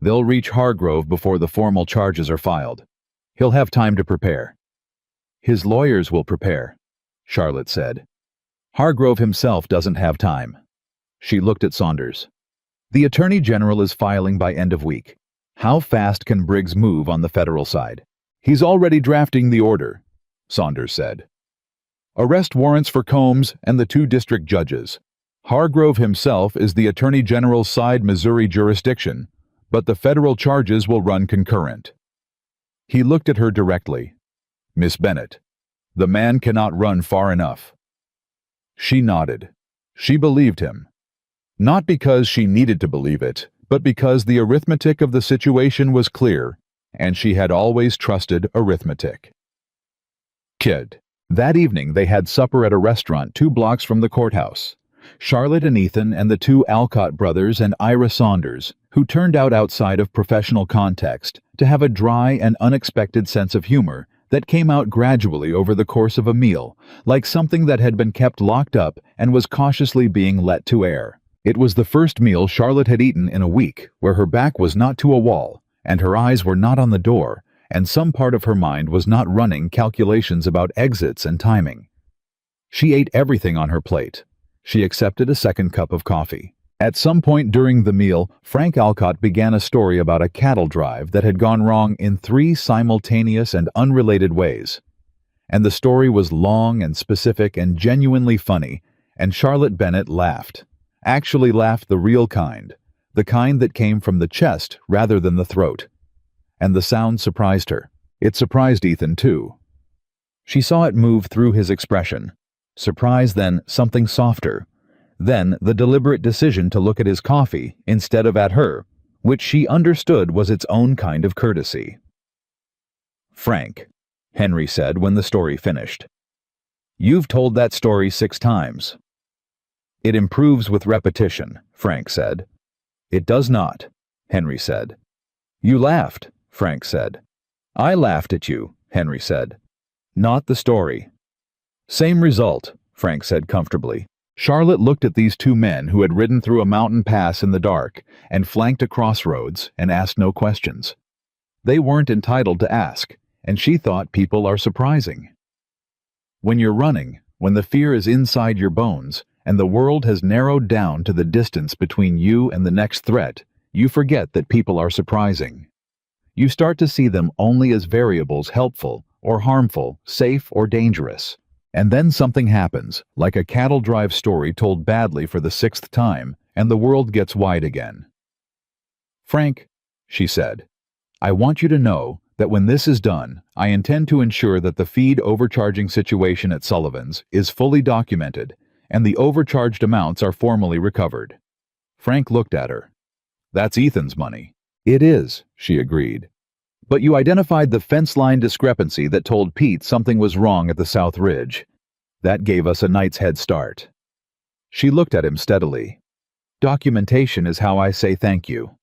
"They'll reach Hargrove before the formal charges are filed. He'll have time to prepare." "His lawyers will prepare," Charlotte said. "Hargrove himself doesn't have time." She looked at Saunders. "The Attorney General is filing by end of week. How fast can Briggs move on the federal side?" "He's already drafting the order," Saunders said. "Arrest warrants for Combs and the 2 district judges. Hargrove himself is the Attorney General's side Missouri jurisdiction, but the federal charges will run concurrent." He looked at her directly. "Miss Bennett, the man cannot run far enough." She nodded. She believed him. Not because she needed to believe it, but because the arithmetic of the situation was clear, and she had always trusted arithmetic. Kid. That evening they had supper at a restaurant 2 blocks from the courthouse. Charlotte and Ethan and the 2 Alcott brothers and Ira Saunders, who turned out outside of professional context to have a dry and unexpected sense of humor that came out gradually over the course of a meal, like something that had been kept locked up and was cautiously being let to air. It was the first meal Charlotte had eaten in a week where her back was not to a wall, and her eyes were not on the door, and some part of her mind was not running calculations about exits and timing. She ate everything on her plate. She accepted a second cup of coffee. At some point during the meal, Frank Alcott began a story about a cattle drive that had gone wrong in 3 simultaneous and unrelated ways. And the story was long and specific and genuinely funny, and Charlotte Bennett laughed. Actually laughed the real kind, the kind that came from the chest rather than the throat. And the sound surprised her. It surprised Ethan, too. She saw it move through his expression. Surprise, then something softer. Then the deliberate decision to look at his coffee instead of at her, which she understood was its own kind of courtesy. "Frank," Henry said when the story finished. "You've told that story 6 times." "It improves with repetition," Frank said. "It does not," Henry said. "You laughed," Frank said. "I laughed at you," Henry said. "Not the story." "Same result," Frank said comfortably. Charlotte looked at these 2 men who had ridden through a mountain pass in the dark and flanked a crossroads and asked no questions. They weren't entitled to ask, and she thought people are surprising. When you're running, when the fear is inside your bones, and the world has narrowed down to the distance between you and the next threat, you forget that people are surprising. You start to see them only as variables helpful or harmful, safe or dangerous. And then something happens, like a cattle drive story told badly for the 6th time, and the world gets wide again. "Frank," she said, "I want you to know that when this is done, I intend to ensure that the feed overcharging situation at Sullivan's is fully documented, and the overcharged amounts are formally recovered." Frank looked at her. "That's Ethan's money." "It is," she agreed. "But you identified the fence line discrepancy that told Pete something was wrong at the South Ridge. That gave us a night's head start." She looked at him steadily. "Documentation is how I say thank you."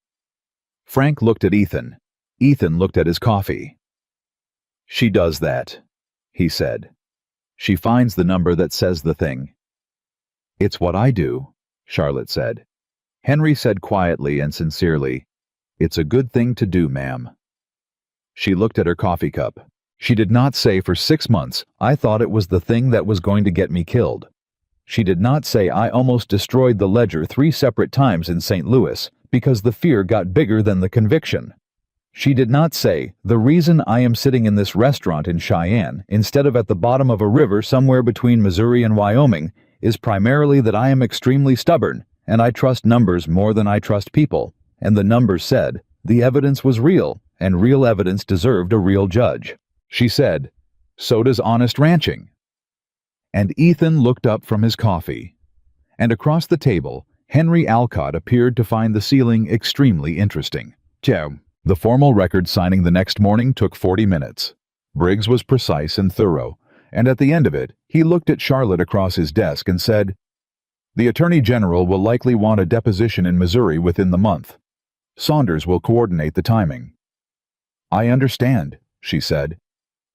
Frank looked at Ethan. Ethan looked at his coffee. "She does that," he said. "She finds the number that says the thing." "It's what I do," Charlotte said. Henry said quietly and sincerely, "It's a good thing to do, ma'am." She looked at her coffee cup. She did not say for 6 months, "I thought it was the thing that was going to get me killed." She did not say, "I almost destroyed the ledger 3 separate times in St. Louis because the fear got bigger than the conviction." She did not say, "The reason I am sitting in this restaurant in Cheyenne instead of at the bottom of a river somewhere between Missouri and Wyoming is primarily that I am extremely stubborn and I trust numbers more than I trust people." And the numbers said, the evidence was real, and real evidence deserved a real judge. She said, "So does honest ranching." And Ethan looked up from his coffee. And across the table, Henry Alcott appeared to find the ceiling extremely interesting. The formal record signing the next morning took 40 minutes. Briggs was precise and thorough, and at the end of it, he looked at Charlotte across his desk and said, "The Attorney General will likely want a deposition in Missouri within the month. Saunders will coordinate the timing." "I understand," she said.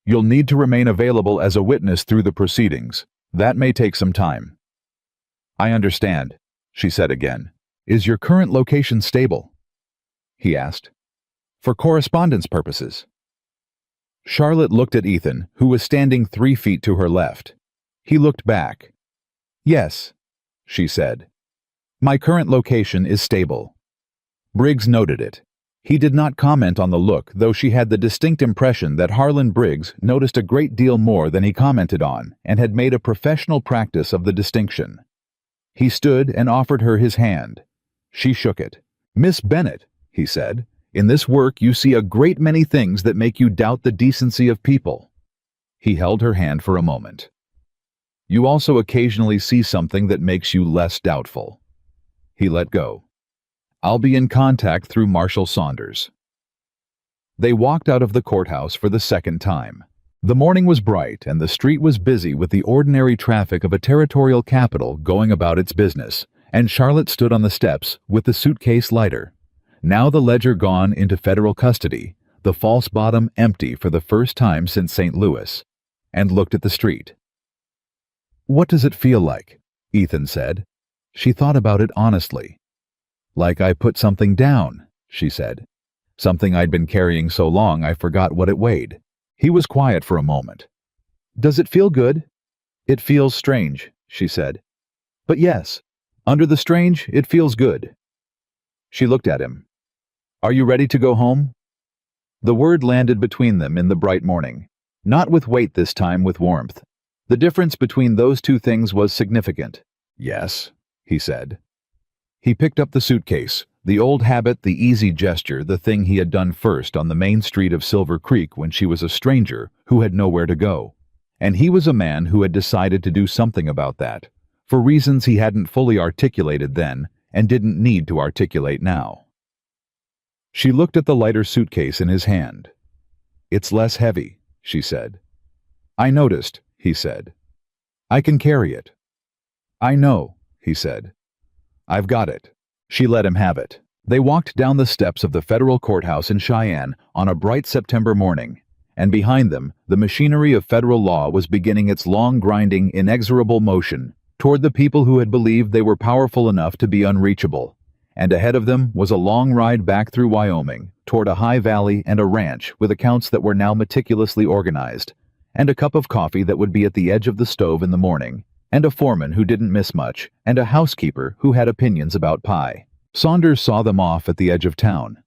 "You'll need to remain available as a witness through the proceedings. That may take some time." "I understand," she said again. "Is your current location stable?" he asked. "For correspondence purposes." Charlotte looked at Ethan, who was standing 3 feet to her left. He looked back. "Yes," she said. "My current location is stable." Briggs noted it. He did not comment on the look, though she had the distinct impression that Harlan Briggs noticed a great deal more than he commented on and had made a professional practice of the distinction. He stood and offered her his hand. She shook it. "Miss Bennet," he said, "in this work you see a great many things that make you doubt the decency of people." He held her hand for a moment. "You also occasionally see something that makes you less doubtful." He let go. "I'll be in contact through Marshal Saunders." They walked out of the courthouse for the second time. The morning was bright and the street was busy with the ordinary traffic of a territorial capital going about its business, and Charlotte stood on the steps with the suitcase lighter. Now the ledger gone into federal custody, the false bottom empty for the first time since St. Louis, and looked at the street. "What does it feel like?" Ethan said. She thought about it honestly. "Like I put something down," she said. "Something I'd been carrying so long I forgot what it weighed." He was quiet for a moment. "Does it feel good?" "It feels strange," she said. "But yes, under the strange, it feels good." She looked at him. "Are you ready to go home?" The word landed between them in the bright morning, not with weight this time, with warmth. The difference between those two things was significant. "Yes," he said. He picked up the suitcase, the old habit, the easy gesture, the thing he had done first on the main street of Silver Creek when she was a stranger who had nowhere to go. And he was a man who had decided to do something about that, for reasons he hadn't fully articulated then and didn't need to articulate now. She looked at the lighter suitcase in his hand. "It's less heavy," she said. "I noticed," he said. "I can carry it." "I know," he said. "I've got it." She let him have it. They walked down the steps of the federal courthouse in Cheyenne on a bright September morning, and behind them, the machinery of federal law was beginning its long, grinding, inexorable motion toward the people who had believed they were powerful enough to be unreachable. And ahead of them was a long ride back through Wyoming, toward a high valley and a ranch with accounts that were now meticulously organized, and a cup of coffee that would be at the edge of the stove in the morning, and a foreman who didn't miss much, and a housekeeper who had opinions about pie. Saunders saw them off at the edge of town.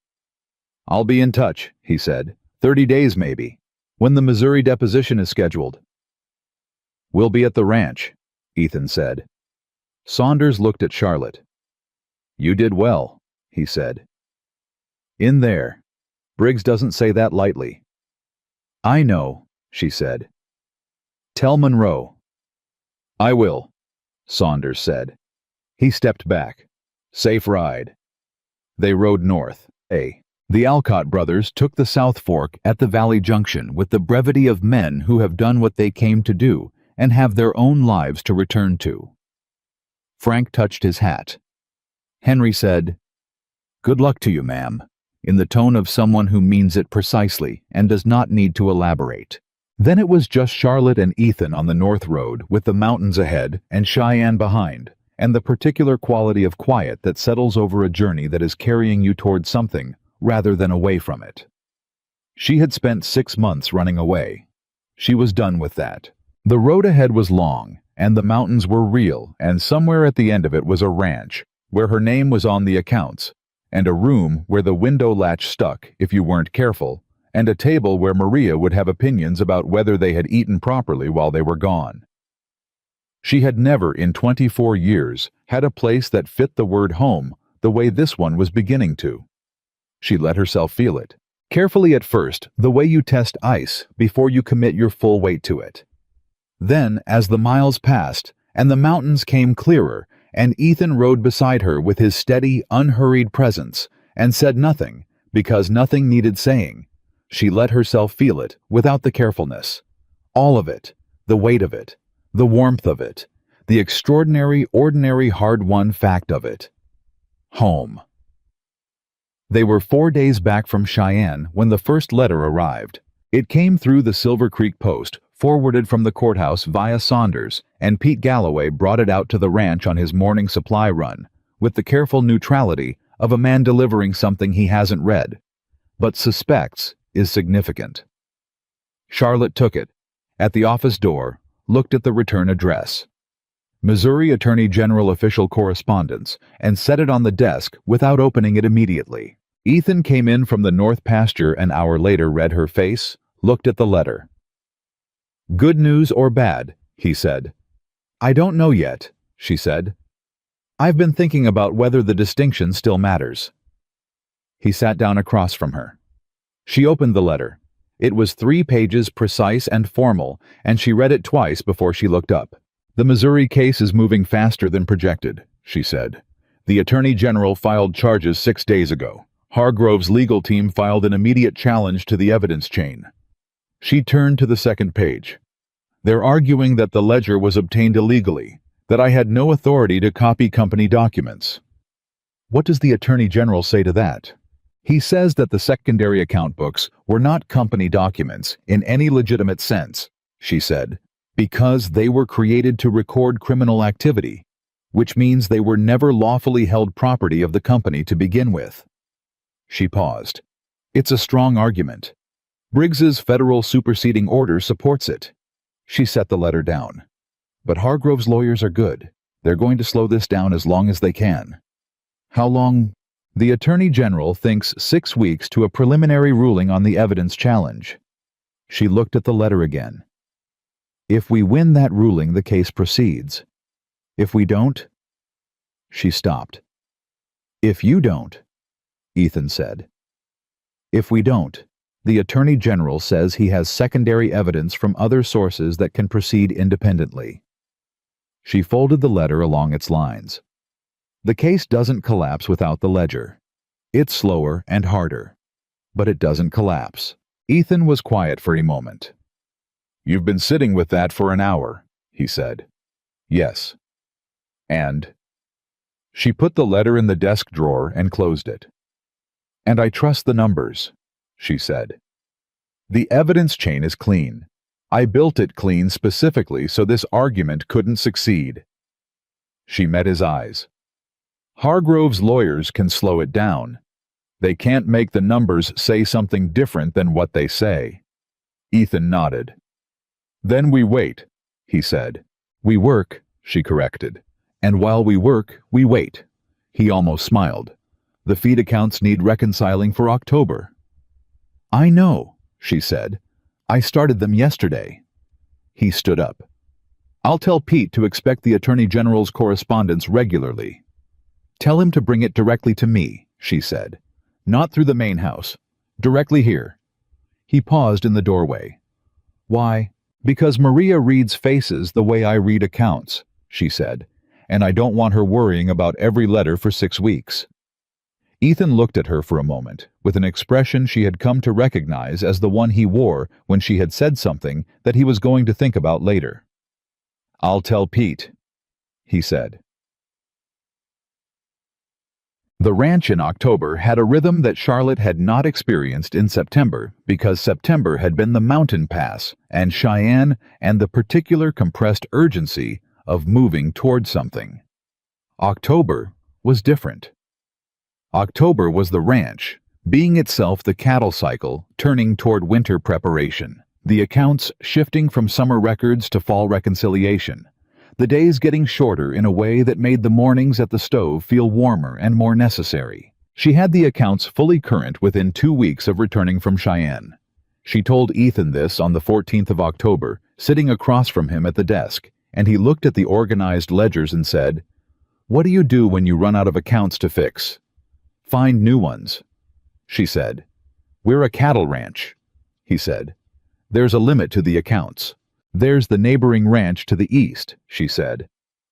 "I'll be in touch," he said. 30 days maybe, when the Missouri deposition is scheduled." "We'll be at the ranch," Ethan said. Saunders looked at Charlotte. "You did well," he said. "In there. Briggs doesn't say that lightly." "I know," she said. "Tell Monroe." "I will," Saunders said. He stepped back. "Safe ride." They rode north. The Alcott brothers took the South Fork at the Valley Junction with the brevity of men who have done what they came to do and have their own lives to return to. Frank touched his hat. Henry said, "Good luck to you, ma'am," in the tone of someone who means it precisely and does not need to elaborate. Then it was just Charlotte and Ethan on the North Road, with the mountains ahead and Cheyenne behind, and the particular quality of quiet that settles over a journey that is carrying you toward something rather than away from it. She had spent 6 months running away. She was done with that. The road ahead was long, and the mountains were real, and somewhere at the end of it was a ranch, where her name was on the accounts, and a room where the window latch stuck if you weren't careful, and a table where Maria would have opinions about whether they had eaten properly while they were gone. She had never in 24 years had a place that fit the word home the way this one was beginning to. She let herself feel it, carefully at first, the way you test ice before you commit your full weight to it. Then, as the miles passed and the mountains came clearer, and Ethan rode beside her with his steady, unhurried presence, and said nothing, because nothing needed saying, She let herself feel it without the carefulness. All of it, the weight of it, the warmth of it, the extraordinary, ordinary, hard-won fact of it. Home. They were 4 days back from Cheyenne when the first letter arrived. It came through the Silver Creek Post, forwarded from the courthouse via Saunders, and Pete Galloway brought it out to the ranch on his morning supply run, with the careful neutrality of a man delivering something he hasn't read, but suspects is significant. Charlotte took it, at the office door, looked at the return address. Missouri Attorney General official correspondence, and set it on the desk without opening it immediately. Ethan came in from the north pasture an hour later, read her face, looked at the letter. "Good news or bad?" he said. "I don't know yet," she said. "I've been thinking about whether the distinction still matters." He sat down across from her. She opened the letter. It was 3 pages, precise and formal, and she read it twice before she looked up. "The Missouri case is moving faster than projected," she said. "The Attorney General filed charges 6 days ago. Hargrove's legal team filed an immediate challenge to the evidence chain." She turned to the second page. "They're arguing that the ledger was obtained illegally, that I had no authority to copy company documents." "What does the Attorney General say to that?" "He says that the secondary account books were not company documents in any legitimate sense," she said, "because they were created to record criminal activity, which means they were never lawfully held property of the company to begin with." She paused. "It's a strong argument. Briggs's federal superseding order supports it." She set the letter down. "But Hargrove's lawyers are good. They're going to slow this down as long as they can." "How long?" "The Attorney General thinks 6 weeks to a preliminary ruling on the evidence challenge." She looked at the letter again. "If we win that ruling, the case proceeds. If we don't—" She stopped. "If you don't," Ethan said. "If we don't, the Attorney General says he has secondary evidence from other sources that can proceed independently." She folded the letter along its lines. "The case doesn't collapse without the ledger. It's slower and harder, but it doesn't collapse." Ethan was quiet for a moment. "You've been sitting with that for an hour," he said. "Yes. And?" She put the letter in the desk drawer and closed it. "And I trust the numbers," she said. "The evidence chain is clean. I built it clean specifically so this argument couldn't succeed." She met his eyes. "Hargrove's lawyers can slow it down. They can't make the numbers say something different than what they say." Ethan nodded. "Then we wait," he said. "We work," she corrected. "And while we work, we wait." He almost smiled. "The feed accounts need reconciling for October." "I know," she said. "I started them yesterday." He stood up. "I'll tell Pete to expect the Attorney General's correspondence regularly." "Tell him to bring it directly to me," she said. "Not through the main house. Directly here." He paused in the doorway. "Why?" "Because Maria reads faces the way I read accounts," she said, "and I don't want her worrying about every letter for 6 weeks." Ethan looked at her for a moment, with an expression she had come to recognize as the one he wore when she had said something that he was going to think about later. "I'll tell Pete," he said. The ranch in October had a rhythm that Charlotte had not experienced in September because September had been the mountain pass and Cheyenne and the particular compressed urgency of moving toward something. October was different. October was the ranch, being itself the cattle cycle turning toward winter preparation, the accounts shifting from summer records to fall reconciliation, the days getting shorter in a way that made the mornings at the stove feel warmer and more necessary. She had the accounts fully current within 2 weeks of returning from Cheyenne. She told Ethan this on the 14th of October, sitting across from him at the desk, and he looked at the organized ledgers and said, "What do you do when you run out of accounts to fix?" "Find new ones," she said. "We're a cattle ranch," he said. "There's a limit to the accounts." "There's the neighboring ranch to the east," she said.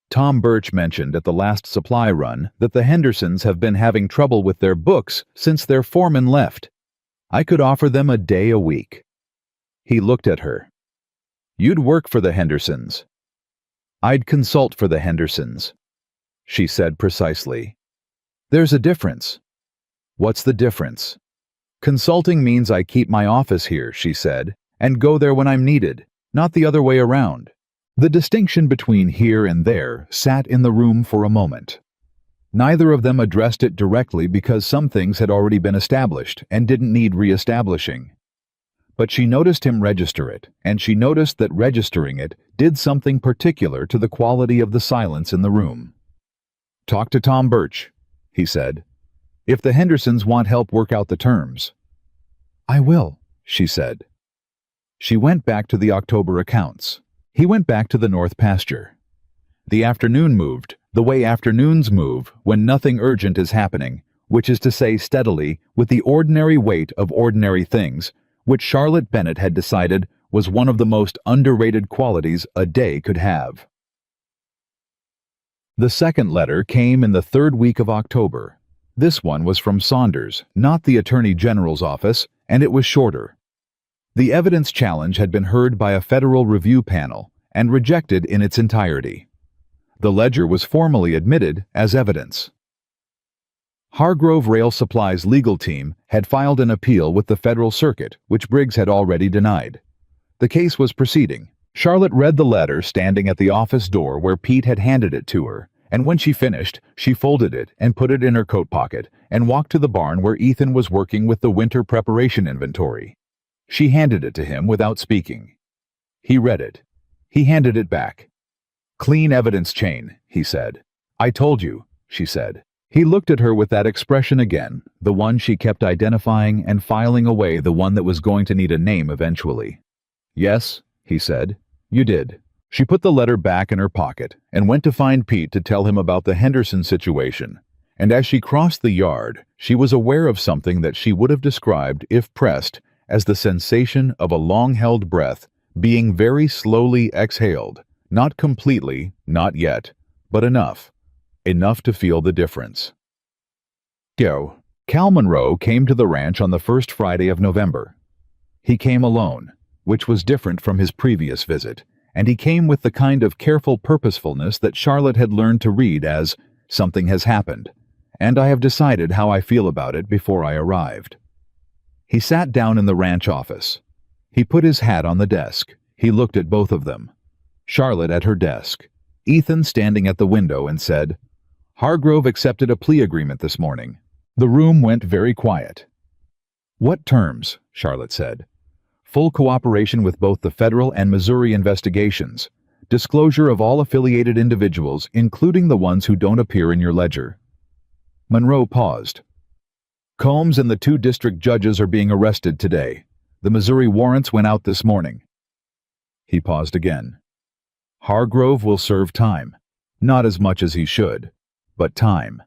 "Tom Birch mentioned at the last supply run that the Hendersons have been having trouble with their books since their foreman left." I could offer them a day a week. He looked at her. You'd work for the Hendersons. I'd consult for the Hendersons, she said precisely. There's a difference. What's the difference? Consulting means I keep my office here, she said, and go there when I'm needed, not the other way around. The distinction between here and there sat in the room for a moment. Neither of them addressed it directly because some things had already been established and didn't need re-establishing. But she noticed him register it, and she noticed that registering it did something particular to the quality of the silence in the room. Talk to Tom Birch, he said. If the Hendersons want help work out the terms. I will, she said. She went back to the October accounts. He went back to the north pasture. The afternoon moved, the way afternoons move when nothing urgent is happening, which is to say steadily, with the ordinary weight of ordinary things, which Charlotte Bennet had decided was one of the most underrated qualities a day could have. The second letter came in the third week of October. This one was from Saunders, not the Attorney General's office, and it was shorter. The evidence challenge had been heard by a federal review panel and rejected in its entirety. The ledger was formally admitted as evidence. Hargrove Rail Supply's legal team had filed an appeal with the Federal Circuit, which Briggs had already denied. The case was proceeding. Charlotte read the letter standing at the office door where Pete had handed it to her, and when she finished, she folded it and put it in her coat pocket and walked to the barn where Ethan was working with the winter preparation inventory. She handed it to him without speaking. He read it. He handed it back. Clean evidence chain, he said. I told you, she said. He looked at her with that expression again, the one she kept identifying and filing away, the one that was going to need a name eventually. Yes, he said, you did. She put the letter back in her pocket and went to find Pete to tell him about the Henderson situation, and as she crossed the yard, she was aware of something that she would have described, if pressed, as the sensation of a long-held breath being very slowly exhaled, not completely, not yet, but enough to feel the difference. Cal Monroe came to the ranch on the first Friday of November. He came alone, which was different from his previous visit, and he came with the kind of careful purposefulness that Charlotte had learned to read as, something has happened, and I have decided how I feel about it before I arrived. He sat down in the ranch office. He put his hat on the desk. He looked at both of them. Charlotte at her desk. Ethan standing at the window and said, Hargrove accepted a plea agreement this morning. The room went very quiet. What terms? Charlotte said. Full cooperation with both the federal and Missouri investigations. Disclosure of all affiliated individuals, including the ones who don't appear in your ledger. Monroe paused. Combs and the 2 district judges are being arrested today. The Missouri warrants went out this morning. He paused again. Hargrove will serve time. Not as much as he should, but time.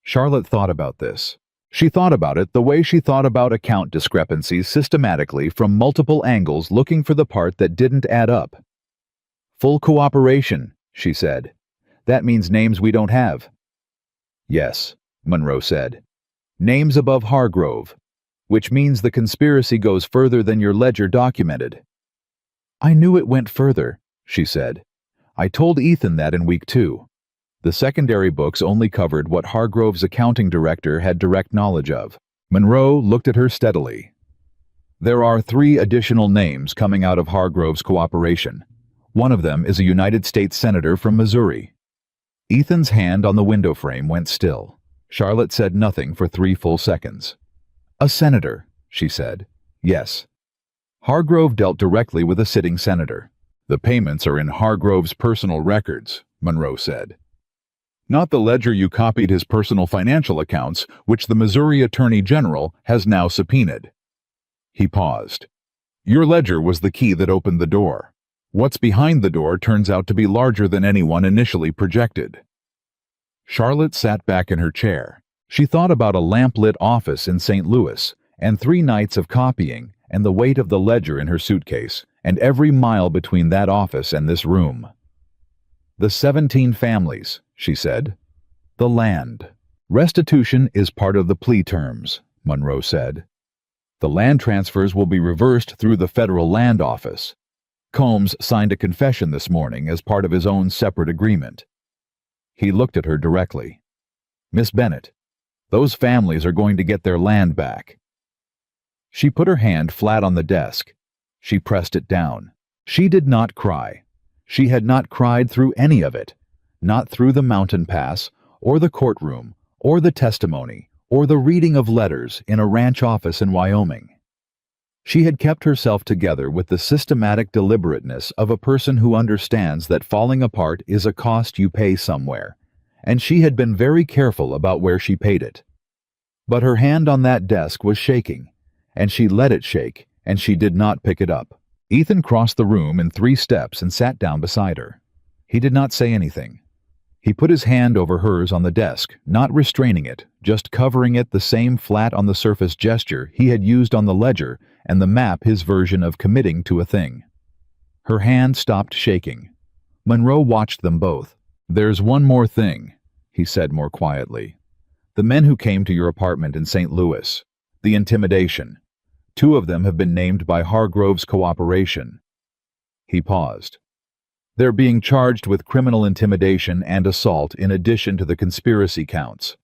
Charlotte thought about this. She thought about it the way she thought about account discrepancies systematically from multiple angles, looking for the part that didn't add up. Full cooperation, she said. That means names we don't have. Yes, Monroe said. Names above Hargrove, which means the conspiracy goes further than your ledger documented. I knew it went further, she said. I told Ethan that in week 2. The secondary books only covered what Hargrove's accounting director had direct knowledge of. Monroe looked at her steadily. There are 3 additional names coming out of Hargrove's cooperation. One of them is a United States Senator from Missouri. Ethan's hand on the window frame went still. Charlotte said nothing for 3 full seconds. A senator, she said. Yes. Hargrove dealt directly with a sitting senator. The payments are in Hargrove's personal records, Monroe said. Not the ledger you copied his personal financial accounts, which the Missouri Attorney General has now subpoenaed. He paused. Your ledger was the key that opened the door. What's behind the door turns out to be larger than anyone initially projected. Charlotte sat back in her chair. She thought about a lamp-lit office in St. Louis, and 3 nights of copying, and the weight of the ledger in her suitcase, and every mile between that office and this room. The 17 families, she said. The land. Restitution is part of the plea terms, Monroe said. The land transfers will be reversed through the federal land office. Combs signed a confession this morning as part of his own separate agreement. He looked at her directly. Miss Bennett, those families are going to get their land back. She put her hand flat on the desk. She pressed it down. She did not cry. She had not cried through any of it. Not through the mountain pass, or the courtroom, or the testimony, or the reading of letters in a ranch office in Wyoming. She had kept herself together with the systematic deliberateness of a person who understands that falling apart is a cost you pay somewhere, and she had been very careful about where she paid it. But her hand on that desk was shaking, and she let it shake, and she did not pick it up. Ethan crossed the room in 3 steps and sat down beside her. He did not say anything. He put his hand over hers on the desk, not restraining it, just covering it the same flat-on-the-surface gesture he had used on the ledger and the map his version of committing to a thing. Her hand stopped shaking. Monroe watched them both. "There's one more thing," he said more quietly. "The men who came to your apartment in St. Louis. The intimidation. 2 of them have been named by Hargrove's cooperation." He paused. "They're being charged with criminal intimidation and assault in addition to the conspiracy counts."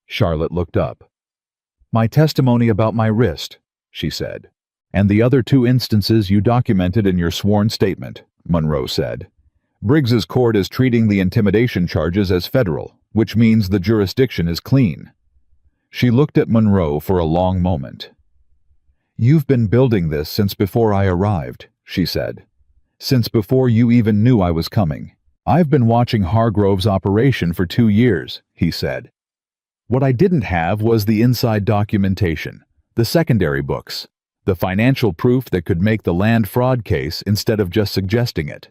Charlotte looked up. "My testimony about my wrist," she said. "And the other 2 instances you documented in your sworn statement," Monroe said. "Briggs's court is treating the intimidation charges as federal, which means the jurisdiction is clean." She looked at Monroe for a long moment. "You've been building this since before I arrived," she said. "Since before you even knew I was coming. I've been watching Hargrove's operation for 2 years," he said. "What I didn't have was the inside documentation, the secondary books, the financial proof that could make the land fraud case instead of just suggesting it."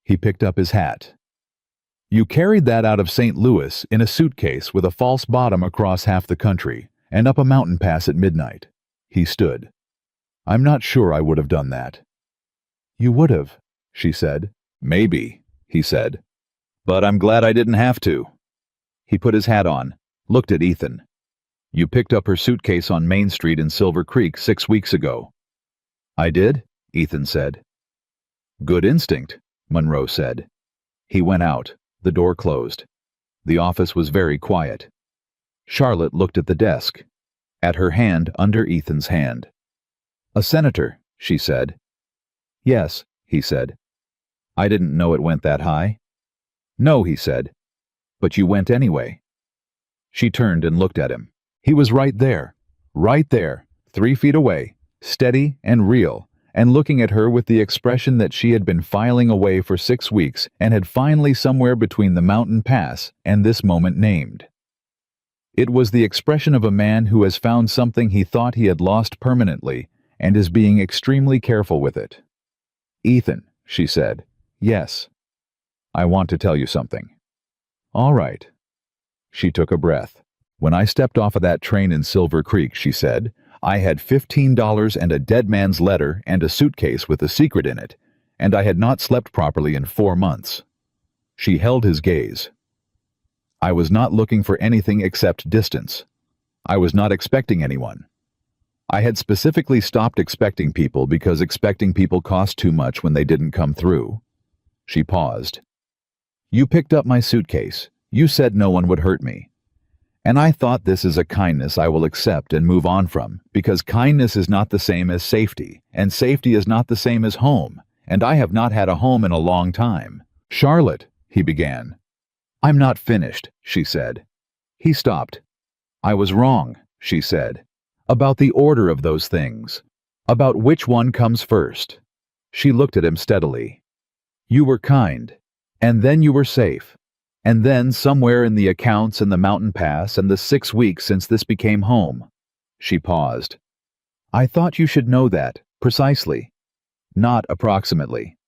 He picked up his hat. "You carried that out of St. Louis in a suitcase with a false bottom across half the country and up a mountain pass at midnight." He stood. "I'm not sure I would have done that." "You would have," she said. "Maybe," he said. "But I'm glad I didn't have to." He put his hat on, looked at Ethan. "You picked up her suitcase on Main Street in Silver Creek 6 weeks ago." "I did," Ethan said. "Good instinct," Monroe said. He went out. The door closed. The office was very quiet. Charlotte looked at the desk, at her hand under Ethan's hand. "A senator," she said. "Yes," he said. "I didn't know it went that high." "No," he said. "But you went anyway." She turned and looked at him. He was right there, 3 feet away, steady and real, and looking at her with the expression that she had been filing away for 6 weeks and had finally somewhere between the mountain pass and this moment named. It was the expression of a man who has found something he thought he had lost permanently and is being extremely careful with it. "Ethan," she said. "Yes. I want to tell you something." "All right." She took a breath. "When I stepped off of that train in Silver Creek," she said, "I had $15 and a dead man's letter and a suitcase with a secret in it, and I had not slept properly in 4 months." She held his gaze. "I was not looking for anything except distance. I was not expecting anyone. I had specifically stopped expecting people because expecting people cost too much when they didn't come through." She paused. "You picked up my suitcase. You said no one would hurt me. And I thought this is a kindness I will accept and move on from, because kindness is not the same as safety, and safety is not the same as home, and I have not had a home in a long time." "Charlotte," he began. "I'm not finished," she said. He stopped. "I was wrong," she said, "about the order of those things, about which one comes first." She looked at him steadily. "You were kind, and then you were safe, and then somewhere in the accounts and the mountain pass and the 6 weeks since this became home." She paused. "I thought you should know that, precisely, not approximately."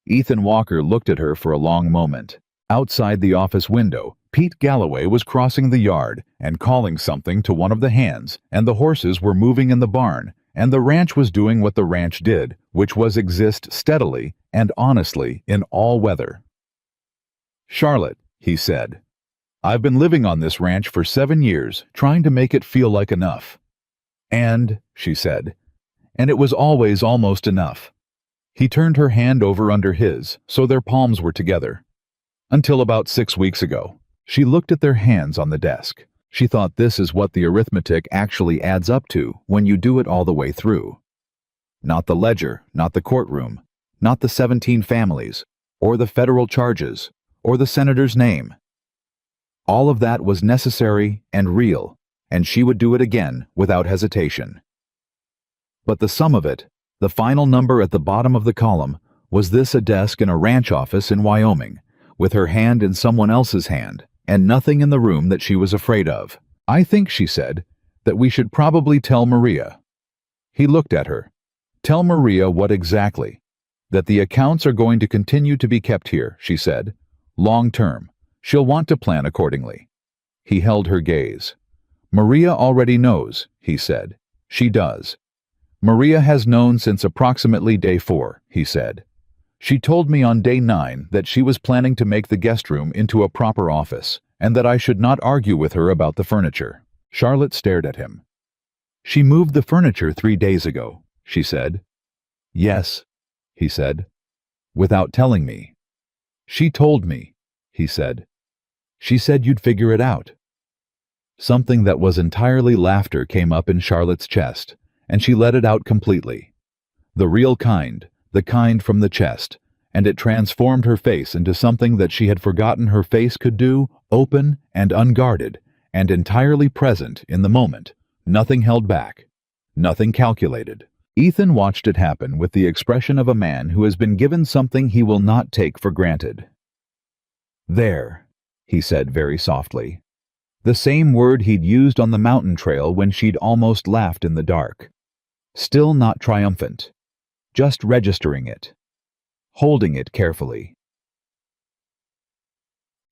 Ethan Walker looked at her for a long moment. Outside the office window, Pete Galloway was crossing the yard and calling something to one of the hands, and the horses were moving in the barn, and the ranch was doing what the ranch did, which was exist steadily and honestly in all weather. "Charlotte," he said, "I've been living on this ranch for 7 years, trying to make it feel like enough." "And," she said, "and it was always almost enough." He turned her hand over under his, so their palms were together. Until about 6 weeks ago. She looked at their hands on the desk. She thought this is what the arithmetic actually adds up to when you do it all the way through. Not the ledger, not the courtroom, not the 17 families, or the federal charges, or the senator's name. All of that was necessary and real, and she would do it again without hesitation. But the sum of it, the final number at the bottom of the column, was this: a desk in a ranch office in Wyoming, with her hand in someone else's hand, and nothing in the room that she was afraid of. "I think," she said, "that we should probably tell Maria." He looked at her. "Tell Maria what exactly?" "That the accounts are going to continue to be kept here," she said. "Long term. She'll want to plan accordingly." He held her gaze. "Maria already knows," he said. "She does. Maria has known since approximately day 4, he said. She told me on day 9 that she was planning to make the guest room into a proper office, and that I should not argue with her about the furniture." Charlotte stared at him. "She moved the furniture 3 days ago," she said. "Yes," he said, "without telling me." "She told me," he said. "She said you'd figure it out." Something that was entirely laughter came up in Charlotte's chest, and she let it out completely. The real kind, the kind from the chest, and it transformed her face into something that she had forgotten her face could do, open and unguarded, and entirely present in the moment, nothing held back, nothing calculated. Ethan watched it happen with the expression of a man who has been given something he will not take for granted. "There," he said very softly. The same word he'd used on the mountain trail when she'd almost laughed in the dark. Still not triumphant. Just registering it. Holding it carefully.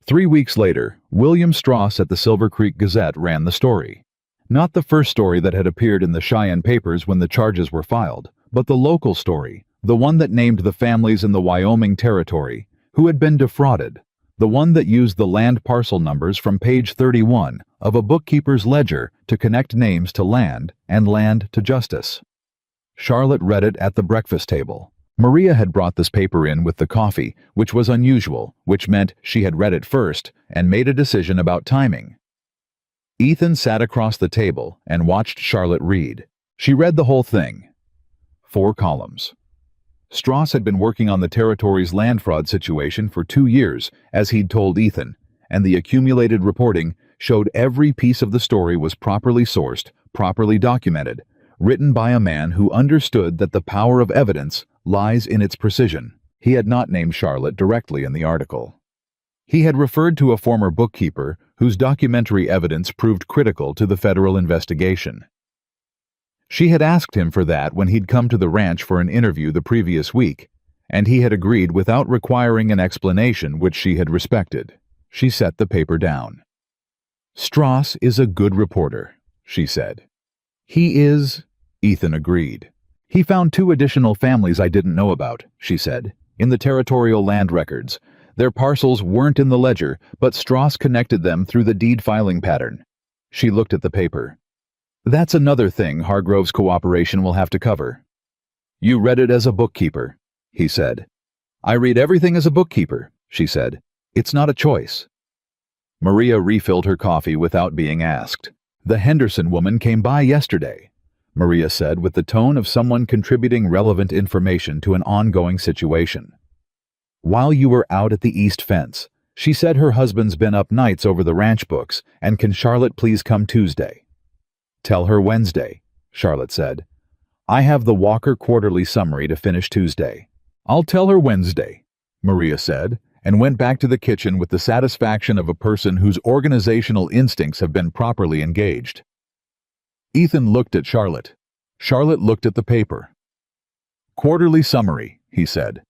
3 weeks later, William Strauss at the Silver Creek Gazette ran the story. Not the first story that had appeared in the Cheyenne papers when the charges were filed, but the local story, the one that named the families in the Wyoming Territory who had been defrauded, the one that used the land parcel numbers from page 31 of a bookkeeper's ledger to connect names to land and land to justice. Charlotte read it at the breakfast table. Maria had brought this paper in with the coffee, which was unusual, which meant she had read it first and made a decision about timing. Ethan sat across the table and watched Charlotte read. She read the whole thing. 4 columns. Strauss had been working on the territory's land fraud situation for 2 years, as he'd told Ethan, and the accumulated reporting showed every piece of the story was properly sourced, properly documented, written by a man who understood that the power of evidence lies in its precision. He had not named Charlotte directly in the article. He had referred to a former bookkeeper whose documentary evidence proved critical to the federal investigation. She had asked him for that when he'd come to the ranch for an interview the previous week, and he had agreed without requiring an explanation, which she had respected. She set the paper down. "Strauss is a good reporter," she said. "He is," Ethan agreed. "He found 2 additional families I didn't know about," she said, "in the territorial land records. Their parcels weren't in the ledger, but Strauss connected them through the deed filing pattern." She looked at the paper. "That's another thing Hargrove's cooperation will have to cover." "You read it as a bookkeeper," he said. "I read everything as a bookkeeper," she said. "It's not a choice." Maria refilled her coffee without being asked. "The Henderson woman came by yesterday," Maria said with the tone of someone contributing relevant information to an ongoing situation. "While you were out at the east fence, she said her husband's been up nights over the ranch books, and can Charlotte please come Tuesday?" "Tell her Wednesday," Charlotte said. "I have the Walker Quarterly summary to finish Tuesday." "I'll tell her Wednesday," Maria said, and went back to the kitchen with the satisfaction of a person whose organizational instincts have been properly engaged. Ethan looked at Charlotte. Charlotte looked at the paper. "Quarterly summary," he said.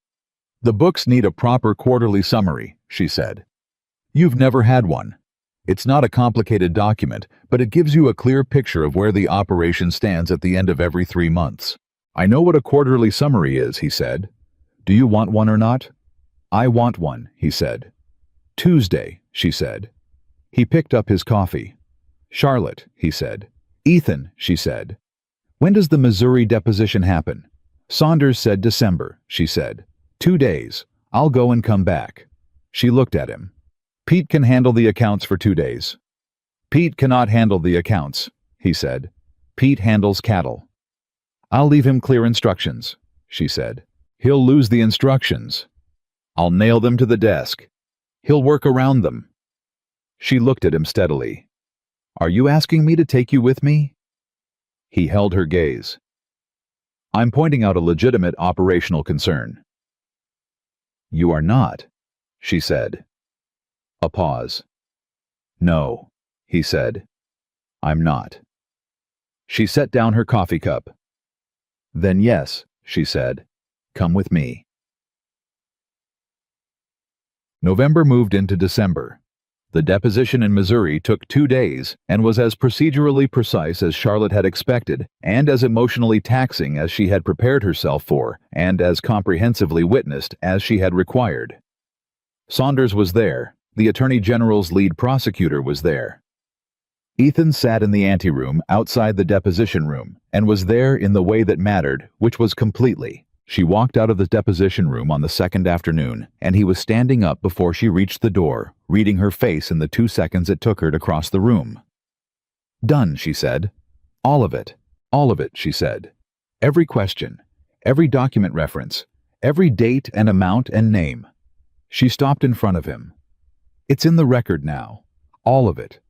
"The books need a proper quarterly summary," she said. "You've never had one. It's not a complicated document, but it gives you a clear picture of where the operation stands at the end of every 3 months. "I know what a quarterly summary is," he said. "Do you want one or not?" "I want one," he said. "Tuesday," she said. He picked up his coffee. "Charlotte," he said. "Ethan," she said. When does the Missouri deposition happen? Saunders said December, she said. 2 days. I'll go and come back. She looked at him. Pete can handle the accounts for 2 days. Pete cannot handle the accounts, he said. Pete handles cattle. I'll leave him clear instructions, she said. He'll lose the instructions. I'll nail them to the desk. He'll work around them. She looked at him steadily. Are you asking me to take you with me? He held her gaze. I'm pointing out a legitimate operational concern. You are not, she said. A pause. No, he said. I'm not. She set down her coffee cup. Then yes, she said. Come with me. November moved into December. The deposition in Missouri took 2 days and was as procedurally precise as Charlotte had expected, and as emotionally taxing as she had prepared herself for, and as comprehensively witnessed as she had required. Saunders was there. The Attorney General's lead prosecutor was there. Ethan sat in the anteroom outside the deposition room, and was there in the way that mattered, which was completely. She walked out of the deposition room on the second afternoon, and he was standing up before she reached the door, reading her face in the 2 seconds it took her to cross the room. Done, she said. All of it, she said. Every question, every document reference, every date and amount and name. She stopped in front of him. It's in the record now, all of it,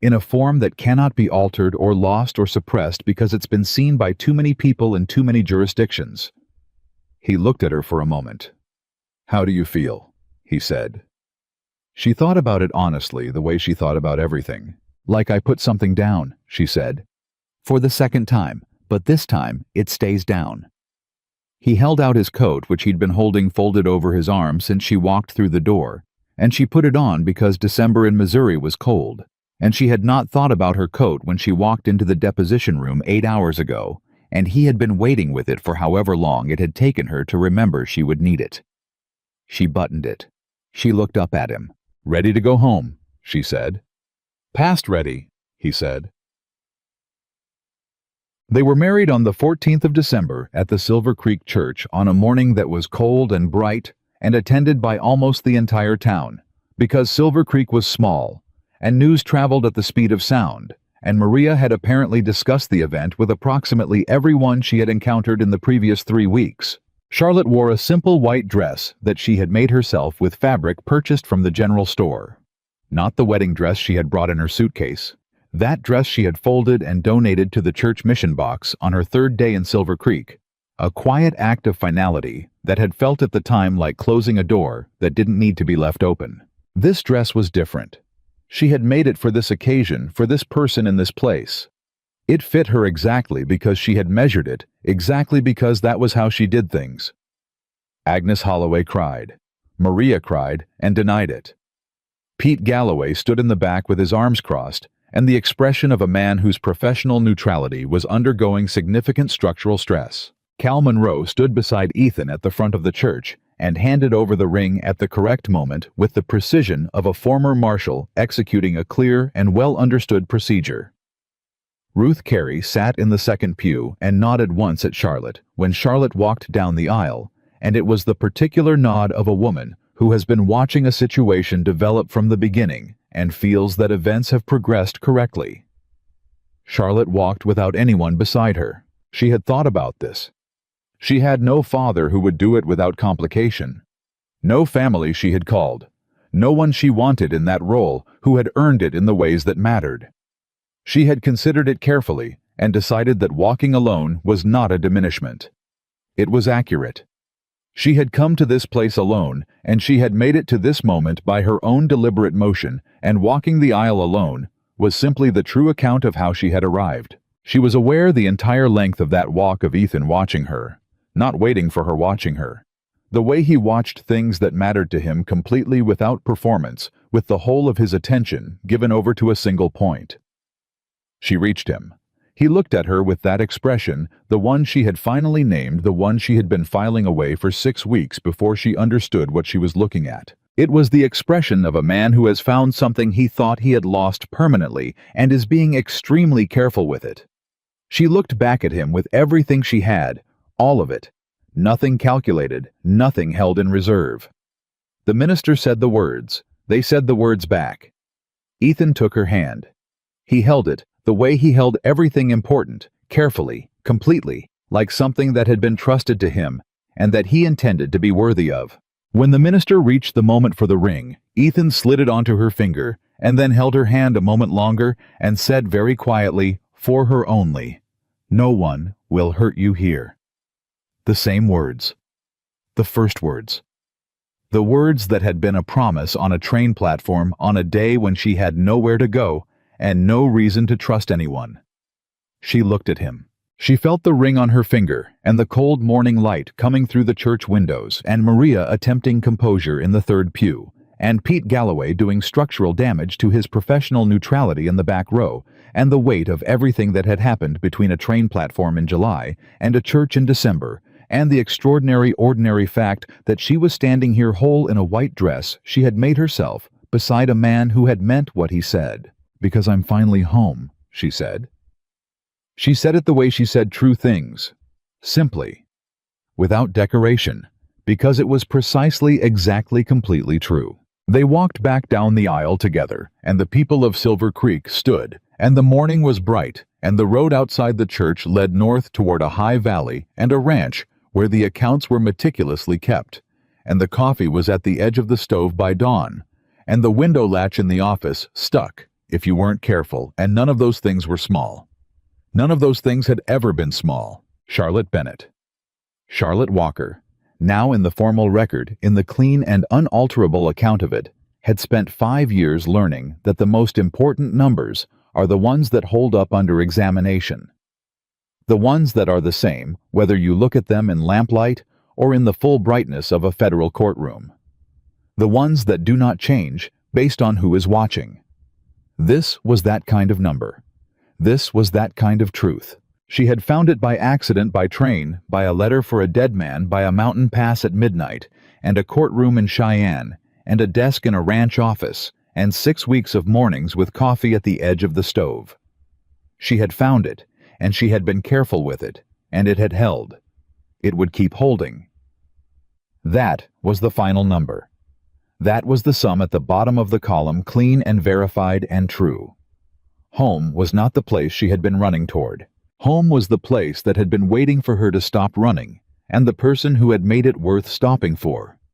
in a form that cannot be altered or lost or suppressed because it's been seen by too many people in too many jurisdictions. He looked at her for a moment. How do you feel? He said. She thought about it honestly, the way she thought about everything. Like I put something down, she said. For the second time, but this time it stays down. He held out his coat, which he'd been holding folded over his arm since she walked through the door, and she put it on because December in Missouri was cold, and she had not thought about her coat when she walked into the deposition room 8 hours ago, and he had been waiting with it for however long it had taken her to remember she would need it. She buttoned it. She looked up at him. Ready to go home, she said. Past ready, he said. They were married on the 14th of December at the Silver Creek Church on a morning that was cold and bright and attended by almost the entire town, because Silver Creek was small, and news traveled at the speed of sound, and Maria had apparently discussed the event with approximately everyone she had encountered in the previous 3 weeks. Charlotte wore a simple white dress that she had made herself with fabric purchased from the general store. Not the wedding dress she had brought in her suitcase. That dress she had folded and donated to the church mission box on her 3rd day in Silver Creek. A quiet act of finality that had felt at the time like closing a door that didn't need to be left open. This dress was different. She had made it for this occasion, for this person in this place. It fit her exactly because she had measured it, exactly because that was how she did things. Agnes Holloway cried. Maria cried and denied it. Pete Galloway stood in the back with his arms crossed and the expression of a man whose professional neutrality was undergoing significant structural stress. Cal Monroe stood beside Ethan at the front of the church and handed over the ring at the correct moment with the precision of a former marshal executing a clear and well-understood procedure. Ruth Carey sat in the second pew and nodded once at Charlotte when Charlotte walked down the aisle, and it was the particular nod of a woman who has been watching a situation develop from the beginning and feels that events have progressed correctly. Charlotte walked without anyone beside her. She had thought about this. She had no father who would do it without complication. No family she had called. No one she wanted in that role who had earned it in the ways that mattered. She had considered it carefully and decided that walking alone was not a diminishment. It was accurate. She had come to this place alone, and she had made it to this moment by her own deliberate motion, and walking the aisle alone was simply the true account of how she had arrived. She was aware the entire length of that walk of Ethan watching her, not waiting for her watching her. The way he watched things that mattered to him completely without performance, with the whole of his attention given over to a single point. She reached him. He looked at her with that expression, the one she had finally named, the one she had been filing away for 6 weeks before she understood what she was looking at. It was the expression of a man who has found something he thought he had lost permanently and is being extremely careful with it. She looked back at him with everything she had, all of it. Nothing calculated, nothing held in reserve. The minister said the words. They said the words back. Ethan took her hand. He held it, the way he held everything important, carefully, completely, like something that had been trusted to him, and that he intended to be worthy of. When the minister reached the moment for the ring, Ethan slid it onto her finger, and then held her hand a moment longer and said very quietly, for her only, "No one will hurt you here." The same words. The first words. The words that had been a promise on a train platform on a day when she had nowhere to go and no reason to trust anyone. She looked at him. She felt the ring on her finger and the cold morning light coming through the church windows and Maria attempting composure in the third pew, and Pete Galloway doing structural damage to his professional neutrality in the back row, and the weight of everything that had happened between a train platform in July and a church in December, and the extraordinary ordinary fact that she was standing here whole in a white dress she had made herself beside a man who had meant what he said. "Because I'm finally home," she said. She said it the way she said true things, simply, without decoration, because it was precisely exactly completely true. They walked back down the aisle together, and the people of Silver Creek stood, and the morning was bright, and the road outside the church led north toward a high valley and a ranch where the accounts were meticulously kept, and the coffee was at the edge of the stove by dawn, and the window latch in the office stuck if you weren't careful, and none of those things were small. None of those things had ever been small. Charlotte Bennett. Charlotte Walker, now in the formal record, in the clean and unalterable account of it, had spent 5 years learning that the most important numbers are the ones that hold up under examination. The ones that are the same, whether you look at them in lamplight or in the full brightness of a federal courtroom. The ones that do not change based on who is watching. This was that kind of number. This was that kind of truth. She had found it by accident, by train, by a letter for a dead man, by a mountain pass at midnight, and a courtroom in Cheyenne, and a desk in a ranch office, and 6 weeks of mornings with coffee at the edge of the stove. She had found it, and she had been careful with it, and it had held. It would keep holding. That was the final number. That was the sum at the bottom of the column, clean and verified and true. Home was not the place she had been running toward. Home was the place that had been waiting for her to stop running, and the person who had made it worth stopping for.